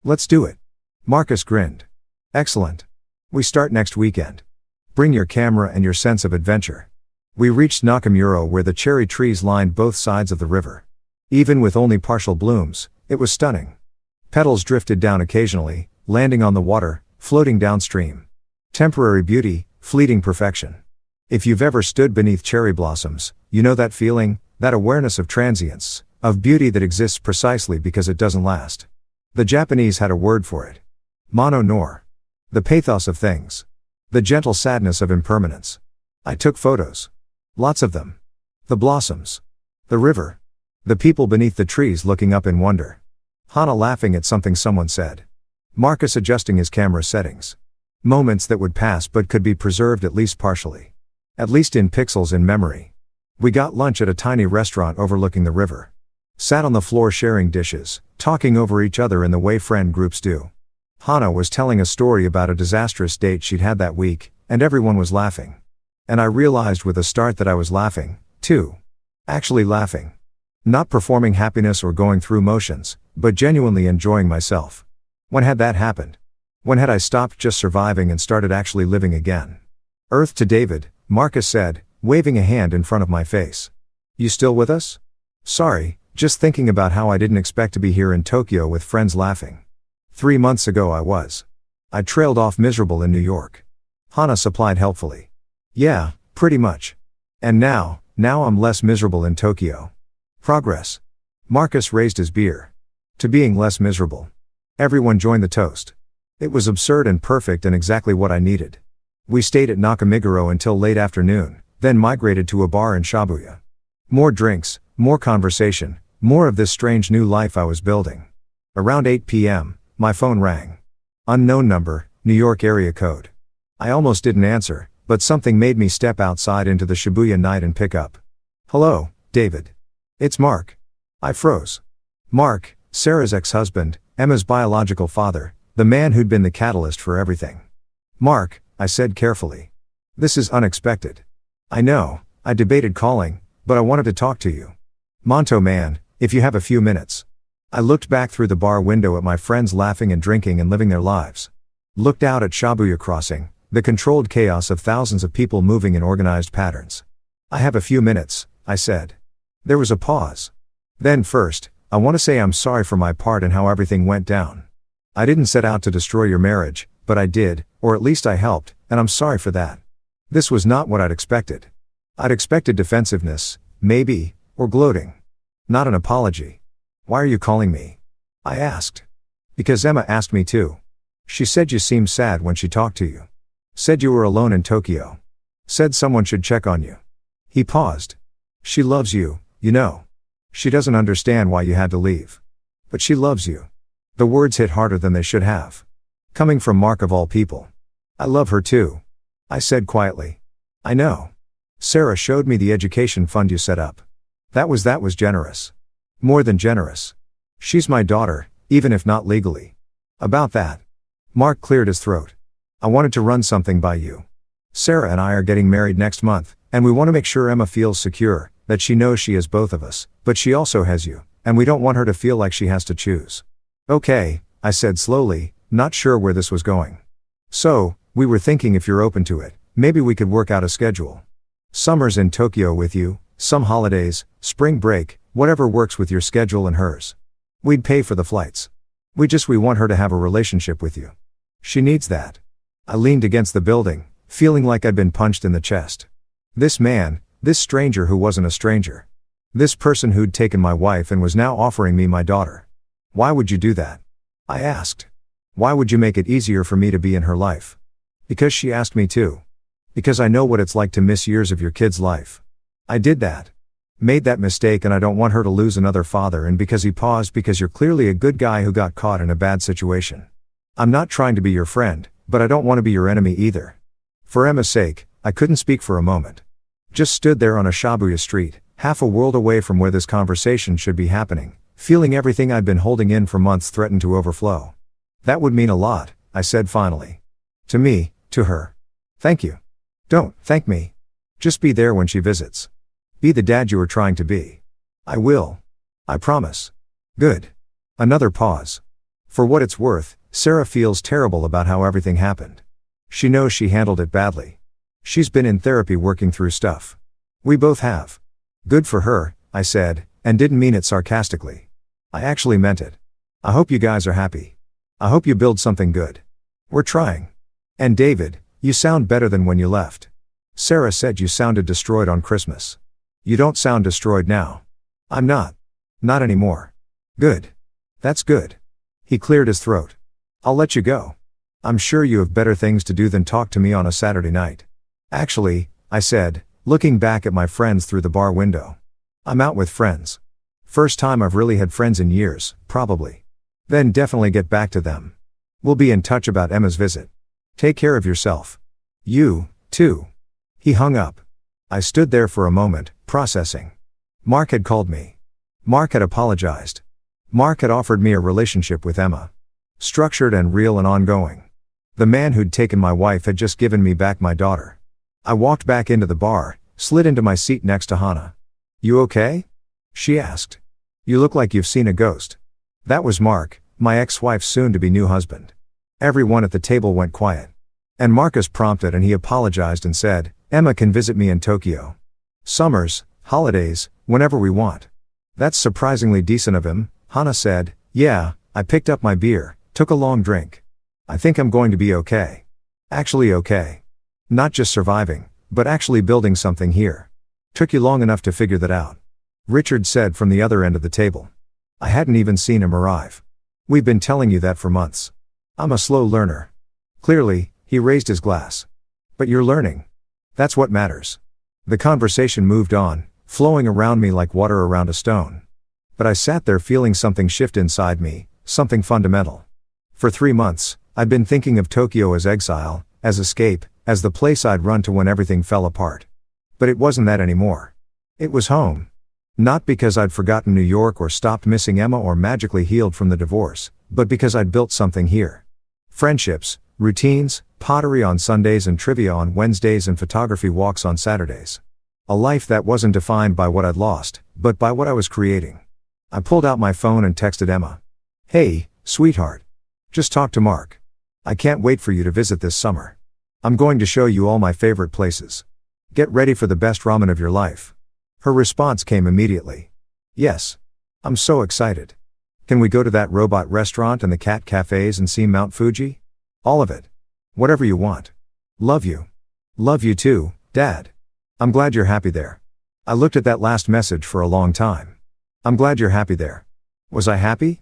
Let's do it. Marcus grinned. Excellent. We start next weekend. Bring your camera and your sense of adventure. We reached Nakamuro where the cherry trees lined both sides of the river. Even with only partial blooms, it was stunning. Petals drifted down occasionally, landing on the water, floating downstream. Temporary beauty, fleeting perfection. If you've ever stood beneath cherry blossoms, you know that feeling, that awareness of transience, of beauty that exists precisely because it doesn't last. The Japanese had a word for it. Mono nor. The pathos of things. The gentle sadness of impermanence. I took photos. Lots of them. The blossoms. The river. The people beneath the trees looking up in wonder. Hannah laughing at something someone said. Marcus adjusting his camera settings. Moments that would pass but could be preserved at least partially. At least in pixels in memory. We got lunch at a tiny restaurant overlooking the river. Sat on the floor sharing dishes, talking over each other in the way friend groups do. Hannah was telling a story about a disastrous date she'd had that week, and everyone was laughing. And I realized with a start that I was laughing, too. Actually laughing. Not performing happiness or going through motions, but genuinely enjoying myself. When had that happened? When had I stopped just surviving and started actually living again? Earth to David, Marcus said, waving a hand in front of my face. You still with us? Sorry, just thinking about how I didn't expect to be here in Tokyo with friends laughing. 3 months ago I was. I trailed off miserable in New York. Hannah supplied helpfully. Yeah, pretty much. And now I'm less miserable in Tokyo. Progress. Marcus raised his beer. To being less miserable. Everyone joined the toast. It was absurd and perfect and exactly what I needed. We stayed at Nakamiguro until late afternoon, then migrated to a bar in Shibuya. More drinks, more conversation, more of this strange new life I was building. Around 8 p.m., my phone rang. Unknown number, New York area code. I almost didn't answer, but something made me step outside into the Shibuya night and pick up. Hello, David. It's Mark. I froze. Mark, Sarah's ex-husband, Emma's biological father, the man who'd been the catalyst for everything. Mark, I said carefully. This is unexpected. I know, I debated calling, but I wanted to talk to you. Monto man, if you have a few minutes. I looked back through the bar window at my friends laughing and drinking and living their lives. Looked out at Shibuya Crossing, the controlled chaos of thousands of people moving in organized patterns. I have a few minutes, I said. There was a pause. Then first, I want to say I'm sorry for my part in how everything went down. I didn't set out to destroy your marriage, but I did, or at least I helped, and I'm sorry for that. This was not what I'd expected. I'd expected defensiveness, maybe, or gloating. Not an apology. Why are you calling me? I asked. Because Emma asked me to. She said you seemed sad when she talked to you. Said you were alone in Tokyo. Said someone should check on you. He paused. She loves you, you know. She doesn't understand why you had to leave. But she loves you. The words hit harder than they should have. Coming from Mark of all people. I love her too. I said quietly. I know. Sarah showed me the education fund you set up. That was generous. More than generous. She's my daughter, even if not legally. About that. Mark cleared his throat. I wanted to run something by you. Sarah and I are getting married next month, and we want to make sure Emma feels secure, that she knows she has both of us, but she also has you, and we don't want her to feel like she has to choose. Okay, I said slowly, not sure where this was going. So, we were thinking if you're open to it, maybe we could work out a schedule. Summers in Tokyo with you, some holidays, spring break, whatever works with your schedule and hers. We'd pay for the flights. We want her to have a relationship with you. She needs that. I leaned against the building, feeling like I'd been punched in the chest. This man, this stranger who wasn't a stranger. This person who'd taken my wife and was now offering me my daughter. Why would you do that? I asked. Why would you make it easier for me to be in her life? Because she asked me to. Because I know what it's like to miss years of your kid's life. I did that. Made that mistake, and I don't want her to lose another father. And because he paused, because you're clearly a good guy who got caught in a bad situation. I'm not trying to be your friend, but I don't want to be your enemy either. For Emma's sake, I couldn't speak for a moment. Just stood there on a Shibuya street, half a world away from where this conversation should be happening, feeling everything I'd been holding in for months threaten to overflow. That would mean a lot, I said finally. To me, to her. Thank you. Don't thank me. Just be there when she visits. Be the dad you were trying to be. I will. I promise. Good. Another pause. For what it's worth, Sarah feels terrible about how everything happened. She knows she handled it badly. She's been in therapy working through stuff. We both have. Good for her, I said, and didn't mean it sarcastically. I actually meant it. I hope you guys are happy. I hope you build something good. We're trying. And David, you sound better than when you left. Sarah said you sounded destroyed on Christmas. You don't sound destroyed now. I'm not. Not anymore. Good. That's good. He cleared his throat. I'll let you go. I'm sure you have better things to do than talk to me on a Saturday night. Actually, I said, looking back at my friends through the bar window. I'm out with friends. First time I've really had friends in years, probably. Then definitely get back to them. We'll be in touch about Emma's visit. Take care of yourself. You, too. He hung up. I stood there for a moment, processing. Mark had called me. Mark had apologized. Mark had offered me a relationship with Emma. Structured and real and ongoing. The man who'd taken my wife had just given me back my daughter. I walked back into the bar, slid into my seat next to Hannah. You okay? She asked. You look like you've seen a ghost. That was Mark, my ex-wife's soon-to-be new husband. Everyone at the table went quiet. And Marcus prompted, and he apologized and said, Emma can visit me in Tokyo. Summers, holidays, whenever we want. That's surprisingly decent of him, Hannah said. Yeah, I picked up my beer, took a long drink. I think I'm going to be okay. Actually okay. Not just surviving, but actually building something here. Took you long enough to figure that out. Richard said from the other end of the table. I hadn't even seen him arrive. We've been telling you that for months. I'm a slow learner. Clearly, he raised his glass. But you're learning. That's what matters. The conversation moved on, flowing around me like water around a stone. But I sat there feeling something shift inside me, something fundamental. For 3 months, I'd been thinking of Tokyo as exile, as escape, as the place I'd run to when everything fell apart. But it wasn't that anymore. It was home. Not because I'd forgotten New York or stopped missing Emma or magically healed from the divorce, but because I'd built something here. Friendships, routines, pottery on Sundays and trivia on Wednesdays and photography walks on Saturdays. A life that wasn't defined by what I'd lost, but by what I was creating. I pulled out my phone and texted Emma. Hey, sweetheart. Just talked to Mark. I can't wait for you to visit this summer. I'm going to show you all my favorite places. Get ready for the best ramen of your life. Her response came immediately. Yes. I'm so excited. Can we go to that robot restaurant and the cat cafes and see Mount Fuji? All of it. Whatever you want. Love you. Love you too, Dad. I'm glad you're happy there. I looked at that last message for a long time. I'm glad you're happy there. Was I happy?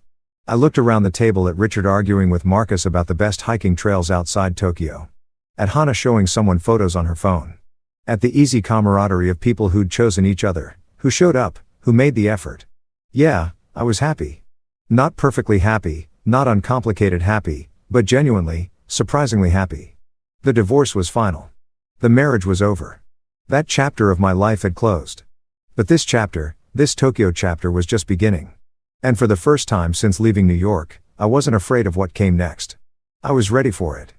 I looked around the table at Richard arguing with Marcus about the best hiking trails outside Tokyo. At Hana showing someone photos on her phone. At the easy camaraderie of people who'd chosen each other, who showed up, who made the effort. Yeah, I was happy. Not perfectly happy, not uncomplicated happy, but genuinely, surprisingly happy. The divorce was final. The marriage was over. That chapter of my life had closed. But this chapter, this Tokyo chapter was just beginning. And for the first time since leaving New York, I wasn't afraid of what came next. I was ready for it.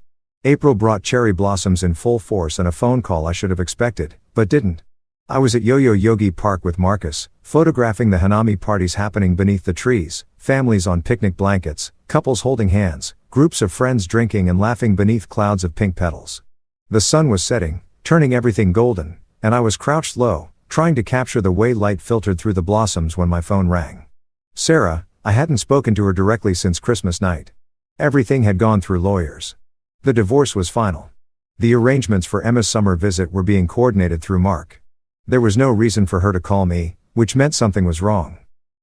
April brought cherry blossoms in full force and a phone call I should have expected, but didn't. I was at Yo-Yo Yogi Park with Marcus, photographing the Hanami parties happening beneath the trees, families on picnic blankets, couples holding hands, groups of friends drinking and laughing beneath clouds of pink petals. The sun was setting, turning everything golden, and I was crouched low, trying to capture the way light filtered through the blossoms when my phone rang. Sarah, I hadn't spoken to her directly since Christmas night. Everything had gone through lawyers. The divorce was final. The arrangements for Emma's summer visit were being coordinated through Mark. There was no reason for her to call me, which meant something was wrong.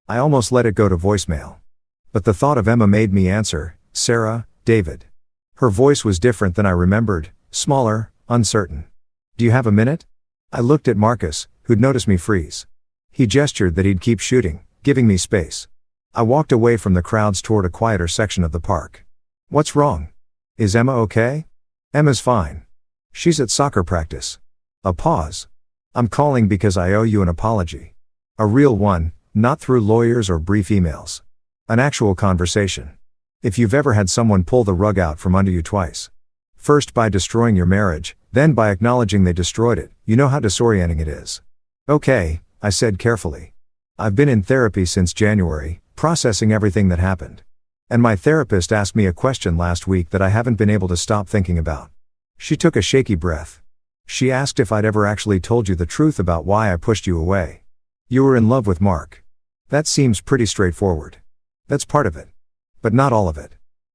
I almost let it go to voicemail. But the thought of Emma made me answer, Sarah, David. Her voice was different than I remembered, smaller, uncertain. Do you have a minute? I looked at Marcus, who'd noticed me freeze. He gestured that he'd keep shooting, giving me space. I walked away from the crowds toward a quieter section of the park. What's wrong? Is Emma okay? Emma's fine. She's at soccer practice. A pause. I'm calling because I owe you an apology. A real one, not through lawyers or brief emails. An actual conversation. If you've ever had someone pull the rug out from under you twice. First by destroying your marriage, then by acknowledging they destroyed it, you know how disorienting it is. Okay, I said carefully. I've been in therapy since January, processing everything that happened. And my therapist asked me a question last week that I haven't been able to stop thinking about. She took a shaky breath. She asked if I'd ever actually told you the truth about why I pushed you away. You were in love with Mark. That seems pretty straightforward. That's part of it. But not all of it.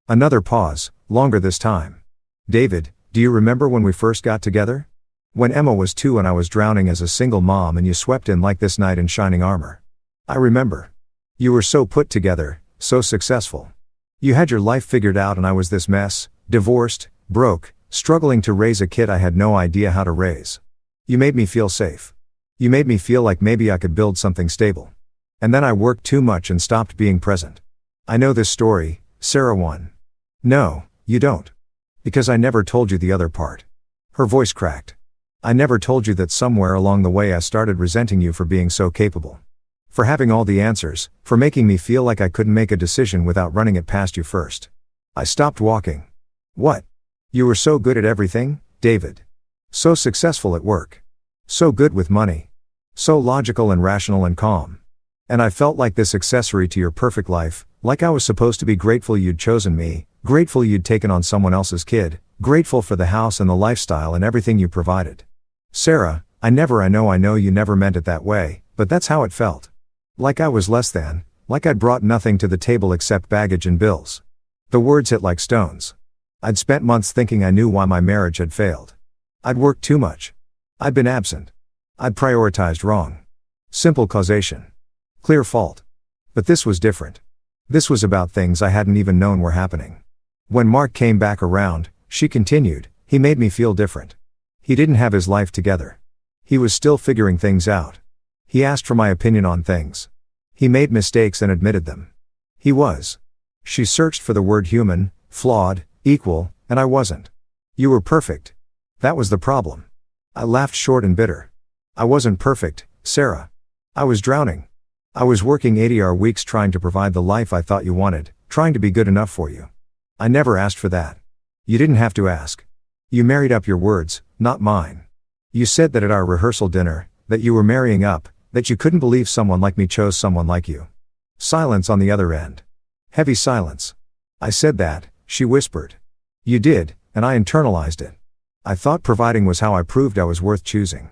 Another pause, longer this time. David, do you remember when we first got together? When Emma was 2 and I was drowning as a single mom and you swept in like this knight in shining armor. I remember. You were so put together, so successful. You had your life figured out and I was this mess, divorced, broke, struggling to raise a kid I had no idea how to raise. You made me feel safe. You made me feel like maybe I could build something stable. And then I worked too much and stopped being present. I know this story, Sarah won. No, you don't. Because I never told you the other part. Her voice cracked. I never told you that somewhere along the way I started resenting you for being so capable. For having all the answers, for making me feel like I couldn't make a decision without running it past you first. I stopped walking. What? You were so good at everything, David. So successful at work. So good with money. So logical and rational and calm. And I felt like this accessory to your perfect life, like I was supposed to be grateful you'd chosen me, grateful you'd taken on someone else's kid, grateful for the house and the lifestyle and everything you provided. Sarah, I know you never meant it that way, but that's how it felt. Like I was less than, like I'd brought nothing to the table except baggage and bills. The words hit like stones. I'd spent months thinking I knew why my marriage had failed. I'd worked too much. I'd been absent. I'd prioritized wrong. Simple causation. Clear fault. But this was different. This was about things I hadn't even known were happening. When Mark came back around, she continued, he made me feel different. He didn't have his life together. He was still figuring things out. He asked for my opinion on things. He made mistakes and admitted them. He was. She searched for the word human, flawed, equal, and I wasn't. You were perfect. That was the problem. I laughed short and bitter. I wasn't perfect, Sarah. I was drowning. I was working 80-hour weeks trying to provide the life I thought you wanted, trying to be good enough for you. I never asked for that. You didn't have to ask. You married up your words, not mine. You said that at our rehearsal dinner, that you were marrying up, that you couldn't believe someone like me chose someone like you. Silence on the other end. Heavy silence. I said that, she whispered. You did, and I internalized it. I thought providing was how I proved I was worth choosing.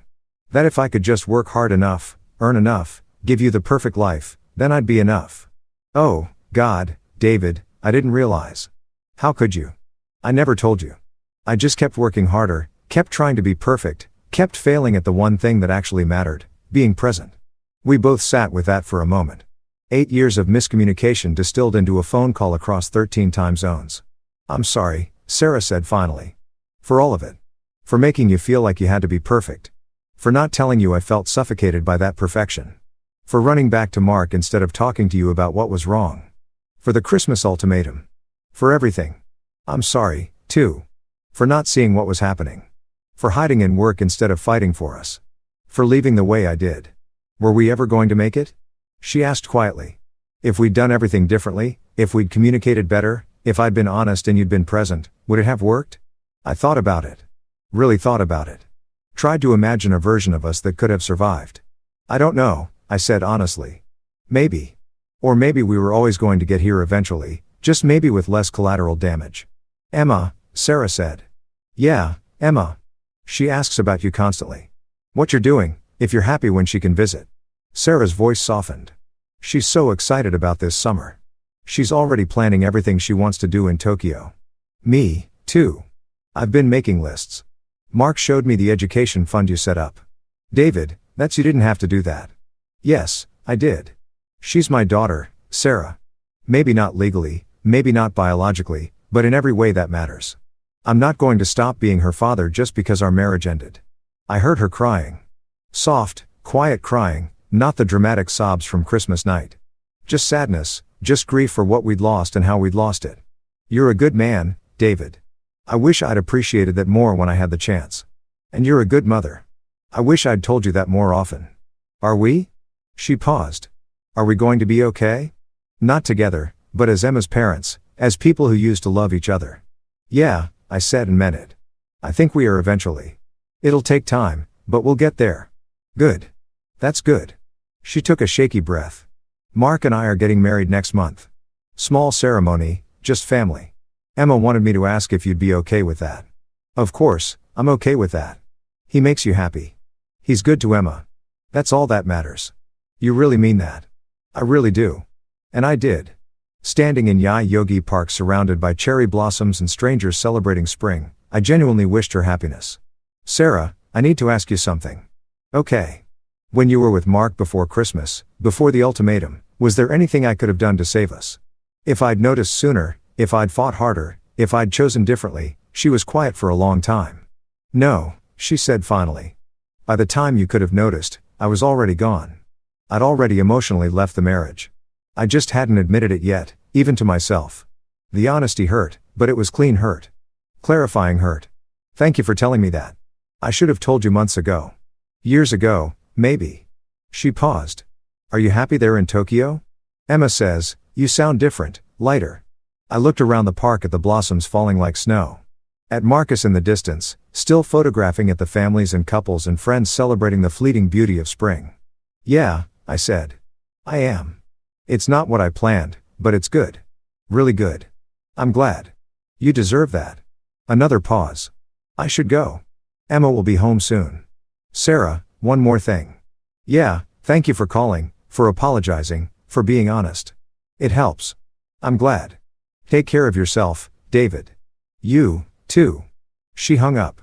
That if I could just work hard enough, earn enough, give you the perfect life, then I'd be enough. Oh, God, David, I didn't realize. How could you? I never told you. I just kept working harder, kept trying to be perfect, kept failing at the one thing that actually mattered, being present. We both sat with that for a moment. 8 years of miscommunication distilled into a phone call across 13 time zones. I'm sorry, Sarah said finally. For all of it. For making you feel like you had to be perfect. For not telling you I felt suffocated by that perfection. For running back to Mark instead of talking to you about what was wrong. For the Christmas ultimatum. For everything. I'm sorry, too. For not seeing what was happening. For hiding in work instead of fighting for us. For leaving the way I did. Were we ever going to make it? She asked quietly. If we'd done everything differently, if we'd communicated better, if I'd been honest and you'd been present, would it have worked? I thought about it. Really thought about it. Tried to imagine a version of us that could have survived. I don't know, I said honestly. Maybe. Or maybe we were always going to get here eventually, just maybe with less collateral damage. Emma, Sarah said. Yeah, Emma. She asks about you constantly. What you're doing, if you're happy when she can visit. Sarah's voice softened. She's so excited about this summer. She's already planning everything she wants to do in Tokyo. Me, too. I've been making lists. Mark showed me the education fund you set up. David, that's you didn't have to do that. Yes, I did. She's my daughter, Sarah. Maybe not legally, maybe not biologically, but in every way that matters. I'm not going to stop being her father just because our marriage ended. I heard her crying. Soft, quiet crying, not the dramatic sobs from Christmas night. Just sadness, just grief for what we'd lost and how we'd lost it. You're a good man, David. I wish I'd appreciated that more when I had the chance. And you're a good mother. I wish I'd told you that more often. Are we? She paused. Are we going to be okay? Not together, but as Emma's parents, as people who used to love each other. Yeah, I said and meant it. I think we are eventually. It'll take time, but we'll get there. Good. That's good. She took a shaky breath. Mark and I are getting married next month. Small ceremony, just family. Emma wanted me to ask if you'd be okay with that. Of course, I'm okay with that. He makes you happy. He's good to Emma. That's all that matters. You really mean that? I really do. And I did. Standing in Yai Yogi Park surrounded by cherry blossoms and strangers celebrating spring, I genuinely wished her happiness. Sarah, I need to ask you something. Okay. When you were with Mark before Christmas, before the ultimatum, was there anything I could have done to save us? If I'd noticed sooner, if I'd fought harder, if I'd chosen differently. She was quiet for a long time. No, she said finally. By the time you could have noticed, I was already gone. I'd already emotionally left the marriage. I just hadn't admitted it yet, even to myself. The honesty hurt, but it was clean hurt. Clarifying hurt. Thank you for telling me that. I should have told you months ago. Years ago, maybe. She paused. Are you happy there in Tokyo? Emma says, you sound different, lighter. I looked around the park at the blossoms falling like snow. At Marcus in the distance, still photographing at the families and couples and friends celebrating the fleeting beauty of spring. Yeah, I said. I am. It's not what I planned, but it's good. Really good. I'm glad. You deserve that. Another pause. I should go. Emma will be home soon. Sarah, one more thing. Yeah, thank you for calling, for apologizing, for being honest. It helps. I'm glad. Take care of yourself, David. You, too. She hung up.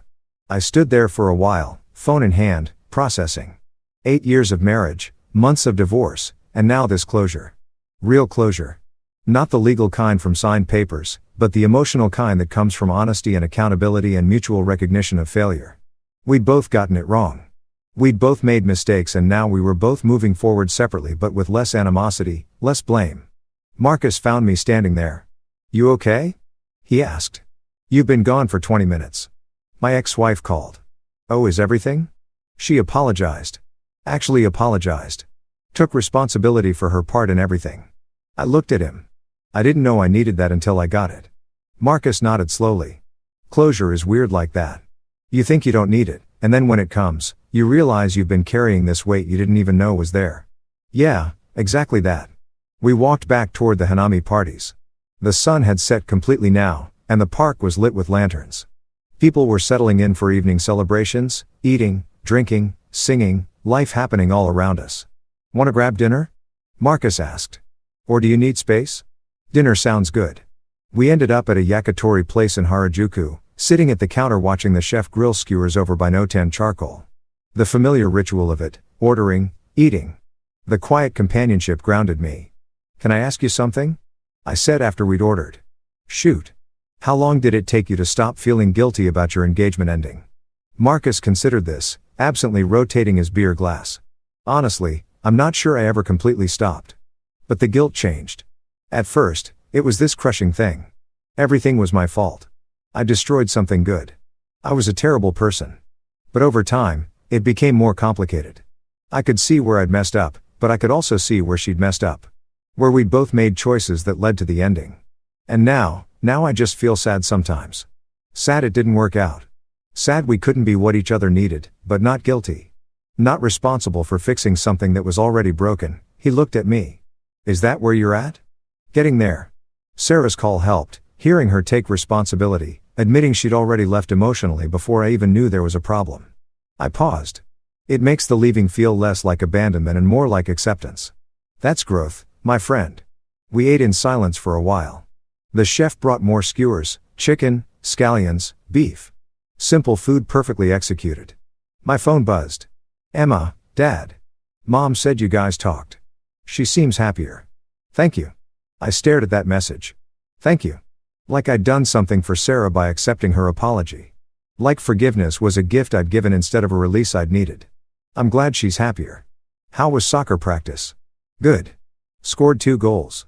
I stood there for a while, phone in hand, processing. 8 years of marriage, months of divorce, and now this closure. Real closure. Not the legal kind from signed papers, but the emotional kind that comes from honesty and accountability and mutual recognition of failure. We'd both gotten it wrong. We'd both made mistakes and now we were both moving forward separately but with less animosity, less blame. Marcus found me standing there. You okay? He asked. You've been gone for 20 minutes. My ex-wife called. Oh, is everything? She apologized. Actually apologized. Took responsibility for her part in everything. I looked at him. I didn't know I needed that until I got it. Marcus nodded slowly. Closure is weird like that. You think you don't need it, and then when it comes, you realize you've been carrying this weight you didn't even know was there. Yeah, exactly that. We walked back toward the Hanami parties. The sun had set completely now, and the park was lit with lanterns. People were settling in for evening celebrations, eating, drinking, singing, life happening all around us. Want to grab dinner? Marcus asked. Or do you need space? Dinner sounds good. We ended up at a yakitori place in Harajuku, sitting at the counter watching the chef grill skewers over by no-tan charcoal. The familiar ritual of it, ordering, eating. The quiet companionship grounded me. Can I ask you something? I said after we'd ordered. Shoot. How long did it take you to stop feeling guilty about your engagement ending? Marcus considered this, absently rotating his beer glass. Honestly, I'm not sure I ever completely stopped. But the guilt changed. At first, it was this crushing thing. Everything was my fault. I destroyed something good. I was a terrible person. But over time, it became more complicated. I could see where I'd messed up, but I could also see where she'd messed up. Where we'd both made choices that led to the ending. And now I just feel sad sometimes. Sad it didn't work out. Sad we couldn't be what each other needed, but not guilty. Not responsible for fixing something that was already broken. He looked at me. Is that where you're at? Getting there. Sarah's call helped, hearing her take responsibility, admitting she'd already left emotionally before I even knew there was a problem. I paused. It makes the leaving feel less like abandonment and more like acceptance. That's growth, my friend. We ate in silence for a while. The chef brought more skewers, chicken, scallions, beef. Simple food perfectly executed. My phone buzzed. Emma, Dad. Mom said you guys talked. She seems happier. Thank you. I stared at that message. Thank you. Like I'd done something for Sarah by accepting her apology. Like forgiveness was a gift I'd given instead of a release I'd needed. I'm glad she's happier. How was soccer practice? Good. Scored 2 goals.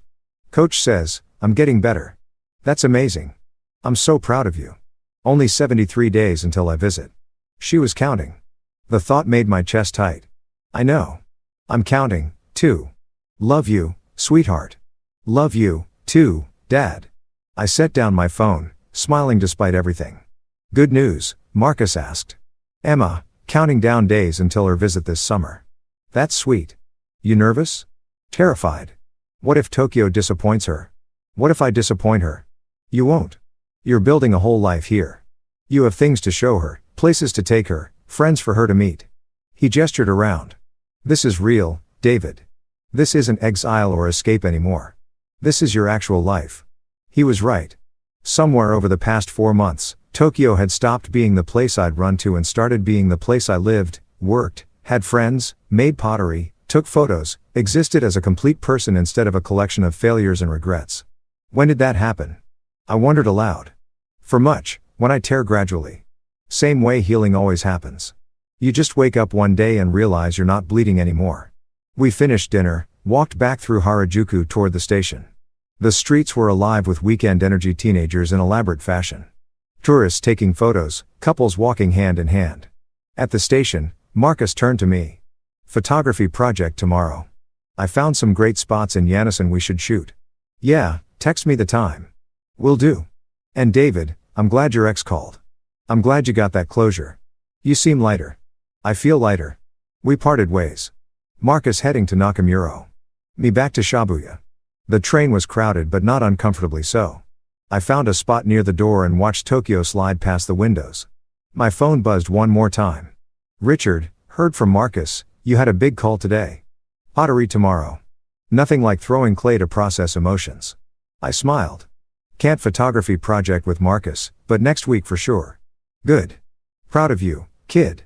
Coach says, I'm getting better. That's amazing. I'm so proud of you. Only 73 days until I visit. She was counting. The thought made my chest tight. I know. I'm counting, too. Love you, sweetheart. Love you, too, Dad. I set down my phone, smiling despite everything. Good news, Marcus asked. Emma, counting down days until her visit this summer. That's sweet. You nervous? Terrified. What if Tokyo disappoints her? What if I disappoint her? You won't. You're building a whole life here. You have things to show her, places to take her, friends for her to meet. He gestured around. This is real, David. This isn't exile or escape anymore. This is your actual life. He was right. Somewhere over the past 4 months, Tokyo had stopped being the place I'd run to and started being the place I lived, worked, had friends, made pottery, took photos, existed as a complete person instead of a collection of failures and regrets. When did that happen? I wondered aloud. For much, when I tear gradually. Same way healing always happens. You just wake up one day and realize you're not bleeding anymore. We finished dinner, walked back through Harajuku toward the station. The streets were alive with weekend energy, teenagers in elaborate fashion. Tourists taking photos, couples walking hand in hand. At the station, Marcus turned to me. Photography project tomorrow. I found some great spots in Janison we should shoot. Yeah, text me the time. Will do. And David, I'm glad your ex called. I'm glad you got that closure. You seem lighter. I feel lighter. We parted ways. Marcus heading to Nakamuro. Me back to Shibuya. The train was crowded but not uncomfortably so. I found a spot near the door and watched Tokyo slide past the windows. My phone buzzed one more time. Richard, heard from Marcus, you had a big call today. Pottery tomorrow. Nothing like throwing clay to process emotions. I smiled. Can't photography project with Marcus, but next week for sure. Good. Proud of you, kid.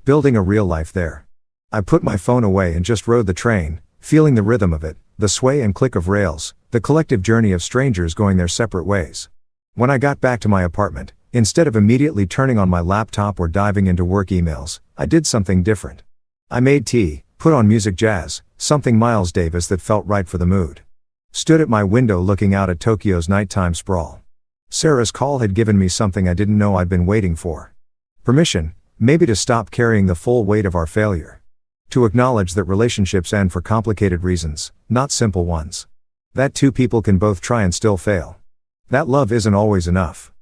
Building a real life there. I put my phone away and just rode the train, feeling the rhythm of it, the sway and click of rails, the collective journey of strangers going their separate ways. When I got back to my apartment, instead of immediately turning on my laptop or diving into work emails, I did something different. I made tea, put on music jazz, something Miles Davis that felt right for the mood. Stood at my window looking out at Tokyo's nighttime sprawl. Sarah's call had given me something I didn't know I'd been waiting for. Permission, maybe to stop carrying the full weight of our failure. To acknowledge that relationships end for complicated reasons, not simple ones. That two people can both try and still fail. That love isn't always enough.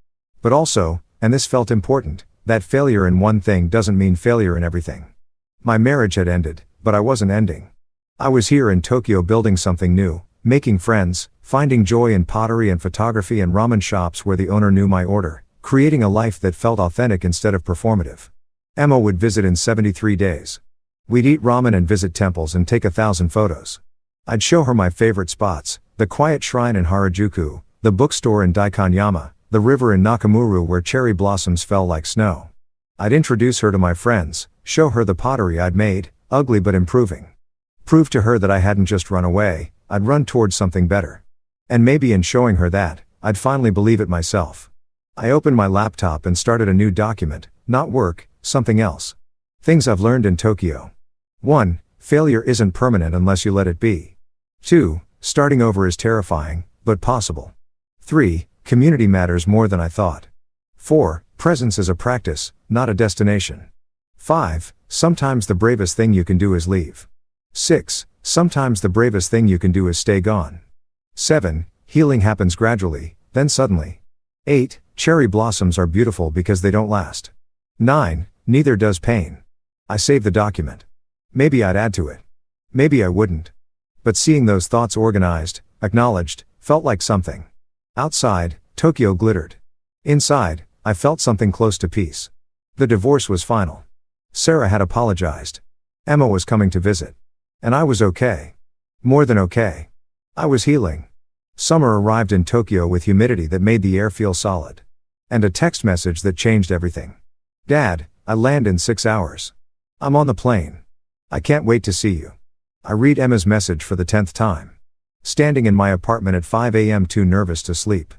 But also, and this felt important, that failure in one thing doesn't mean failure in everything. My marriage had ended, but I wasn't ending. I was here in Tokyo building something new, making friends, finding joy in pottery and photography and ramen shops where the owner knew my order, creating a life that felt authentic instead of performative. Emma would visit in 73 days. We'd eat ramen and visit temples and take 1,000 photos. I'd show her my favorite spots, the quiet shrine in Harajuku, the bookstore in Daikanyama, the river in Nakamura where cherry blossoms fell like snow. I'd introduce her to my friends, show her the pottery I'd made, ugly but improving. Prove to her that I hadn't just run away, I'd run towards something better. And maybe in showing her that, I'd finally believe it myself. I opened my laptop and started a new document, not work, something else. Things I've learned in Tokyo. 1. Failure isn't permanent unless you let it be. 2. Starting over is terrifying, but possible. 3. Community matters more than I thought. 4. Presence is a practice, not a destination. 5. Sometimes the bravest thing you can do is leave. 6. Sometimes the bravest thing you can do is stay gone. 7. Healing happens gradually, then suddenly. 8. Cherry blossoms are beautiful because they don't last. 9. Neither does pain. I saved the document. Maybe I'd add to it. Maybe I wouldn't. But seeing those thoughts organized, acknowledged, felt like something. Outside, Tokyo glittered. Inside, I felt something close to peace. The divorce was final. Sarah had apologized. Emma was coming to visit. And I was okay. More than okay. I was healing. Summer arrived in Tokyo with humidity that made the air feel solid. And a text message that changed everything. Dad, I land in 6 hours. I'm on the plane. I can't wait to see you. I read Emma's message for the 10th time. Standing in my apartment at 5 a.m. too nervous to sleep.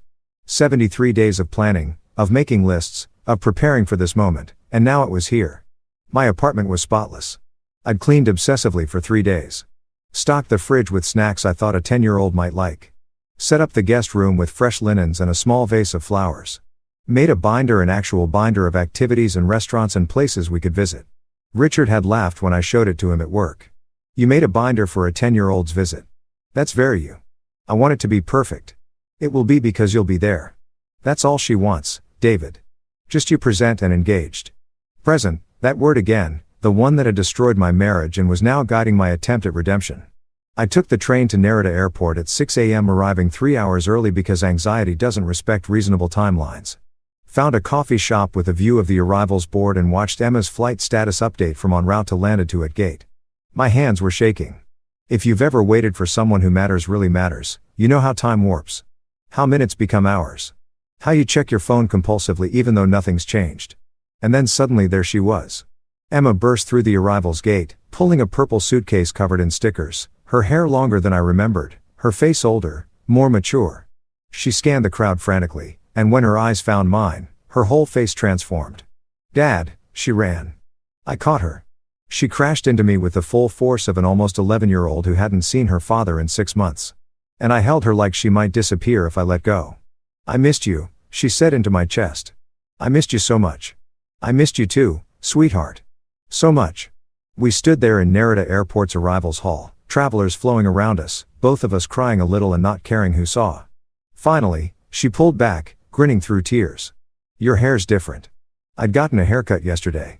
73 days of planning, of making lists, of preparing for this moment, and now it was here. My apartment was spotless. I'd cleaned obsessively for 3 days. Stocked the fridge with snacks I thought a 10-year-old might like. Set up the guest room with fresh linens and a small vase of flowers. Made a binder, an actual binder of activities and restaurants and places we could visit. Richard had laughed when I showed it to him at work. You made a binder for a 10-year-old's visit. That's very you. I want it to be perfect. It will be because you'll be there. That's all she wants, David. Just you present and engaged. Present, that word again, the one that had destroyed my marriage and was now guiding my attempt at redemption. I took the train to Narita Airport at 6 a.m. arriving 3 hours early because anxiety doesn't respect reasonable timelines. Found a coffee shop with a view of the arrivals board and watched Emma's flight status update from en route to landed to at gate. My hands were shaking. If you've ever waited for someone who matters really matters, you know how time warps. How minutes become hours. How you check your phone compulsively even though nothing's changed. And then suddenly there she was. Emma burst through the arrivals gate, pulling a purple suitcase covered in stickers, her hair longer than I remembered, her face older, more mature. She scanned the crowd frantically, and when her eyes found mine, her whole face transformed. Dad, she ran. I caught her. She crashed into me with the full force of an almost 11-year-old who hadn't seen her father in 6 months. And I held her like she might disappear if I let go. I missed you, she said into my chest. I missed you so much. I missed you too, sweetheart. So much. We stood there in Narita Airport's arrivals hall, travelers flowing around us, both of us crying a little and not caring who saw. Finally, she pulled back, grinning through tears. Your hair's different. I'd gotten a haircut yesterday.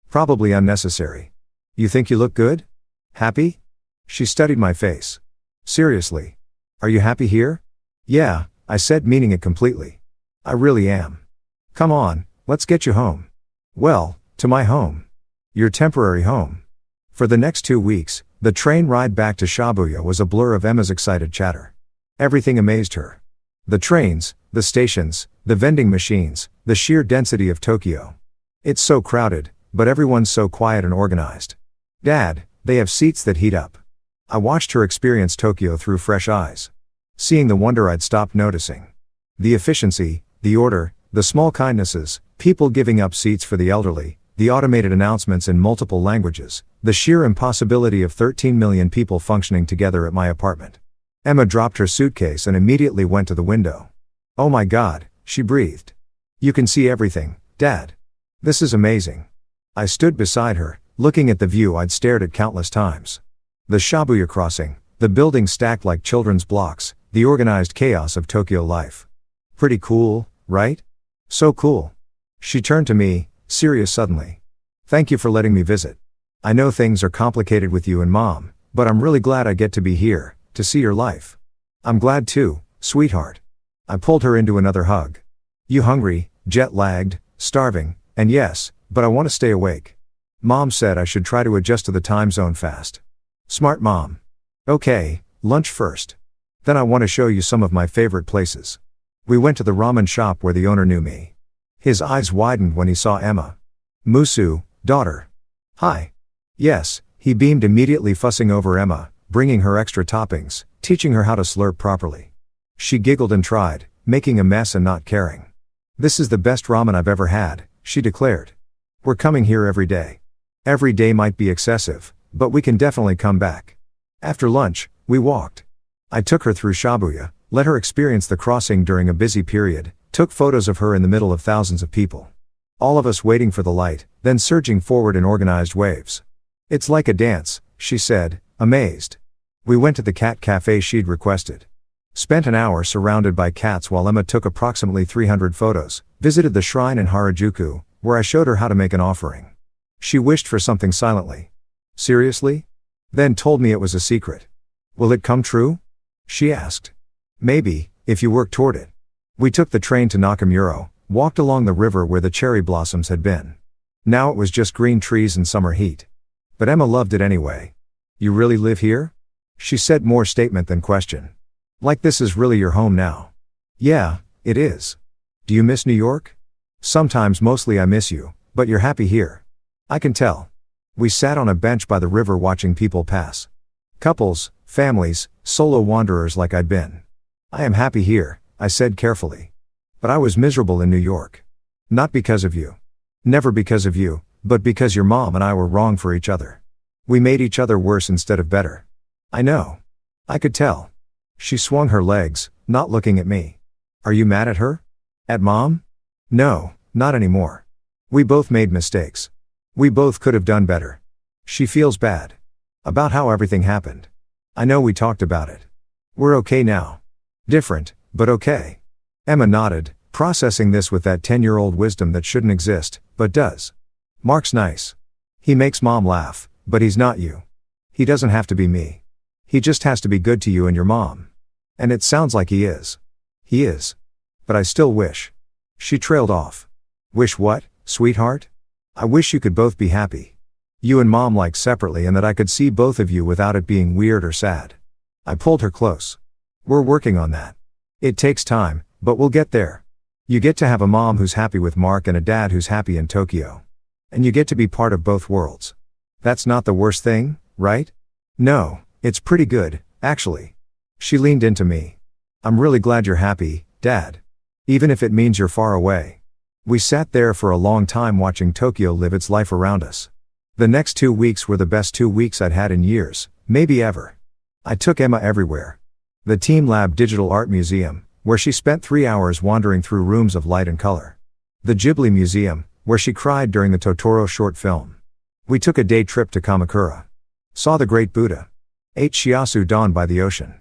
Probably unnecessary. You think you look good? Happy? She studied my face. Seriously. Are you happy here? Yeah, I said, meaning it completely. I really am. Come on, let's get you home. Well, to my home. Your temporary home. For the next 2 weeks, the train ride back to Shibuya was a blur of Emma's excited chatter. Everything amazed her. The trains, the stations, the vending machines, the sheer density of Tokyo. It's so crowded, but everyone's so quiet and organized. Dad, they have seats that heat up. I watched her experience Tokyo through fresh eyes. Seeing the wonder I'd stopped noticing. The efficiency, the order, the small kindnesses, people giving up seats for the elderly, the automated announcements in multiple languages, the sheer impossibility of 13 million people functioning together at my apartment. Emma dropped her suitcase and immediately went to the window. Oh my God, she breathed. You can see everything, Dad. This is amazing. I stood beside her, looking at the view I'd stared at countless times. The Shibuya crossing, the buildings stacked like children's blocks, the organized chaos of Tokyo life. Pretty cool, right? So cool. She turned to me, serious suddenly. Thank you for letting me visit. I know things are complicated with you and Mom, but I'm really glad I get to be here, to see your life. I'm glad too, sweetheart. I pulled her into another hug. You hungry, jet-lagged, starving, and yes, but I want to stay awake. Mom said I should try to adjust to the time zone fast. Smart mom. Okay, Lunch first. Then I want to show you some of my favorite places. We went to the ramen shop where the owner knew me. His eyes widened when he saw Emma. Musu, daughter. Hi. Yes, he beamed immediately, fussing over Emma, bringing her extra toppings, teaching her how to slurp properly. She giggled and tried, making a mess and not caring. This is the best ramen I've ever had, she declared. We're coming here every day. Every day might be excessive, but we can definitely come back. After lunch, we walked. I took her through Shibuya, let her experience the crossing during a busy period, took photos of her in the middle of thousands of people. All of us waiting for the light, then surging forward in organized waves. It's like a dance, she said, amazed. We went to the cat cafe she'd requested. Spent an hour surrounded by cats while Emma took approximately 300 photos, visited the shrine in Harajuku, where I showed her how to make an offering. She wished for something silently. Seriously? Then told me it was a secret. Will it come true? She asked. Maybe, if you work toward it. We took the train to Nakamura, walked along the river where the cherry blossoms had been. Now it was just green trees and summer heat. But Emma loved it anyway. You really live here? She said, more statement than question. Like this is really your home now. Yeah, it is. Do you miss New York? Sometimes, mostly I miss you, but you're happy here. I can tell. We sat on a bench by the river watching people pass. Couples, families, solo wanderers like I'd been. I am happy here, I said carefully. But I was miserable in New York. Not because of you. Never because of you, but because your mom and I were wrong for each other. We made each other worse instead of better. I know. I could tell. She swung her legs, not looking at me. Are you mad at her? At Mom? No, not anymore. We both made mistakes. We both could have done better. She feels bad. About how everything happened. I know we talked about it. We're okay now. Different, but okay. Emma nodded, processing this with that 10-year-old wisdom that shouldn't exist, but does. Mark's nice. He makes Mom laugh, but he's not you. He doesn't have to be me. He just has to be good to you and your mom. And it sounds like he is. He is. But I still wish. She trailed off. Wish what, sweetheart? I wish you could both be happy. You and Mom like separately and that I could see both of you without it being weird or sad. I pulled her close. We're working on that. It takes time, but we'll get there. You get to have a mom who's happy with Mark and a dad who's happy in Tokyo. And you get to be part of both worlds. That's not the worst thing, right? No, it's pretty good, actually. She leaned into me. I'm really glad you're happy, Dad. Even if it means you're far away. We sat there for a long time watching Tokyo live its life around us. The next 2 weeks were the best 2 weeks I'd had in years, maybe ever. I took Emma everywhere. The Team Lab Digital Art Museum, where she spent 3 hours wandering through rooms of light and color. The Ghibli Museum, where she cried during the Totoro short film. We took a day trip to Kamakura. Saw the Great Buddha. Ate shiatsu don by the ocean.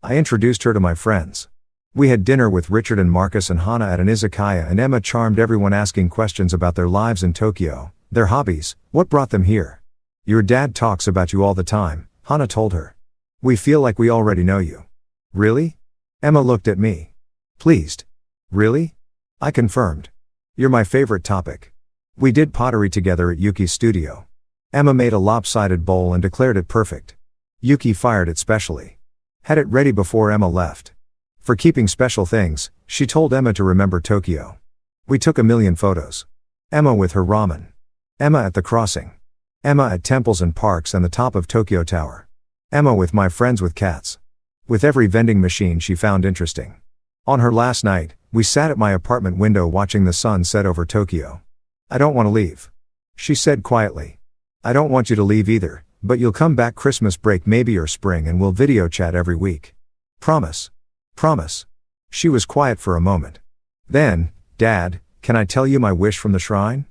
I introduced her to my friends. We had dinner with Richard and Marcus and Hana at an izakaya, and Emma charmed everyone asking questions about their lives in Tokyo, their hobbies, what brought them here. Your dad talks about you all the time, Hana told her. We feel like we already know you. Really? Emma looked at me. Pleased. Really? I confirmed. You're my favorite topic. We did pottery together at Yuki's studio. Emma made a lopsided bowl and declared it perfect. Yuki fired it specially. Had it ready before Emma left. For keeping special things, she told Emma to remember Tokyo. We took 1,000,000 photos. Emma with her ramen. Emma at the crossing. Emma at temples and parks and the top of Tokyo Tower. Emma with my friends with cats. With every vending machine she found interesting. On her last night, we sat at my apartment window watching the sun set over Tokyo. I don't want to leave. She said quietly. I don't want you to leave either, but you'll come back Christmas break maybe or spring and we'll video chat every week. Promise. Promise. She was quiet for a moment. Then, Dad, can I tell you my wish from the shrine?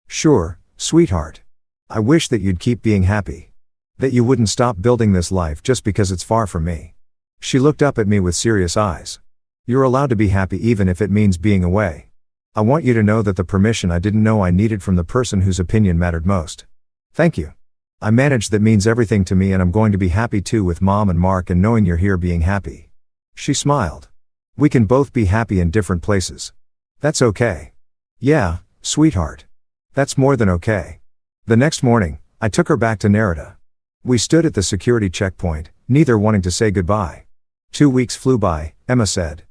Sure, sweetheart. I wish that you'd keep being happy. That you wouldn't stop building this life just because it's far from me. She looked up at me with serious eyes. You're allowed to be happy even if it means being away. I want you to know that the permission I didn't know I needed from the person whose opinion mattered most. Thank you. I managed that means everything to me and I'm going to be happy too with Mom and Mark and knowing you're here being happy. She smiled. We can both be happy in different places. That's okay. Yeah, sweetheart. That's more than okay. The next morning, I took her back to Narita. We stood at the security checkpoint, neither wanting to say goodbye. 2 weeks flew by, Emma said.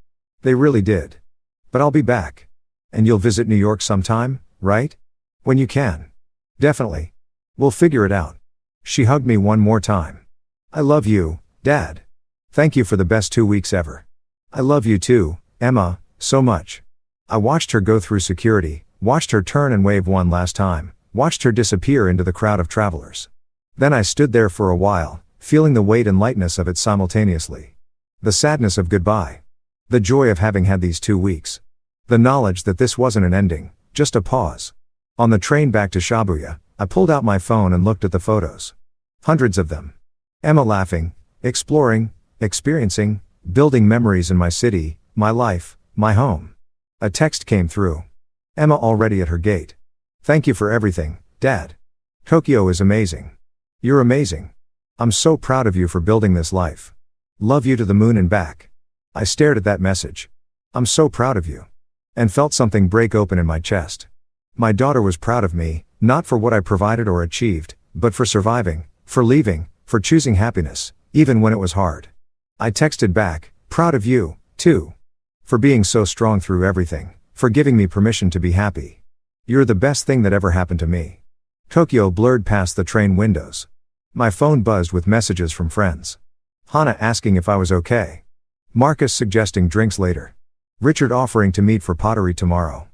They really did. But I'll be back. And you'll visit New York sometime, right? When you can. Definitely. We'll figure it out. She hugged me one more time. I love you, Dad. Thank you for the best 2 weeks ever. I love you too, Emma, so much. I watched her go through security, watched her turn and wave one last time, watched her disappear into the crowd of travelers. Then I stood there for a while, feeling the weight and lightness of it simultaneously. The sadness of goodbye. The joy of having had these 2 weeks. The knowledge that this wasn't an ending, just a pause. On the train back to Shibuya, I pulled out my phone and looked at the photos. Hundreds of them. Emma laughing, exploring, experiencing, building memories in my city, my life, my home. A text came through. Emma already at her gate. Thank you for everything, Dad. Tokyo is amazing. You're amazing. I'm so proud of you for building this life. Love you to the moon and back. I stared at that message. I'm so proud of you. And felt something break open in my chest. My daughter was proud of me, not for what I provided or achieved, but for surviving, for leaving, for choosing happiness, even when it was hard. I texted back, proud of you, too. For being so strong through everything, for giving me permission to be happy. You're the best thing that ever happened to me. Tokyo blurred past the train windows. My phone buzzed with messages from friends. Hana asking if I was okay. Marcus suggesting drinks later. Richard offering to meet for pottery tomorrow.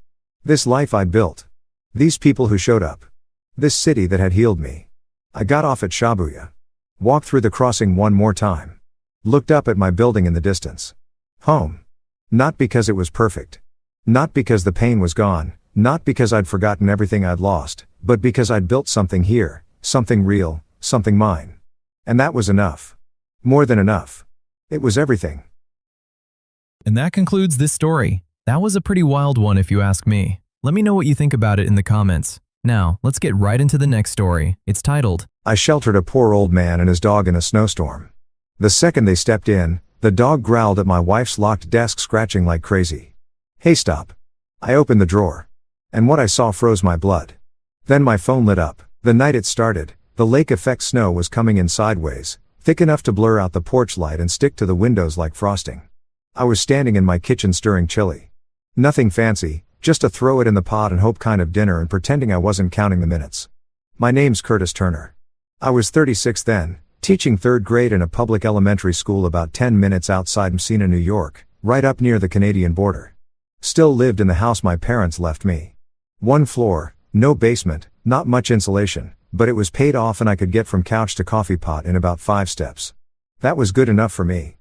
This life I'd built. These people who showed up. This city that had healed me. I got off at Shibuya. Walked through the crossing one more time. Looked up at my building in the distance. Home. Not because it was perfect. Not because the pain was gone, not because I'd forgotten everything I'd lost, but because I'd built something here, something real, something mine. And that was enough. More than enough. It was everything. And that concludes this story. That was a pretty wild one if you ask me. Let me know what you think about it in the comments. Now, let's get right into the next story. It's titled, I sheltered a poor old man and his dog in a snowstorm. The second they stepped in, the dog growled at my wife's locked desk, scratching like crazy. Hey, stop. I opened the drawer. And what I saw froze my blood. Then my phone lit up. The night it started, the lake effect snow was coming in sideways, thick enough to blur out the porch light and stick to the windows like frosting. I was standing in my kitchen stirring chili. Nothing fancy, just a throw it in the pot and hope kind of dinner and pretending I wasn't counting the minutes. My name's Curtis Turner. I was 36 then, teaching 3rd grade in a public elementary school about 10 minutes outside Messina, New York, right up near the Canadian border. Still lived in the house my parents left me. 1 floor, no basement, not much insulation, but it was paid off and I could get from couch to coffee pot in about 5 steps. That was good enough for me.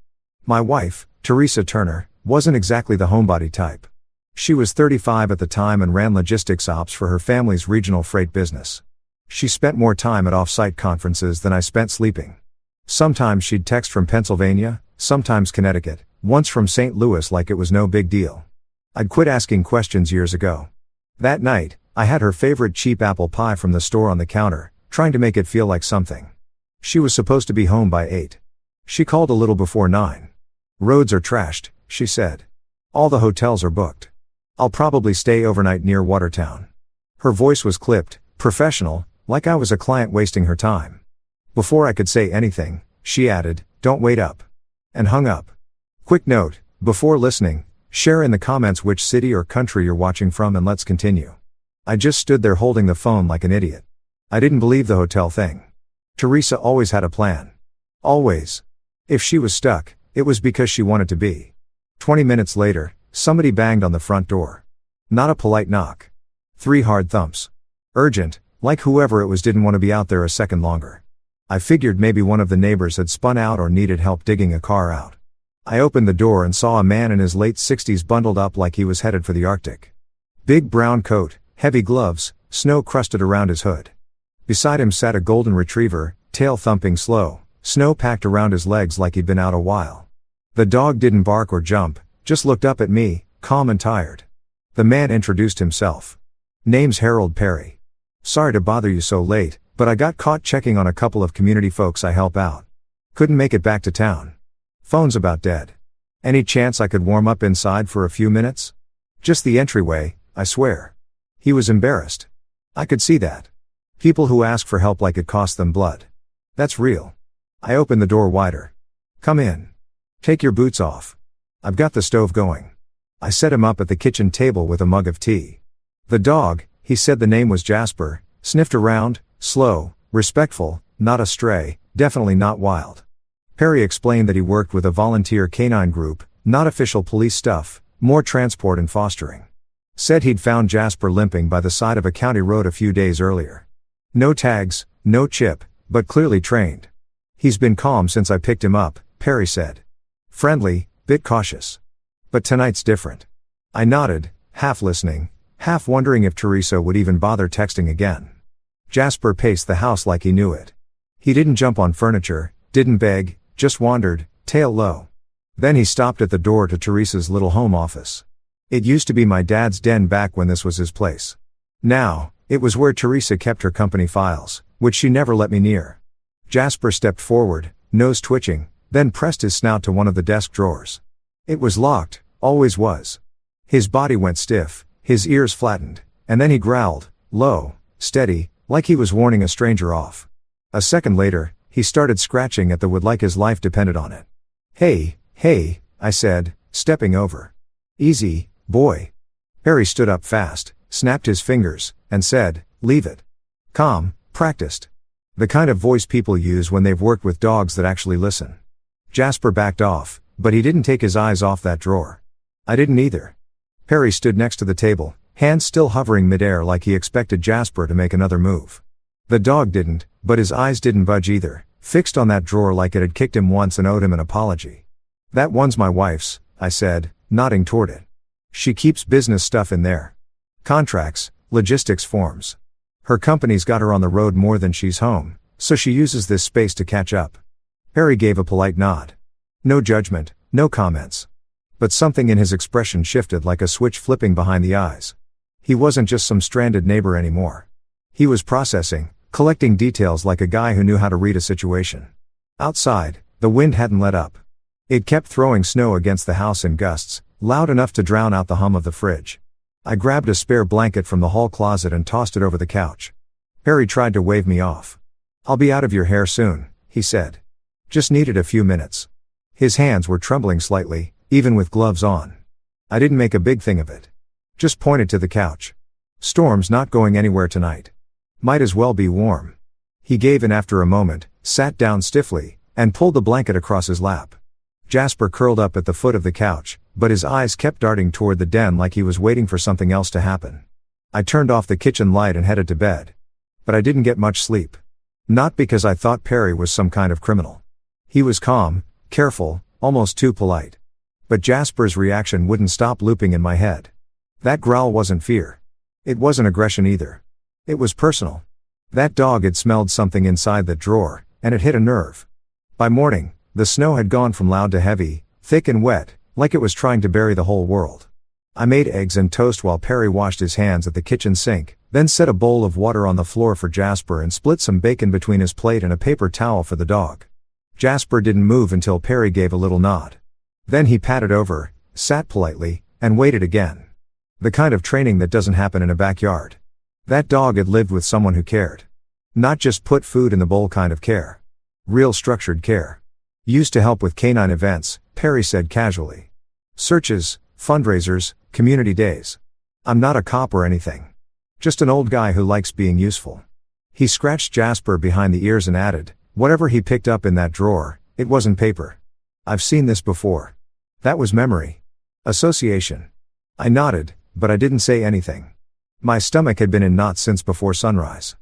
My wife, Teresa Turner, wasn't exactly the homebody type. She was 35 at the time and ran logistics ops for her family's regional freight business. She spent more time at off-site conferences than I spent sleeping. Sometimes she'd text from Pennsylvania, sometimes Connecticut, once from St. Louis like it was no big deal. I'd quit asking questions years ago. That night, I had her favorite cheap apple pie from the store on the counter, trying to make it feel like something. She was supposed to be home by 8. She called a little before 9. Roads are trashed, she said. All the hotels are booked. I'll probably stay overnight near Watertown. Her voice was clipped, professional, like I was a client wasting her time. Before I could say anything, she added, don't wait up. And hung up. Quick note, before listening, share in the comments which city or country you're watching from and let's continue. I just stood there holding the phone like an idiot. I didn't believe the hotel thing. Teresa always had a plan. Always. If she was stuck, it was because she wanted to be. 20 minutes later, somebody banged on the front door. Not a polite knock. 3 hard thumps. Urgent, like whoever it was didn't want to be out there a second longer. I figured maybe one of the neighbors had spun out or needed help digging a car out. I opened the door and saw a man in his late 60s bundled up like he was headed for the Arctic. Big brown coat, heavy gloves, snow crusted around his hood. Beside him sat a golden retriever, tail thumping slow, snow packed around his legs like he'd been out a while. The dog didn't bark or jump, just looked up at me, calm and tired. The man introduced himself. Name's Harold Perry. Sorry to bother you so late, but I got caught checking on a couple of community folks I help out. Couldn't make it back to town. Phone's about dead. Any chance I could warm up inside for a few minutes? Just the entryway, I swear. He was embarrassed. I could see that. People who ask for help like it cost them blood. That's real. I opened the door wider. "Come in. Take your boots off. I've got the stove going." I set him up at the kitchen table with a mug of tea. The dog, he said the name was Jasper, sniffed around, slow, respectful, not a stray, definitely not wild. Perry explained that he worked with a volunteer canine group, not official police stuff, more transport and fostering. Said he'd found Jasper limping by the side of a county road a few days earlier. No tags, no chip, but clearly trained. "He's been calm since I picked him up," Perry said. "Friendly, bit cautious. But tonight's different." I nodded, half listening, half wondering if Teresa would even bother texting again. Jasper paced the house like he knew it. He didn't jump on furniture, didn't beg, just wandered, tail low. Then he stopped at the door to Teresa's little home office. It used to be my dad's den back when this was his place. Now, it was where Teresa kept her company files, which she never let me near. Jasper stepped forward, nose twitching, then pressed his snout to one of the desk drawers. It was locked, always was. His body went stiff, his ears flattened, and then he growled, low, steady, like he was warning a stranger off. A second later, he started scratching at the wood like his life depended on it. Hey, I said, stepping over. "Easy, boy." Perry stood up fast, snapped his fingers, and said, "Leave it." Calm, practiced. The kind of voice people use when they've worked with dogs that actually listen. Jasper backed off, but he didn't take his eyes off that drawer. I didn't either. Perry stood next to the table, hands still hovering midair like he expected Jasper to make another move. The dog didn't, but his eyes didn't budge either, fixed on that drawer like it had kicked him once and owed him an apology. "That one's my wife's," I said, nodding toward it. "She keeps business stuff in there. Contracts, logistics forms. Her company's got her on the road more than she's home, so she uses this space to catch up." Perry gave a polite nod. No judgment, no comments. But something in his expression shifted like a switch flipping behind the eyes. He wasn't just some stranded neighbor anymore. He was processing, collecting details like a guy who knew how to read a situation. Outside, the wind hadn't let up. It kept throwing snow against the house in gusts, loud enough to drown out the hum of the fridge. I grabbed a spare blanket from the hall closet and tossed it over the couch. Perry tried to wave me off. "I'll be out of your hair soon," he said. "Just needed a few minutes." His hands were trembling slightly, even with gloves on. I didn't make a big thing of it. Just pointed to the couch. "Storm's not going anywhere tonight. Might as well be warm." He gave in after a moment, sat down stiffly, and pulled the blanket across his lap. Jasper curled up at the foot of the couch, but his eyes kept darting toward the den like he was waiting for something else to happen. I turned off the kitchen light and headed to bed. But I didn't get much sleep. Not because I thought Perry was some kind of criminal. He was calm, careful, almost too polite. But Jasper's reaction wouldn't stop looping in my head. That growl wasn't fear. It wasn't aggression either. It was personal. That dog had smelled something inside that drawer, and it hit a nerve. By morning, the snow had gone from loud to heavy, thick and wet, like it was trying to bury the whole world. I made eggs and toast while Perry washed his hands at the kitchen sink, then set a bowl of water on the floor for Jasper and split some bacon between his plate and a paper towel for the dog. Jasper didn't move until Perry gave a little nod. Then he patted over, sat politely, and waited again. The kind of training that doesn't happen in a backyard. That dog had lived with someone who cared. Not just put food in the bowl kind of care. Real structured care. "Used to help with canine events," Perry said casually. "Searches, fundraisers, community days. I'm not a cop or anything. Just an old guy who likes being useful." He scratched Jasper behind the ears and added, "Whatever he picked up in that drawer, it wasn't paper. I've seen this before." That was memory. Association. I nodded, but I didn't say anything. My stomach had been in knots since before sunrise.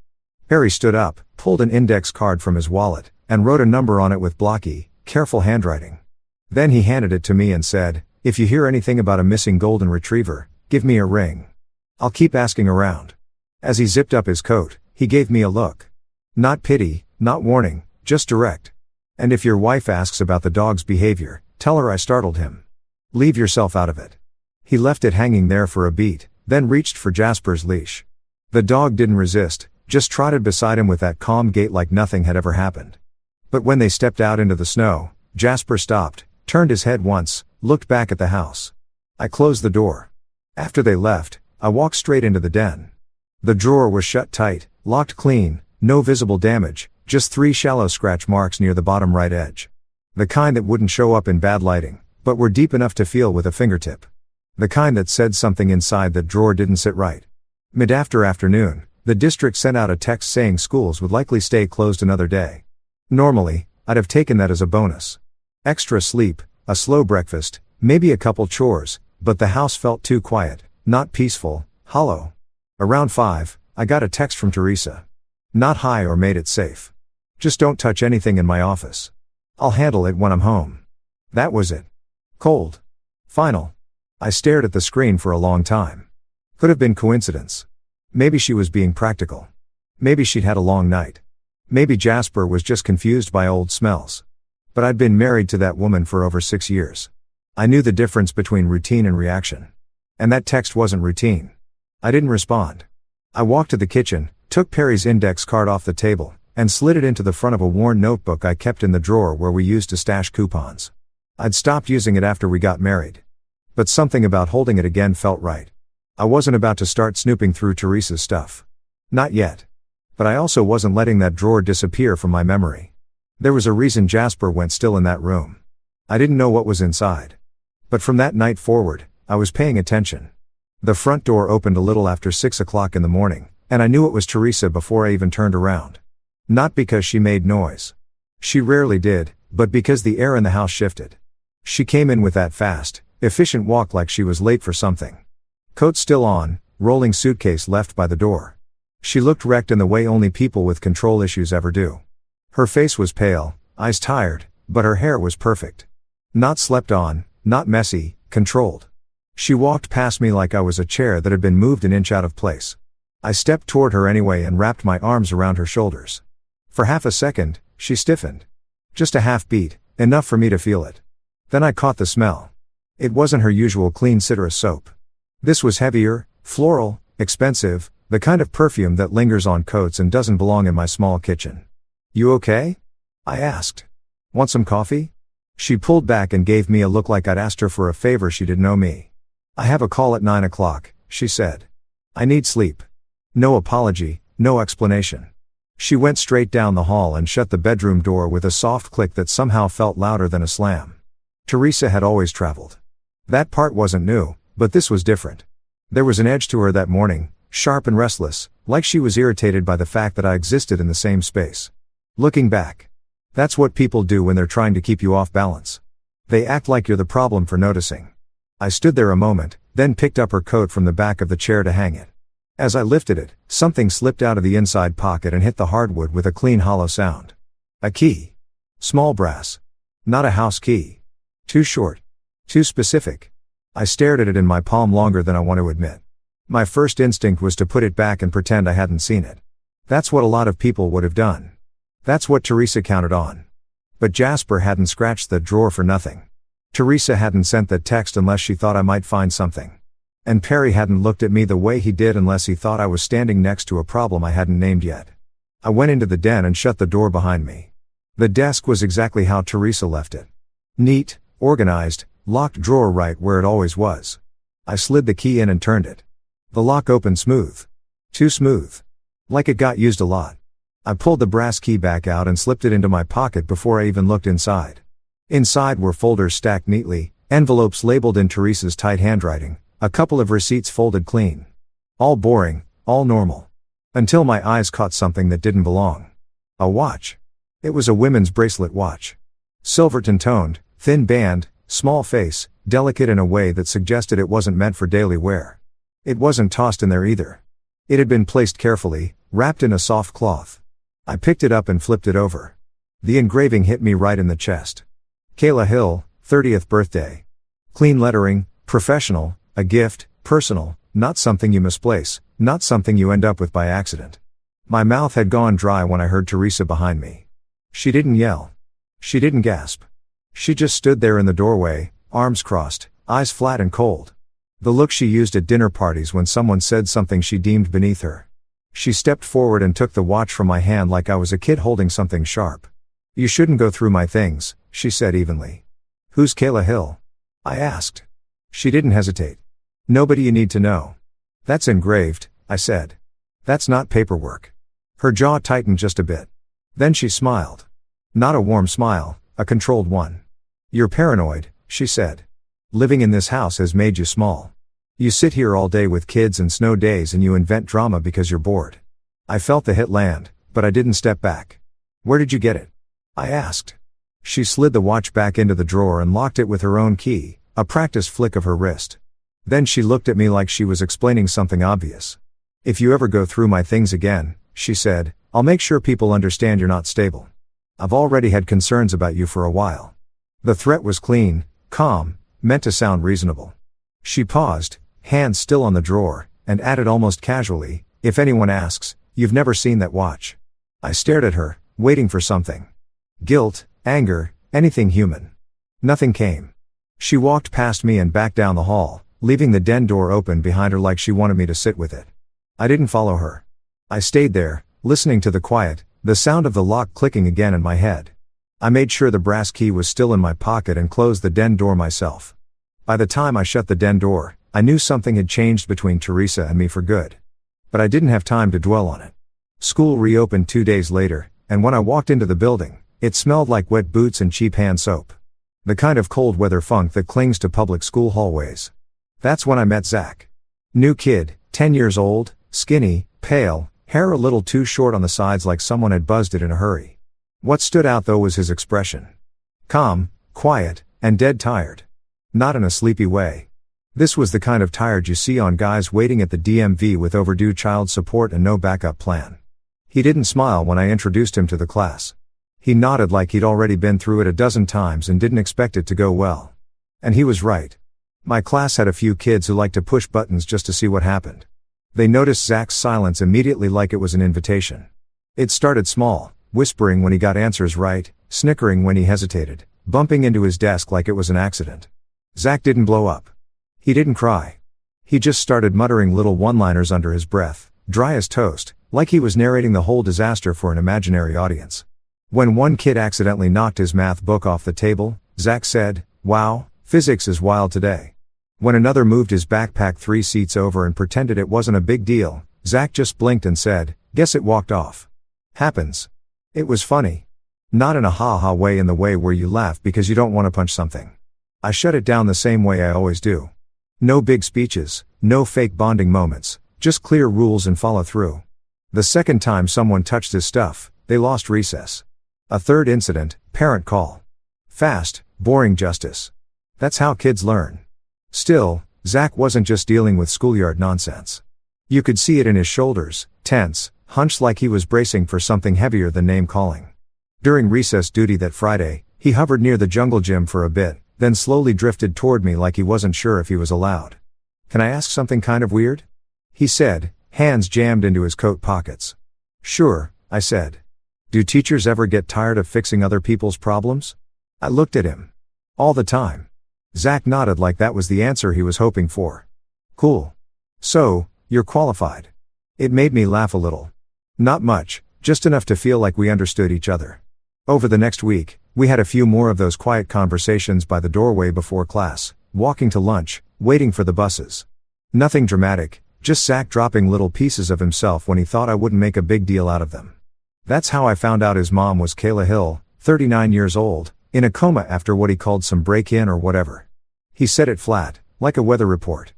Perry stood up, pulled an index card from his wallet, and wrote a number on it with blocky, careful handwriting. Then he handed it to me and said, "If you hear anything about a missing golden retriever, give me a ring. I'll keep asking around." As he zipped up his coat, he gave me a look. Not pity, not warning, just direct. "And if your wife asks about the dog's behavior, tell her I startled him. Leave yourself out of it." He left it hanging there for a beat, then reached for Jasper's leash. The dog didn't resist, just trotted beside him with that calm gait like nothing had ever happened. But when they stepped out into the snow, Jasper stopped, turned his head once, looked back at the house. I closed the door. After they left, I walked straight into the den. The drawer was shut tight, locked clean, no visible damage, Just 3 shallow scratch marks near the bottom right edge. The kind that wouldn't show up in bad lighting, but were deep enough to feel with a fingertip. The kind that said something inside that drawer didn't sit right. Mid-afternoon, the district sent out a text saying schools would likely stay closed another day. Normally, I'd have taken that as a bonus. Extra sleep, a slow breakfast, maybe a couple chores, but the house felt too quiet, not peaceful, hollow. Around 5, I got a text from Teresa. Not hi or made it safe. Just don't touch anything in my office. I'll handle it when I'm home. That was it. Cold. Final. I stared at the screen for a long time. Could have been coincidence. Maybe she was being practical. Maybe she'd had a long night. Maybe Jasper was just confused by old smells. But I'd been married to that woman for over 6 years. I knew the difference between routine and reaction. And that text wasn't routine. I didn't respond. I walked to the kitchen, took Perry's index card off the table, and slid it into the front of a worn notebook I kept in the drawer where we used to stash coupons. I'd stopped using it after we got married. But something about holding it again felt right. I wasn't about to start snooping through Teresa's stuff. Not yet. But I also wasn't letting that drawer disappear from my memory. There was a reason Jasper went still in that room. I didn't know what was inside. But from that night forward, I was paying attention. The front door opened a little after 6 o'clock in the morning, and I knew it was Teresa before I even turned around. Not because she made noise. She rarely did, but because the air in the house shifted. She came in with that fast, efficient walk like she was late for something. Coat still on, rolling suitcase left by the door. She looked wrecked in the way only people with control issues ever do. Her face was pale, eyes tired, but her hair was perfect. Not slept on, not messy, controlled. She walked past me like I was a chair that had been moved an inch out of place. I stepped toward her anyway and wrapped my arms around her shoulders. For half a second, she stiffened. Just a half beat, enough for me to feel it. Then I caught the smell. It wasn't her usual clean citrus soap. This was heavier, floral, expensive, the kind of perfume that lingers on coats and doesn't belong in my small kitchen. "You okay?" I asked. "Want some coffee?" She pulled back and gave me a look like I'd asked her for a favor she didn't owe me. "I have a call at 9 o'clock, she said. "I need sleep." No apology, no explanation. She went straight down the hall and shut the bedroom door with a soft click that somehow felt louder than a slam. Teresa had always traveled. That part wasn't new, but this was different. There was an edge to her that morning, sharp and restless, like she was irritated by the fact that I existed in the same space. Looking back. That's what people do when they're trying to keep you off balance. They act like you're the problem for noticing. I stood there a moment, then picked up her coat from the back of the chair to hang it. As I lifted it, something slipped out of the inside pocket and hit the hardwood with a clean hollow sound. A key. Small brass. Not a house key. Too short. Too specific. I stared at it in my palm longer than I want to admit. My first instinct was to put it back and pretend I hadn't seen it. That's what a lot of people would have done. That's what Teresa counted on. But Jasper hadn't scratched that drawer for nothing. Teresa hadn't sent that text unless she thought I might find something. And Perry hadn't looked at me the way he did unless he thought I was standing next to a problem I hadn't named yet. I went into the den and shut the door behind me. The desk was exactly how Teresa left it. Neat, organized, locked drawer right where it always was. I slid the key in and turned it. The lock opened smooth. Too smooth. Like it got used a lot. I pulled the brass key back out and slipped it into my pocket before I even looked inside. Inside were folders stacked neatly, envelopes labeled in Teresa's tight handwriting, a couple of receipts folded clean. All boring, all normal. Until my eyes caught something that didn't belong. A watch. It was a women's bracelet watch. Silverton toned, thin band, small face, delicate in a way that suggested it wasn't meant for daily wear. It wasn't tossed in there either. It had been placed carefully, wrapped in a soft cloth. I picked it up and flipped it over. The engraving hit me right in the chest. Kayla Hill, 30th birthday. Clean lettering, professional, a gift, personal, not something you misplace, not something you end up with by accident. My mouth had gone dry when I heard Teresa behind me. She didn't yell. She didn't gasp. She just stood there in the doorway, arms crossed, eyes flat and cold. The look she used at dinner parties when someone said something she deemed beneath her. She stepped forward and took the watch from my hand like I was a kid holding something sharp. "You shouldn't go through my things," she said evenly. "Who's Kayla Hill?" I asked. She didn't hesitate. "Nobody you need to know." "That's engraved," I said. "That's not paperwork." Her jaw tightened just a bit. Then she smiled. Not a warm smile, a controlled one. "You're paranoid," she said. "Living in this house has made you small. You sit here all day with kids and snow days and you invent drama because you're bored." I felt the hit land, but I didn't step back. "Where did you get it?" I asked. She slid the watch back into the drawer and locked it with her own key, a practiced flick of her wrist. Then she looked at me like she was explaining something obvious. "If you ever go through my things again," she said, "I'll make sure people understand you're not stable. I've already had concerns about you for a while." The threat was clean, calm, meant to sound reasonable. She paused, hands still on the drawer, and added almost casually, "If anyone asks, you've never seen that watch." I stared at her, waiting for something. Guilt, anger, anything human. Nothing came. She walked past me and back down the hall, leaving the den door open behind her like she wanted me to sit with it. I didn't follow her. I stayed there, listening to the quiet, the sound of the lock clicking again in my head. I made sure the brass key was still in my pocket and closed the den door myself. By the time I shut the den door, I knew something had changed between Teresa and me for good. But I didn't have time to dwell on it. School reopened 2 days later, and when I walked into the building, it smelled like wet boots and cheap hand soap. The kind of cold weather funk that clings to public school hallways. That's when I met Zach. New kid, 10 years old, skinny, pale, hair a little too short on the sides like someone had buzzed it in a hurry. What stood out though was his expression. Calm, quiet, and dead tired. Not in a sleepy way. This was the kind of tired you see on guys waiting at the DMV with overdue child support and no backup plan. He didn't smile when I introduced him to the class. He nodded like he'd already been through it a dozen times and didn't expect it to go well. And he was right. My class had a few kids who liked to push buttons just to see what happened. They noticed Zach's silence immediately like it was an invitation. It started small, whispering when he got answers right, snickering when he hesitated, bumping into his desk like it was an accident. Zach didn't blow up. He didn't cry. He just started muttering little one-liners under his breath, dry as toast, like he was narrating the whole disaster for an imaginary audience. When one kid accidentally knocked his math book off the table, Zach said, "Wow, physics is wild today." When another moved his backpack 3 seats over and pretended it wasn't a big deal, Zach just blinked and said, "Guess it walked off." Happens. It was funny. Not in a ha-ha way, in the way where you laugh because you don't want to punch something. I shut it down the same way I always do. No big speeches, no fake bonding moments, just clear rules and follow through. The second time someone touched his stuff, they lost recess. A third incident, parent call. Fast, boring justice. That's how kids learn. Still, Zach wasn't just dealing with schoolyard nonsense. You could see it in his shoulders, tense, hunched like he was bracing for something heavier than name calling. During recess duty that Friday, he hovered near the jungle gym for a bit, then slowly drifted toward me like he wasn't sure if he was allowed. "Can I ask something kind of weird?" he said, hands jammed into his coat pockets. "Sure," I said. "Do teachers ever get tired of fixing other people's problems?" I looked at him. "All the time." Zach nodded like that was the answer he was hoping for. "Cool. So, you're qualified." It made me laugh a little. Not much, just enough to feel like we understood each other. Over the next week, we had a few more of those quiet conversations by the doorway before class, walking to lunch, waiting for the buses. Nothing dramatic, just Zach dropping little pieces of himself when he thought I wouldn't make a big deal out of them. That's how I found out his mom was Kayla Hill, 39 years old, in a coma after what he called some break-in or whatever. He said it flat, like a weather report.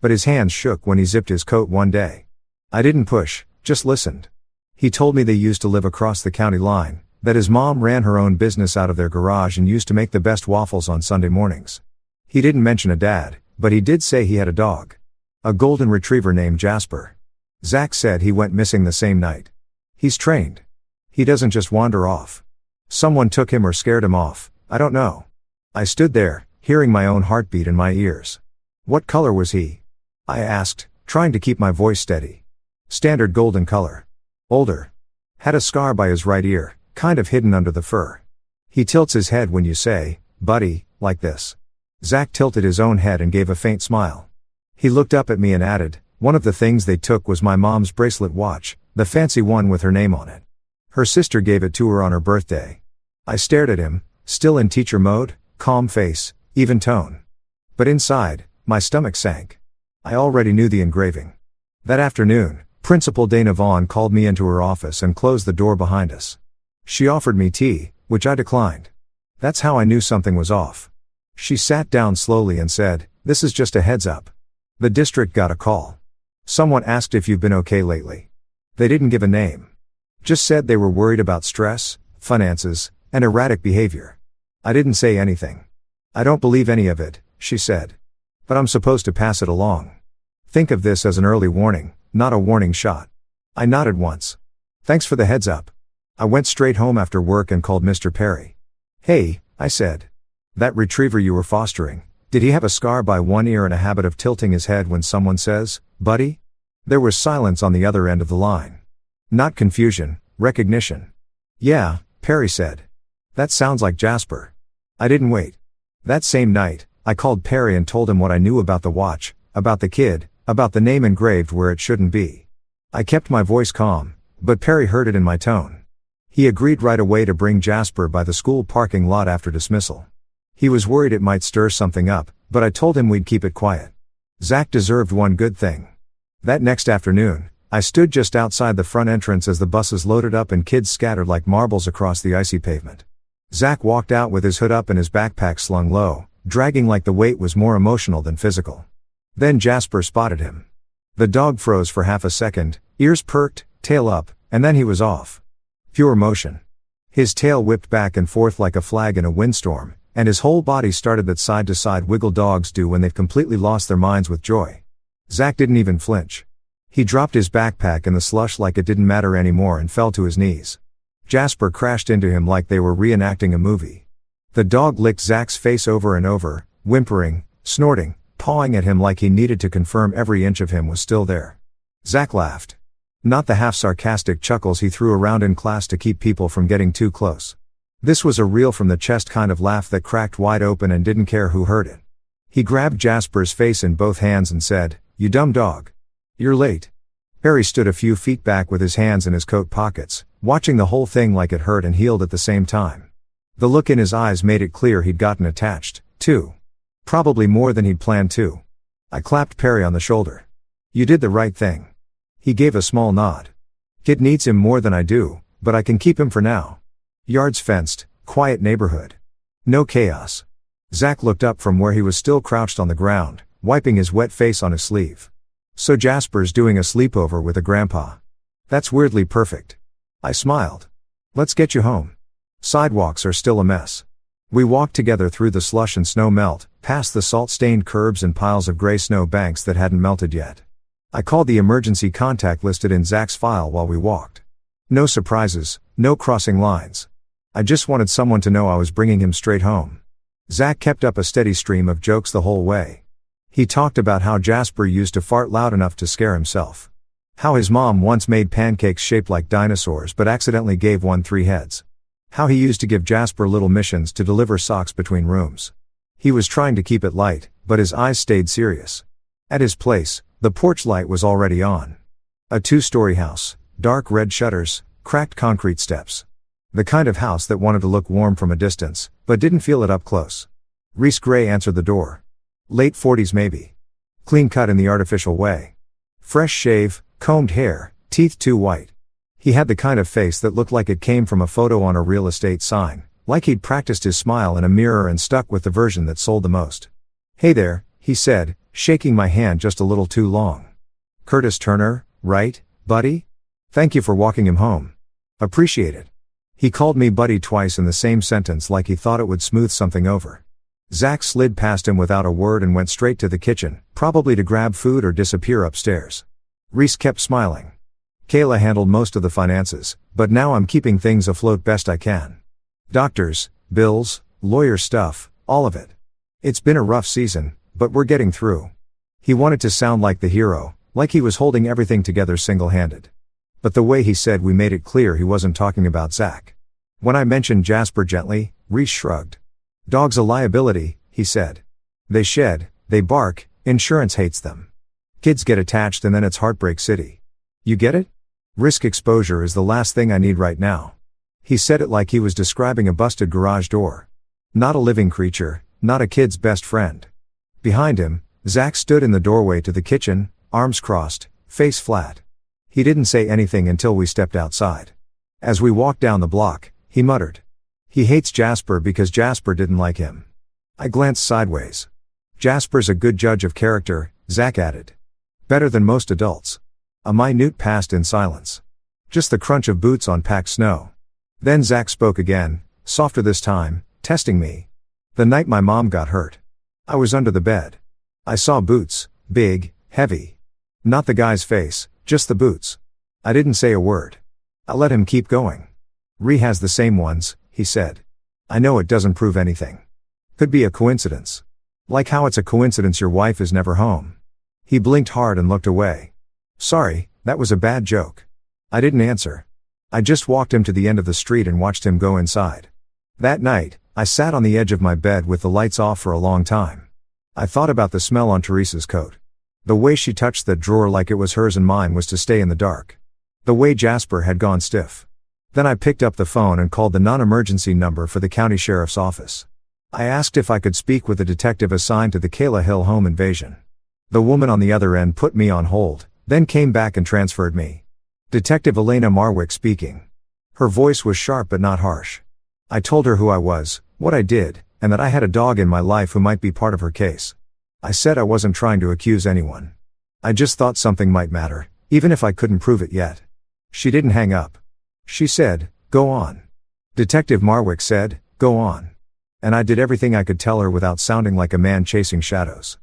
But his hands shook when he zipped his coat one day. I didn't push, just listened. He told me they used to live across the county line, that his mom ran her own business out of their garage and used to make the best waffles on Sunday mornings. He didn't mention a dad, but he did say he had a dog. A golden retriever named Jasper. Zach said he went missing the same night. He's trained. He doesn't just wander off. Someone took him or scared him off, I don't know. I stood there, hearing my own heartbeat in my ears. "What color was he?" I asked, trying to keep my voice steady. "Standard golden color. Older. Had a scar by his right ear, kind of hidden under the fur. He tilts his head when you say, 'Buddy,' like this." Zach tilted his own head and gave a faint smile. He looked up at me and added, "One of the things they took was my mom's bracelet watch, the fancy one with her name on it. Her sister gave it to her on her birthday." I stared at him, still in teacher mode, calm face, even tone. But inside, my stomach sank. I already knew the engraving. That afternoon, Principal Dana Vaughn called me into her office and closed the door behind us. She offered me tea, which I declined. That's how I knew something was off. She sat down slowly and said, "This is just a heads up. The district got a call. Someone asked if you've been okay lately. They didn't give a name. Just said they were worried about stress, finances, and erratic behavior." I didn't say anything. "I don't believe any of it," she said. "But I'm supposed to pass it along. Think of this as an early warning, not a warning shot." I nodded once. "Thanks for the heads up." I went straight home after work and called Mr. Perry. "Hey," I said. "That retriever you were fostering, did he have a scar by one ear and a habit of tilting his head when someone says, 'Buddy'?" There was silence on the other end of the line. Not confusion, recognition. "Yeah," Perry said. "That sounds like Jasper." I didn't wait. That same night, I called Perry and told him what I knew about the watch, about the kid, about the name engraved where it shouldn't be. I kept my voice calm, but Perry heard it in my tone. He agreed right away to bring Jasper by the school parking lot after dismissal. He was worried it might stir something up, but I told him we'd keep it quiet. Zach deserved one good thing. That next afternoon, I stood just outside the front entrance as the buses loaded up and kids scattered like marbles across the icy pavement. Zach walked out with his hood up and his backpack slung low, dragging like the weight was more emotional than physical. Then Jasper spotted him. The dog froze for half a second, ears perked, tail up, and then he was off. Pure motion. His tail whipped back and forth like a flag in a windstorm, and his whole body started that side-to-side wiggle dogs do when they've completely lost their minds with joy. Zach didn't even flinch. He dropped his backpack in the slush like it didn't matter anymore and fell to his knees. Jasper crashed into him like they were reenacting a movie. The dog licked Zach's face over and over, whimpering, snorting, pawing at him like he needed to confirm every inch of him was still there. Zach laughed. Not the half-sarcastic chuckles he threw around in class to keep people from getting too close. This was a real from-the-chest kind of laugh that cracked wide open and didn't care who heard it. He grabbed Jasper's face in both hands and said, "You dumb dog. You're late." Perry stood a few feet back with his hands in his coat pockets, watching the whole thing like it hurt and healed at the same time. The look in his eyes made it clear he'd gotten attached, too. Probably more than he'd planned to. I clapped Perry on the shoulder. "You did the right thing." He gave a small nod. "Kid needs him more than I do, but I can keep him for now. Yards fenced, quiet neighborhood. No chaos." Zach looked up from where he was still crouched on the ground, wiping his wet face on his sleeve. "So Jasper's doing a sleepover with a grandpa. That's weirdly perfect." I smiled. "Let's get you home. Sidewalks are still a mess." We walked together through the slush and snow melt, past the salt-stained curbs and piles of gray snow banks that hadn't melted yet. I called the emergency contact listed in Zach's file while we walked. No surprises, no crossing lines. I just wanted someone to know I was bringing him straight home. Zach kept up a steady stream of jokes the whole way. He talked about how Jasper used to fart loud enough to scare himself. How his mom once made pancakes shaped like dinosaurs but accidentally gave one 3 heads. How he used to give Jasper little missions to deliver socks between rooms. He was trying to keep it light, but his eyes stayed serious. At his place, the porch light was already on. A 2-story house, dark red shutters, cracked concrete steps. The kind of house that wanted to look warm from a distance, but didn't feel it up close. Reese Gray answered the door. Late 40s maybe. Clean cut in the artificial way. Fresh shave, combed hair, teeth too white. He had the kind of face that looked like it came from a photo on a real estate sign, like he'd practiced his smile in a mirror and stuck with the version that sold the most. "Hey there," he said, shaking my hand just a little too long. "Curtis Turner, right, buddy? Thank you for walking him home. Appreciate it." He called me buddy twice in the same sentence like he thought it would smooth something over. Zach slid past him without a word and went straight to the kitchen, probably to grab food or disappear upstairs. Reese kept smiling. "Kayla handled most of the finances, but now I'm keeping things afloat best I can. Doctors, bills, lawyer stuff, all of it. It's been a rough season, but we're getting through." He wanted to sound like the hero, like he was holding everything together single-handed. But the way he said we made it clear he wasn't talking about Zach. When I mentioned Jasper gently, Reese shrugged. "Dog's a liability," he said. "They shed, they bark, insurance hates them. Kids get attached and then it's Heartbreak City. You get it? Risk exposure is the last thing I need right now." He said it like he was describing a busted garage door. Not a living creature, not a kid's best friend. Behind him, Zach stood in the doorway to the kitchen, arms crossed, face flat. He didn't say anything until we stepped outside. As we walked down the block, he muttered. He hates Jasper because Jasper didn't like him. I glanced sideways. Jasper's a good judge of character, Zach added. Better than most adults. A minute passed in silence. Just the crunch of boots on packed snow. Then Zach spoke again, softer this time, testing me. The night my mom got hurt. I was under the bed. I saw boots, big, heavy. Not the guy's face, just the boots. I didn't say a word. I let him keep going. Ree has the same ones, he said. I know it doesn't prove anything. Could be a coincidence. Like how it's a coincidence your wife is never home. He blinked hard and looked away. Sorry, that was a bad joke. I didn't answer. I just walked him to the end of the street and watched him go inside. That night, I sat on the edge of my bed with the lights off for a long time. I thought about the smell on Teresa's coat. The way she touched that drawer like it was hers and mine was to stay in the dark. The way Jasper had gone stiff. Then I picked up the phone and called the non-emergency number for the county sheriff's office. I asked if I could speak with a detective assigned to the Kayla Hill home invasion. The woman on the other end put me on hold, then came back and transferred me. Detective Elena Marwick speaking. Her voice was sharp but not harsh. I told her who I was, what I did, and that I had a dog in my life who might be part of her case. I said I wasn't trying to accuse anyone. I just thought something might matter, even if I couldn't prove it yet. She didn't hang up. She said, "Go on." Detective Marwick said, "Go on." And I did everything I could tell her without sounding like a man chasing shadows.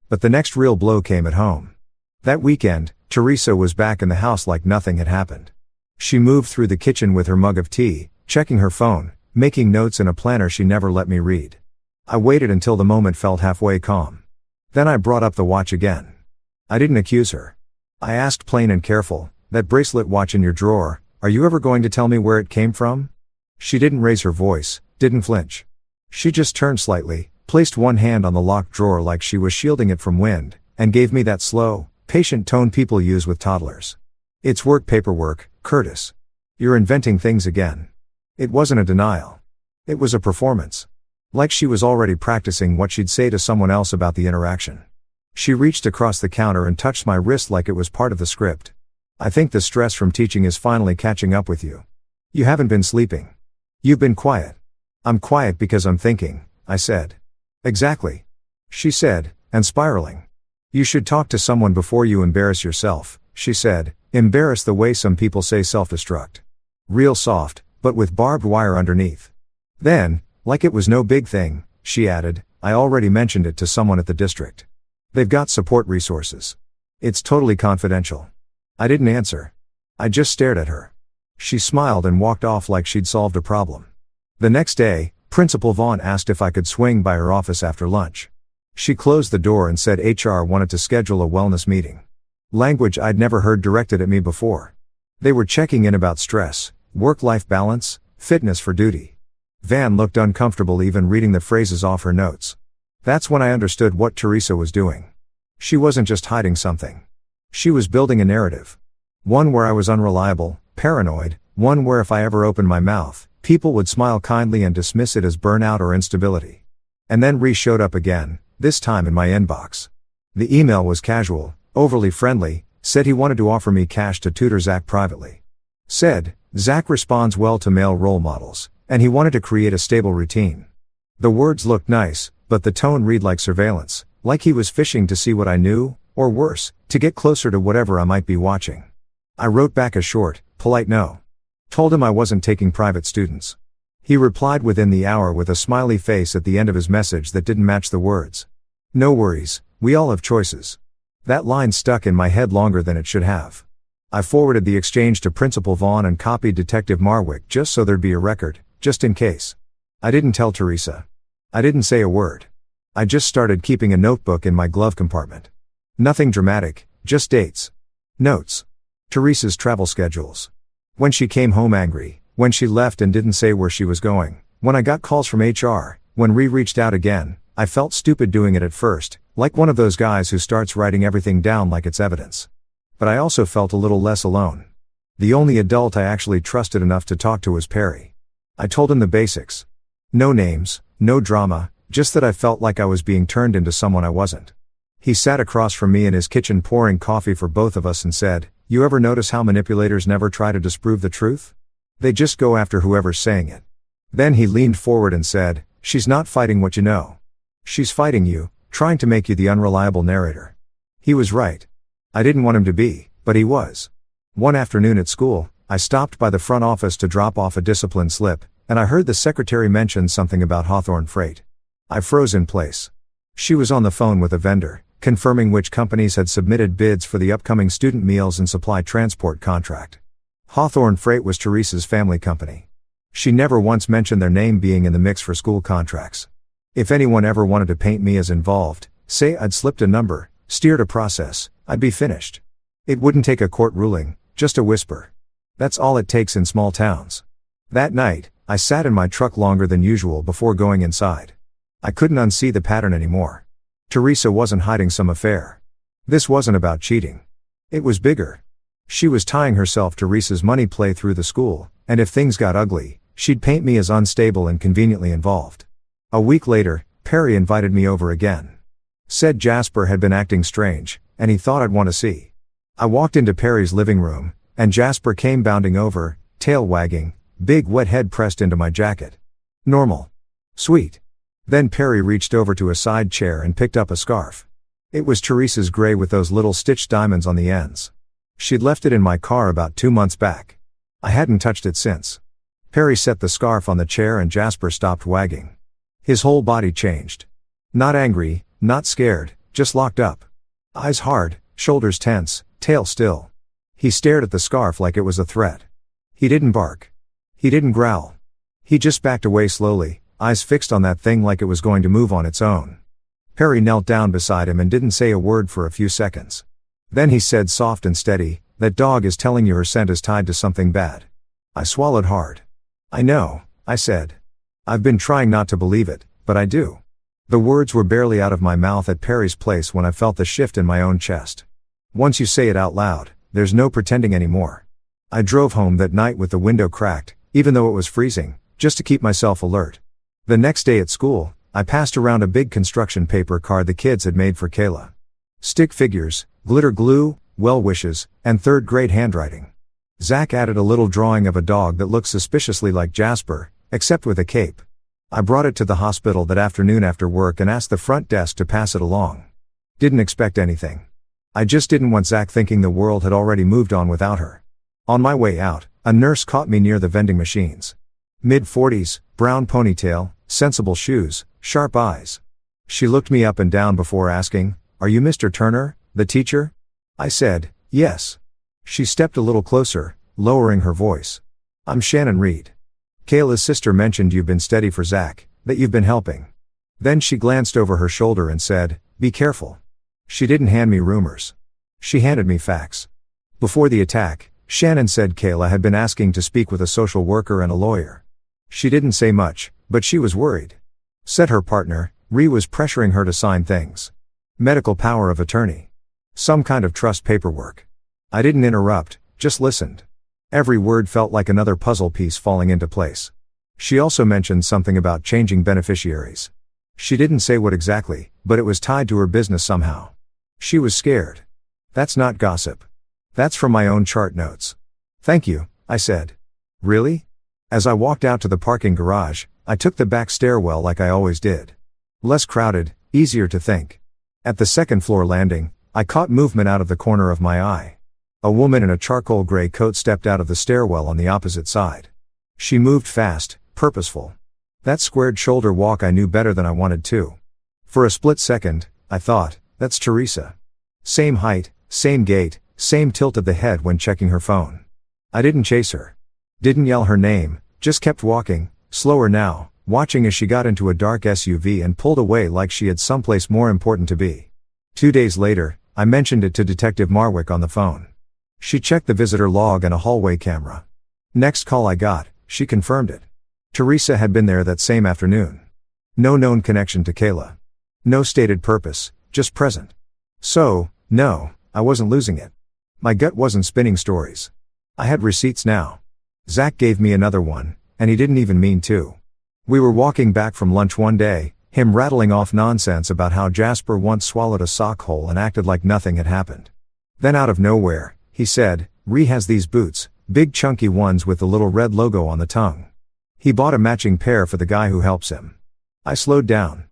But the next real blow came at home. That weekend, Teresa was back in the house like nothing had happened. She moved through the kitchen with her mug of tea, checking her phone, making notes in a planner she never let me read. I waited until the moment felt halfway calm. Then I brought up the watch again. I didn't accuse her. I asked plain and careful, "That bracelet watch in your drawer, are you ever going to tell me where it came from?" She didn't raise her voice, didn't flinch. She just turned slightly, placed one hand on the locked drawer like she was shielding it from wind, and gave me that slow, patient tone people use with toddlers. "It's work paperwork, Curtis. You're inventing things again." It wasn't a denial. It was a performance. Like she was already practicing what she'd say to someone else about the interaction. She reached across the counter and touched my wrist like it was part of the script. "I think the stress from teaching is finally catching up with you. You haven't been sleeping. You've been quiet." "I'm quiet because I'm thinking," I said. "Exactly," she said, and spiraling. "You should talk to someone before you embarrass yourself," she said, embarrass the way some people say self-destruct. Real soft, but with barbed wire underneath. Then, like it was no big thing, she added, "I already mentioned it to someone at the district. They've got support resources. It's totally confidential." I didn't answer. I just stared at her. She smiled and walked off like she'd solved a problem. The next day, Principal Vaughn asked if I could swing by her office after lunch. She closed the door and said HR wanted to schedule a wellness meeting. Language I'd never heard directed at me before. They were checking in about stress, work-life balance, fitness for duty. Van looked uncomfortable even reading the phrases off her notes. That's when I understood what Teresa was doing. She wasn't just hiding something. She was building a narrative. One where I was unreliable, paranoid, one where if I ever opened my mouth, people would smile kindly and dismiss it as burnout or instability. And then Ree showed up again, this time in my inbox. The email was casual, overly friendly, said he wanted to offer me cash to tutor Zach privately. Said, Zach responds well to male role models, and he wanted to create a stable routine. The words looked nice, but the tone read like surveillance, like he was fishing to see what I knew, or worse, to get closer to whatever I might be watching. I wrote back a short, polite no. Told him I wasn't taking private students. He replied within the hour with a smiley face at the end of his message that didn't match the words. "No worries, we all have choices." That line stuck in my head longer than it should have. I forwarded the exchange to Principal Vaughn and copied Detective Marwick just so there'd be a record, just in case. I didn't tell Teresa. I didn't say a word. I just started keeping a notebook in my glove compartment. Nothing dramatic, just dates. Notes. Teresa's travel schedules. When she came home angry, when she left and didn't say where she was going, when I got calls from HR, when Ree reached out again. I felt stupid doing it at first, like one of those guys who starts writing everything down like it's evidence. But I also felt a little less alone. The only adult I actually trusted enough to talk to was Perry. I told him the basics. No names, no drama, just that I felt like I was being turned into someone I wasn't. He sat across from me in his kitchen pouring coffee for both of us and said, "You ever notice how manipulators never try to disprove the truth? They just go after whoever's saying it. Then he leaned forward and said, "She's not fighting what you know. She's fighting you, trying to make you the unreliable narrator." He was right. I didn't want him to be, but he was. One afternoon at school, I stopped by the front office to drop off a discipline slip, and I heard the secretary mention something about Hawthorne Freight. I froze in place. She was on the phone with a vendor, confirming which companies had submitted bids for the upcoming student meals and supply transport contract. Hawthorne Freight was Teresa's family company. She never once mentioned their name being in the mix for school contracts. If anyone ever wanted to paint me as involved, say I'd slipped a number, steered a process, I'd be finished. It wouldn't take a court ruling, just a whisper. That's all it takes in small towns. That night, I sat in my truck longer than usual before going inside. I couldn't unsee the pattern anymore. Teresa wasn't hiding some affair. This wasn't about cheating. It was bigger. She was tying herself to Teresa's money play through the school, and if things got ugly, she'd paint me as unstable and conveniently involved. A week later, Perry invited me over again. Said Jasper had been acting strange, and he thought I'd want to see. I walked into Perry's living room, and Jasper came bounding over, tail wagging, big wet head pressed into my jacket. Normal. Sweet. Then Perry reached over to a side chair and picked up a scarf. It was Teresa's gray with those little stitched diamonds on the ends. She'd left it in my car about 2 months back. I hadn't touched it since. Perry set the scarf on the chair and Jasper stopped wagging. His whole body changed. Not angry, not scared, just locked up. Eyes hard, shoulders tense, tail still. He stared at the scarf like it was a threat. He didn't bark. He didn't growl. He just backed away slowly, eyes fixed on that thing like it was going to move on its own. Perry knelt down beside him and didn't say a word for a few seconds. Then he said soft and steady, "That dog is telling you her scent is tied to something bad." I swallowed hard. "I know," I said. "I've been trying not to believe it, but I do." The words were barely out of my mouth at Perry's place when I felt the shift in my own chest. Once you say it out loud, there's no pretending anymore. I drove home that night with the window cracked, even though it was freezing, just to keep myself alert. The next day at school, I passed around a big construction paper card the kids had made for Kayla. Stick figures, glitter glue, well wishes, and third-grade handwriting. Zach added a little drawing of a dog that looked suspiciously like Jasper, except with a cape. I brought it to the hospital that afternoon after work and asked the front desk to pass it along. Didn't expect anything. I just didn't want Zach thinking the world had already moved on without her. On my way out, a nurse caught me near the vending machines. Mid-40s, brown ponytail, sensible shoes, sharp eyes. She looked me up and down before asking, "Are you Mr. Turner, the teacher?" I said, "Yes." She stepped a little closer, lowering her voice. "I'm Shannon Reed. Kayla's sister mentioned you've been steady for Zach, that you've been helping." Then she glanced over her shoulder and said, "Be careful." She didn't hand me rumors. She handed me facts. Before the attack, Shannon said Kayla had been asking to speak with a social worker and a lawyer. She didn't say much, but she was worried. Said her partner, Ree, was pressuring her to sign things. Medical power of attorney. Some kind of trust paperwork. I didn't interrupt, just listened. Every word felt like another puzzle piece falling into place. She also mentioned something about changing beneficiaries. She didn't say what exactly, but it was tied to her business somehow. She was scared. That's not gossip. That's from my own chart notes. "Thank you," I said. "Really?" As I walked out to the parking garage, I took the back stairwell like I always did. Less crowded, easier to think. At the second floor landing, I caught movement out of the corner of my eye. A woman in a charcoal gray coat stepped out of the stairwell on the opposite side. She moved fast, purposeful. That squared shoulder walk I knew better than I wanted to. For a split second, I thought, that's Teresa. Same height, same gait, same tilt of the head when checking her phone. I didn't chase her. Didn't yell her name, just kept walking, slower now, watching as she got into a dark SUV and pulled away like she had someplace more important to be. 2 days later, I mentioned it to Detective Marwick on the phone. She checked the visitor log and a hallway camera. Next call I got, she confirmed it. Teresa had been there that same afternoon. No known connection to Kayla. No stated purpose, just present. So, no, I wasn't losing it. My gut wasn't spinning stories. I had receipts now. Zach gave me another one, and he didn't even mean to. We were walking back from lunch one day, him rattling off nonsense about how Jasper once swallowed a sock hole and acted like nothing had happened. Then out of nowhere, he said, "Ree has these boots, Big chunky ones with the little red logo on the tongue. He bought a matching pair for the guy who helps him. I slowed down.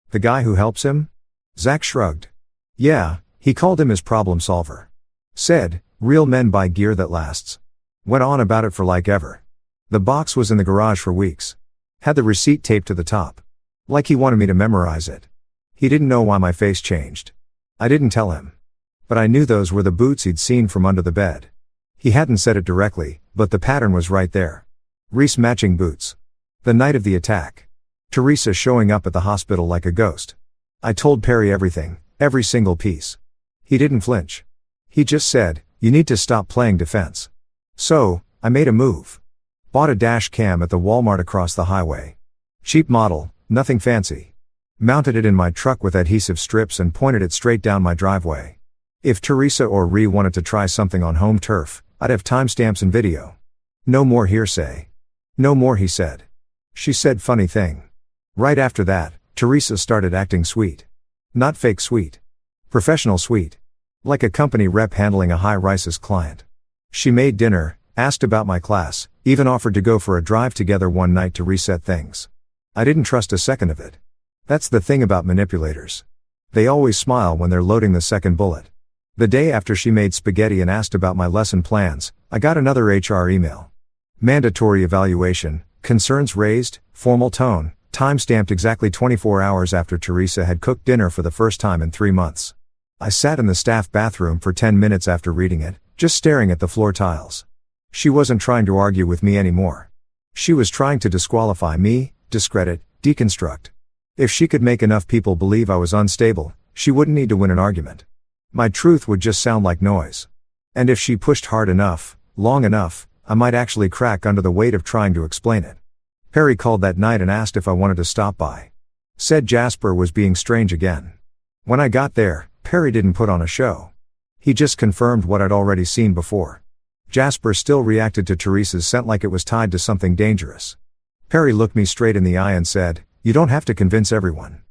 The guy who helps him? Zach shrugged. Yeah, he called him his problem solver. Said, real men buy gear that lasts. Went on about it for like ever. The box was in the garage for weeks. Had the receipt taped to the top. Like he wanted me to memorize it. He didn't know why my face changed. I didn't tell him. But I knew those were the boots he'd seen from under the bed. He hadn't said it directly, but the pattern was right there. Reese matching boots. The night of the attack. Teresa showing up at the hospital like a ghost. I told Perry everything, every single piece. He didn't flinch. He just said, you need to stop playing defense. So, I made a move. Bought a dash cam at the Walmart across the highway. Cheap model, nothing fancy. Mounted it in my truck with adhesive strips and pointed it straight down my driveway. If Teresa or Ree wanted to try something on home turf, I'd have timestamps and video. No more hearsay. No more, he said. She said funny thing. Right after that, Teresa started acting sweet. Not fake sweet. Professional sweet. Like a company rep handling a high-rises client. She made dinner, asked about my class, even offered to go for a drive together one night to reset things. I didn't trust a second of it. That's the thing about manipulators. They always smile when they're loading the second bullet. The day after she made spaghetti and asked about my lesson plans, I got another HR email. Mandatory evaluation, concerns raised, formal tone, time-stamped exactly 24 hours after Teresa had cooked dinner for the first time in 3 months. I sat in the staff bathroom for 10 minutes after reading it, just staring at the floor tiles. She wasn't trying to argue with me anymore. She was trying to disqualify me, discredit, deconstruct. If she could make enough people believe I was unstable, she wouldn't need to win an argument. My truth would just sound like noise. And if she pushed hard enough, long enough, I might actually crack under the weight of trying to explain it. Perry called that night and asked if I wanted to stop by. Said Jasper was being strange again. When I got there, Perry didn't put on a show. He just confirmed what I'd already seen before. Jasper still reacted to Teresa's scent like it was tied to something dangerous. Perry looked me straight in the eye and said, you don't have to convince everyone.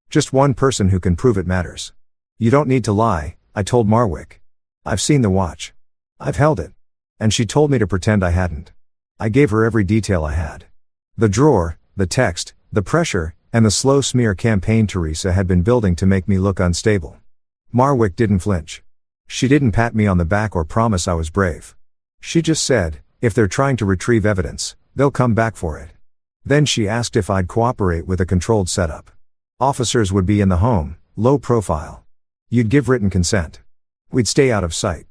Just one person who can prove it matters. You don't need to lie, I told Marwick. I've seen the watch. I've held it. And she told me to pretend I hadn't. I gave her every detail I had. The drawer, the text, the pressure, and the slow smear campaign Teresa had been building to make me look unstable. Marwick didn't flinch. She didn't pat me on the back or promise I was brave. She just said, if they're trying to retrieve evidence, they'll come back for it. Then she asked if I'd cooperate with a controlled setup. Officers would be in the home, low profile. You'd give written consent. We'd stay out of sight.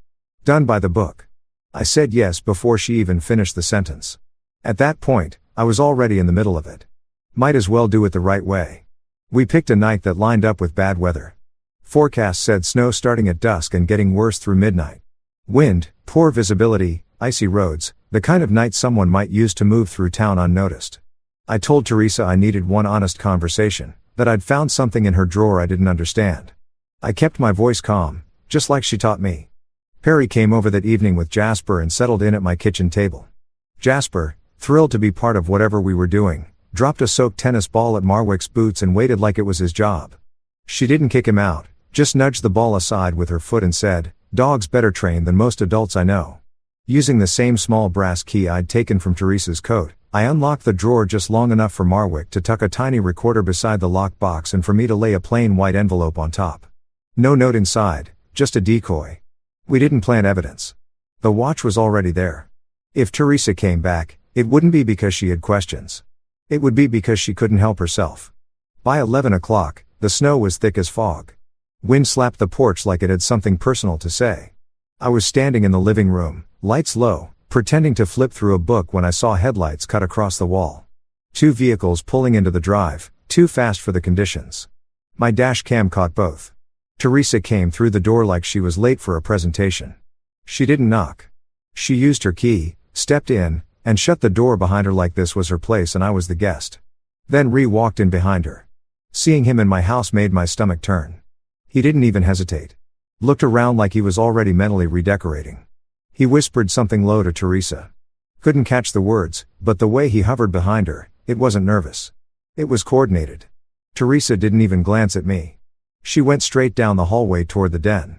Done by the book. I said yes before she even finished the sentence. At that point, I was already in the middle of it. Might as well do it the right way. We picked a night that lined up with bad weather. Forecast said snow starting at dusk and getting worse through midnight. Wind, poor visibility, icy roads, the kind of night someone might use to move through town unnoticed. I told Teresa I needed one honest conversation, that I'd found something in her drawer I didn't understand. I kept my voice calm, just like she taught me. Perry came over that evening with Jasper and settled in at my kitchen table. Jasper, thrilled to be part of whatever we were doing, dropped a soaked tennis ball at Marwick's boots and waited like it was his job. She didn't kick him out, just nudged the ball aside with her foot and said, dog's better trained than most adults I know. Using the same small brass key I'd taken from Teresa's coat, I unlocked the drawer just long enough for Marwick to tuck a tiny recorder beside the locked box and for me to lay a plain white envelope on top. No note inside, just a decoy. We didn't plant evidence. The watch was already there. If Teresa came back, it wouldn't be because she had questions. It would be because she couldn't help herself. By 11 o'clock, the snow was thick as fog. Wind slapped the porch like it had something personal to say. I was standing in the living room, lights low, pretending to flip through a book when I saw headlights cut across the wall. 2 vehicles pulling into the drive, too fast for the conditions. My dash cam caught both. Teresa came through the door like she was late for a presentation. She didn't knock. She used her key, stepped in, and shut the door behind her like this was her place and I was the guest. Then Ree walked in behind her. Seeing him in my house made my stomach turn. He didn't even hesitate. Looked around like he was already mentally redecorating. He whispered something low to Teresa. Couldn't catch the words, but the way he hovered behind her, it wasn't nervous. It was coordinated. Teresa didn't even glance at me. She went straight down the hallway toward the den.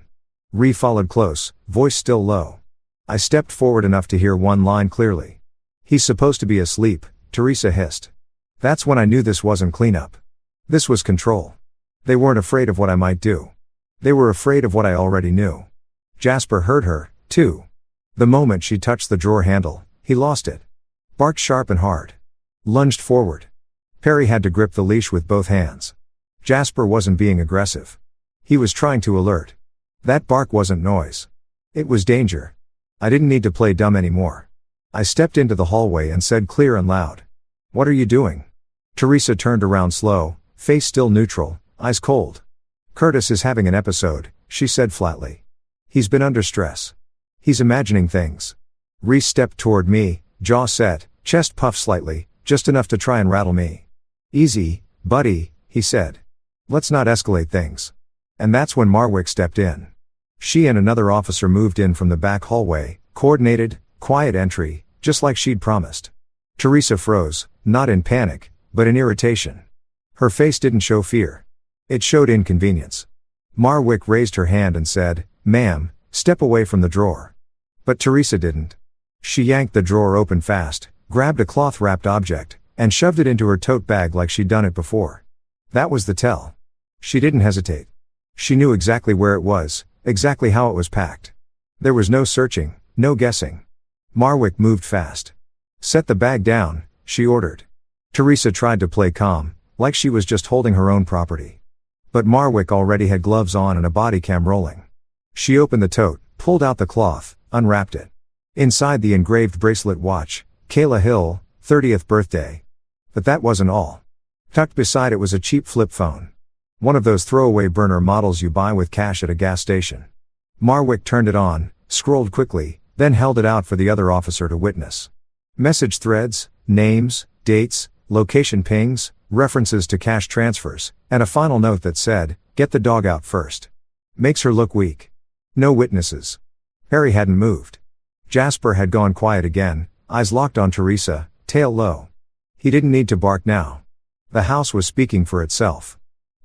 Ree followed close, voice still low. I stepped forward enough to hear one line clearly. "He's supposed to be asleep," Teresa hissed. That's when I knew this wasn't cleanup. This was control. They weren't afraid of what I might do. They were afraid of what I already knew. Jasper heard her, too. The moment she touched the drawer handle, he lost it. Barked sharp and hard. Lunged forward. Perry had to grip the leash with both hands. Jasper wasn't being aggressive. He was trying to alert. That bark wasn't noise. It was danger. I didn't need to play dumb anymore. I stepped into the hallway and said clear and loud, "What are you doing?" Teresa turned around slow, face still neutral, eyes cold. "Curtis is having an episode," she said flatly. "He's been under stress. He's imagining things." Reese stepped toward me, jaw set, chest puffed slightly, just enough to try and rattle me. "Easy, buddy," he said. "Let's not escalate things." And that's when Marwick stepped in. She and another officer moved in from the back hallway, coordinated, quiet entry, just like she'd promised. Teresa froze, not in panic, but in irritation. Her face didn't show fear. It showed inconvenience. Marwick raised her hand and said, "Ma'am, step away from the drawer." But Teresa didn't. She yanked the drawer open fast, grabbed a cloth-wrapped object, and shoved it into her tote bag like she'd done it before. That was the tell. She didn't hesitate. She knew exactly where it was, exactly how it was packed. There was no searching, no guessing. Marwick moved fast. "Set the bag down," she ordered. Teresa tried to play calm, like she was just holding her own property. But Marwick already had gloves on and a body cam rolling. She opened the tote, pulled out the cloth, unwrapped it. Inside the engraved bracelet watch, Kayla Hill, 30th birthday. But that wasn't all. Tucked beside it was a cheap flip phone. One of those throwaway burner models you buy with cash at a gas station. Marwick turned it on, scrolled quickly, then held it out for the other officer to witness. Message threads, names, dates, location pings, references to cash transfers, and a final note that said, "Get the dog out first." Makes her look weak. No witnesses. Harry hadn't moved. Jasper had gone quiet again, eyes locked on Teresa, tail low. He didn't need to bark now. The house was speaking for itself.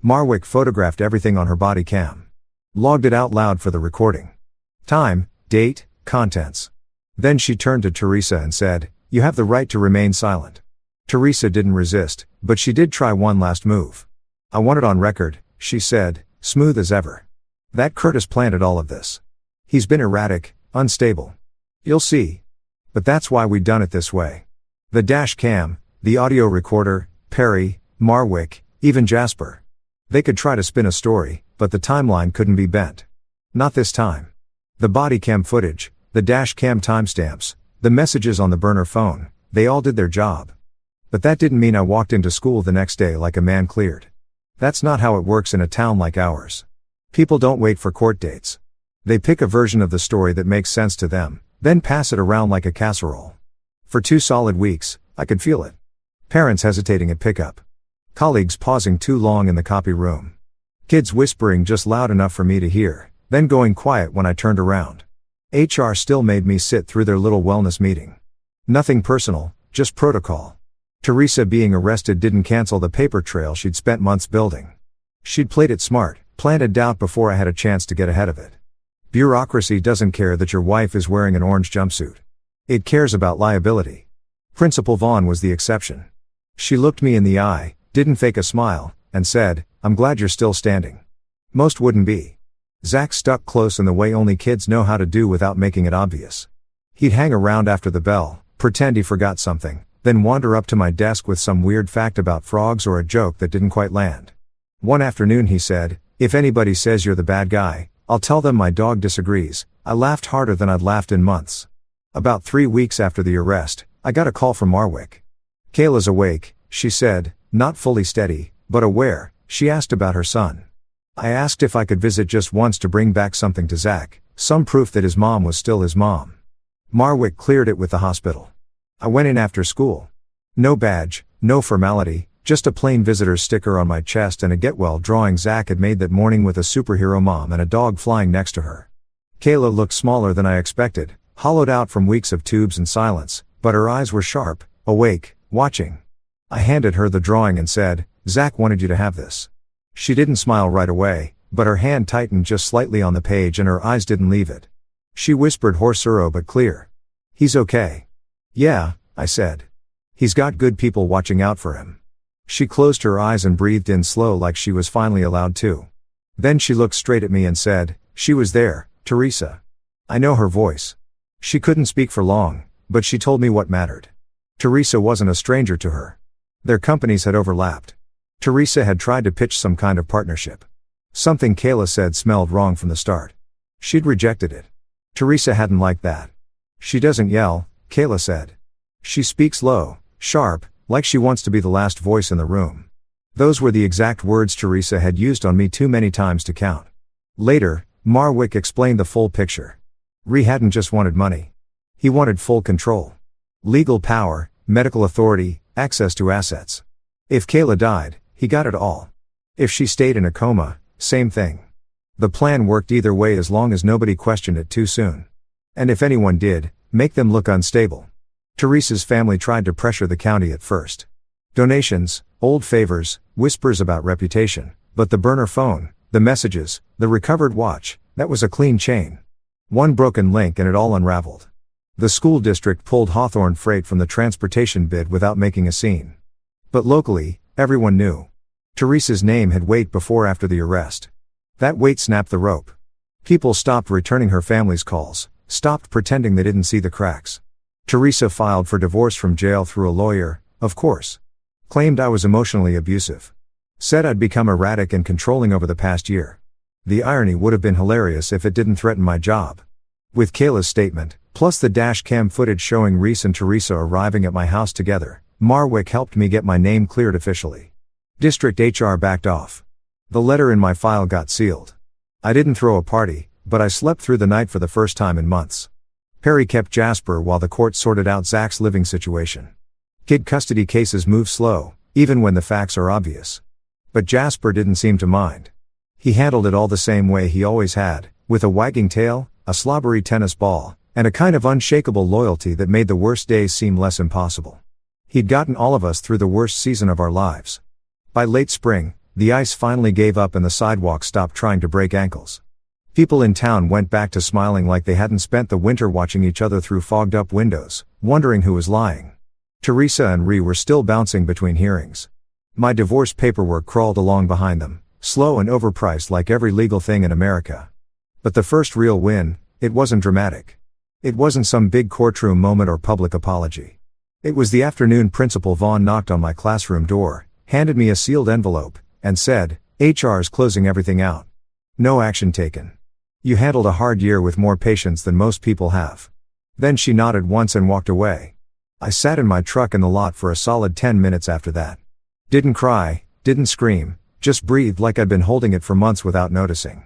Marwick photographed everything on her body cam. Logged it out loud for the recording. Time, date, contents. Then she turned to Teresa and said, "You have the right to remain silent." Teresa didn't resist, but she did try one last move. "I want it on record," she said, smooth as ever. "That Curtis planted all of this. He's been erratic, unstable. You'll see. But that's why we done it this way." The dash cam, the audio recorder, Perry, Marwick, even Jasper. They could try to spin a story, but the timeline couldn't be bent. Not this time. The body cam footage, the dash cam timestamps, the messages on the burner phone, they all did their job. But that didn't mean I walked into school the next day like a man cleared. That's not how it works in a town like ours. People don't wait for court dates. They pick a version of the story that makes sense to them, then pass it around like a casserole. For 2 solid weeks, I could feel it. Parents hesitating at pickup. Colleagues pausing too long in the copy room. Kids whispering just loud enough for me to hear, then going quiet when I turned around. HR still made me sit through their little wellness meeting. Nothing personal, just protocol. Teresa being arrested didn't cancel the paper trail she'd spent months building. She'd played it smart, planted doubt before I had a chance to get ahead of it. Bureaucracy doesn't care that your wife is wearing an orange jumpsuit. It cares about liability. Principal Vaughn was the exception. She looked me in the eye, didn't fake a smile, and said, "I'm glad you're still standing." Most wouldn't be. Zach stuck close in the way only kids know how to do without making it obvious. He'd hang around after the bell, pretend he forgot something, then wander up to my desk with some weird fact about frogs or a joke that didn't quite land. One afternoon he said, "If anybody says you're the bad guy, I'll tell them my dog disagrees." I laughed harder than I'd laughed in months. About 3 weeks after the arrest, I got a call from Marwick. "Kayla's awake," she said, not fully steady, but aware. She asked about her son. I asked if I could visit just once to bring back something to Zach, some proof that his mom was still his mom. Marwick cleared it with the hospital. I went in after school. No badge, no formality, just a plain visitor's sticker on my chest and a get well drawing Zach had made that morning with a superhero mom and a dog flying next to her. Kayla looked smaller than I expected, hollowed out from weeks of tubes and silence, but her eyes were sharp, awake, watching. I handed her the drawing and said, "Zach wanted you to have this." She didn't smile right away, but her hand tightened just slightly on the page and her eyes didn't leave it. She whispered hoarse but clear. He's okay. Yeah, I said. He's got good people watching out for him. She closed her eyes and breathed in slow like she was finally allowed to. Then she looked straight at me and said, "She was there, Teresa." I know her voice. She couldn't speak for long, but she told me what mattered. Teresa wasn't a stranger to her. Their companies had overlapped. Teresa had tried to pitch some kind of partnership. Something Kayla said smelled wrong from the start. She'd rejected it. Teresa hadn't liked that. She doesn't yell, Kayla said. She speaks low, sharp, like she wants to be the last voice in the room. Those were the exact words Teresa had used on me too many times to count. Later, Marwick explained the full picture. Ree hadn't just wanted money. He wanted full control. Legal power, medical authority, access to assets. If Kayla died, he got it all. If she stayed in a coma, same thing. The plan worked either way as long as nobody questioned it too soon. And if anyone did, make them look unstable. Teresa's family tried to pressure the county at first. Donations, old favors, whispers about reputation, but the burner phone, the messages, the recovered watch, that was a clean chain. One broken link and it all unraveled. The school district pulled Hawthorne Freight from the transportation bid without making a scene. But locally, everyone knew. Teresa's name had weight before after the arrest. That weight snapped the rope. People stopped returning her family's calls, stopped pretending they didn't see the cracks. Teresa filed for divorce from jail through a lawyer, of course. Claimed I was emotionally abusive. Said I'd become erratic and controlling over the past year. The irony would have been hilarious if it didn't threaten my job. With Kayla's statement, plus the dash cam footage showing Reese and Teresa arriving at my house together, Marwick helped me get my name cleared officially. District HR backed off. The letter in my file got sealed. I didn't throw a party, but I slept through the night for the first time in months. Perry kept Jasper while the court sorted out Zach's living situation. Kid custody cases move slow, even when the facts are obvious. But Jasper didn't seem to mind. He handled it all the same way he always had, with a wagging tail, a slobbery tennis ball, and a kind of unshakable loyalty that made the worst days seem less impossible. He'd gotten all of us through the worst season of our lives. By late spring, the ice finally gave up and the sidewalk stopped trying to break ankles. People in town went back to smiling like they hadn't spent the winter watching each other through fogged-up windows, wondering who was lying. Teresa and Ree were still bouncing between hearings. My divorce paperwork crawled along behind them, slow and overpriced like every legal thing in America. But the first real win, it wasn't dramatic. It wasn't some big courtroom moment or public apology. It was the afternoon Principal Vaughn knocked on my classroom door, handed me a sealed envelope, and said, "HR's closing everything out. No action taken. You handled a hard year with more patience than most people have." Then she nodded once and walked away. I sat in my truck in the lot for a solid 10 minutes after that. Didn't cry, didn't scream, just breathed like I'd been holding it for months without noticing.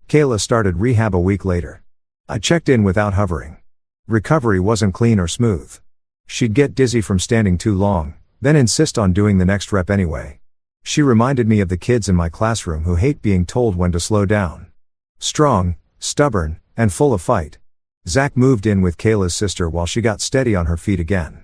Kayla started rehab a week later. I checked in without hovering. Recovery wasn't clean or smooth. She'd get dizzy from standing too long, then insist on doing the next rep anyway. She reminded me of the kids in my classroom who hate being told when to slow down. Strong, stubborn, and full of fight. Zach moved in with Kayla's sister while she got steady on her feet again.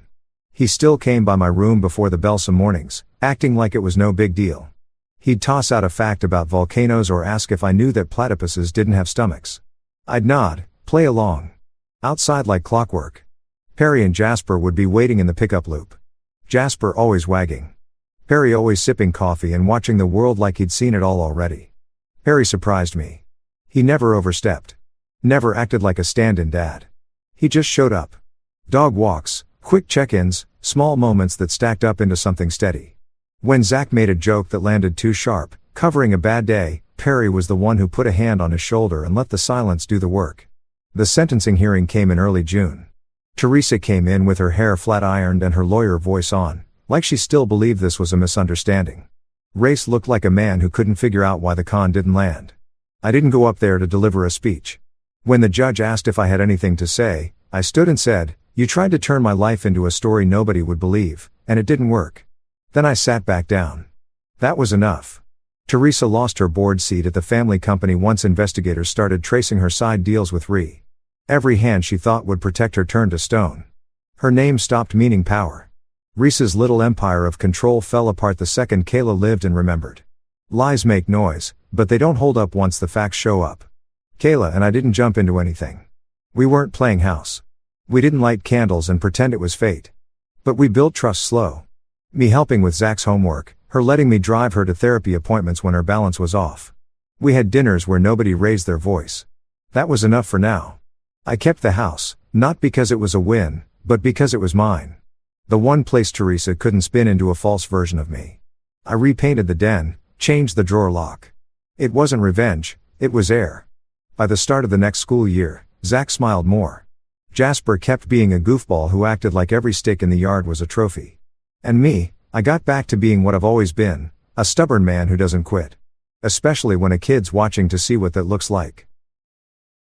He still came by my room before the bell some mornings, acting like it was no big deal. He'd toss out a fact about volcanoes or ask if I knew that platypuses didn't have stomachs. I'd nod, play along. Outside like clockwork. Perry and Jasper would be waiting in the pickup loop. Jasper always wagging. Perry always sipping coffee and watching the world like he'd seen it all already. Perry surprised me. He never overstepped. Never acted like a stand-in dad. He just showed up. Dog walks, quick check-ins, small moments that stacked up into something steady. When Zach made a joke that landed too sharp, covering a bad day, Perry was the one who put a hand on his shoulder and let the silence do the work. The sentencing hearing came in early June. Teresa came in with her hair flat-ironed and her lawyer voice on, like she still believed this was a misunderstanding. Race looked like a man who couldn't figure out why the con didn't land. I didn't go up there to deliver a speech. When the judge asked if I had anything to say, I stood and said, "You tried to turn my life into a story nobody would believe, and it didn't work." Then I sat back down. That was enough. Teresa lost her board seat at the family company once investigators started tracing her side deals with Ree. Every hand she thought would protect her turned to stone. Her name stopped meaning power. Reese's little empire of control fell apart the second Kayla lived and remembered. Lies make noise, but they don't hold up once the facts show up. Kayla and I didn't jump into anything. We weren't playing house. We didn't light candles and pretend it was fate. But we built trust slow. Me helping with Zach's homework, her letting me drive her to therapy appointments when her balance was off. We had dinners where nobody raised their voice. That was enough for now. I kept the house, not because it was a win, but because it was mine. The one place Teresa couldn't spin into a false version of me. I repainted the den, changed the drawer lock. It wasn't revenge, it was air. By the start of the next school year, Zach smiled more. Jasper kept being a goofball who acted like every stick in the yard was a trophy. And me, I got back to being what I've always been, a stubborn man who doesn't quit. Especially when a kid's watching to see what that looks like.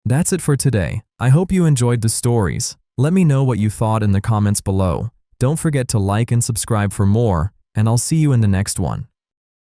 That's it for today. I hope you enjoyed the stories. Let me know what you thought in the comments below. Don't forget to like and subscribe for more, and I'll see you in the next one.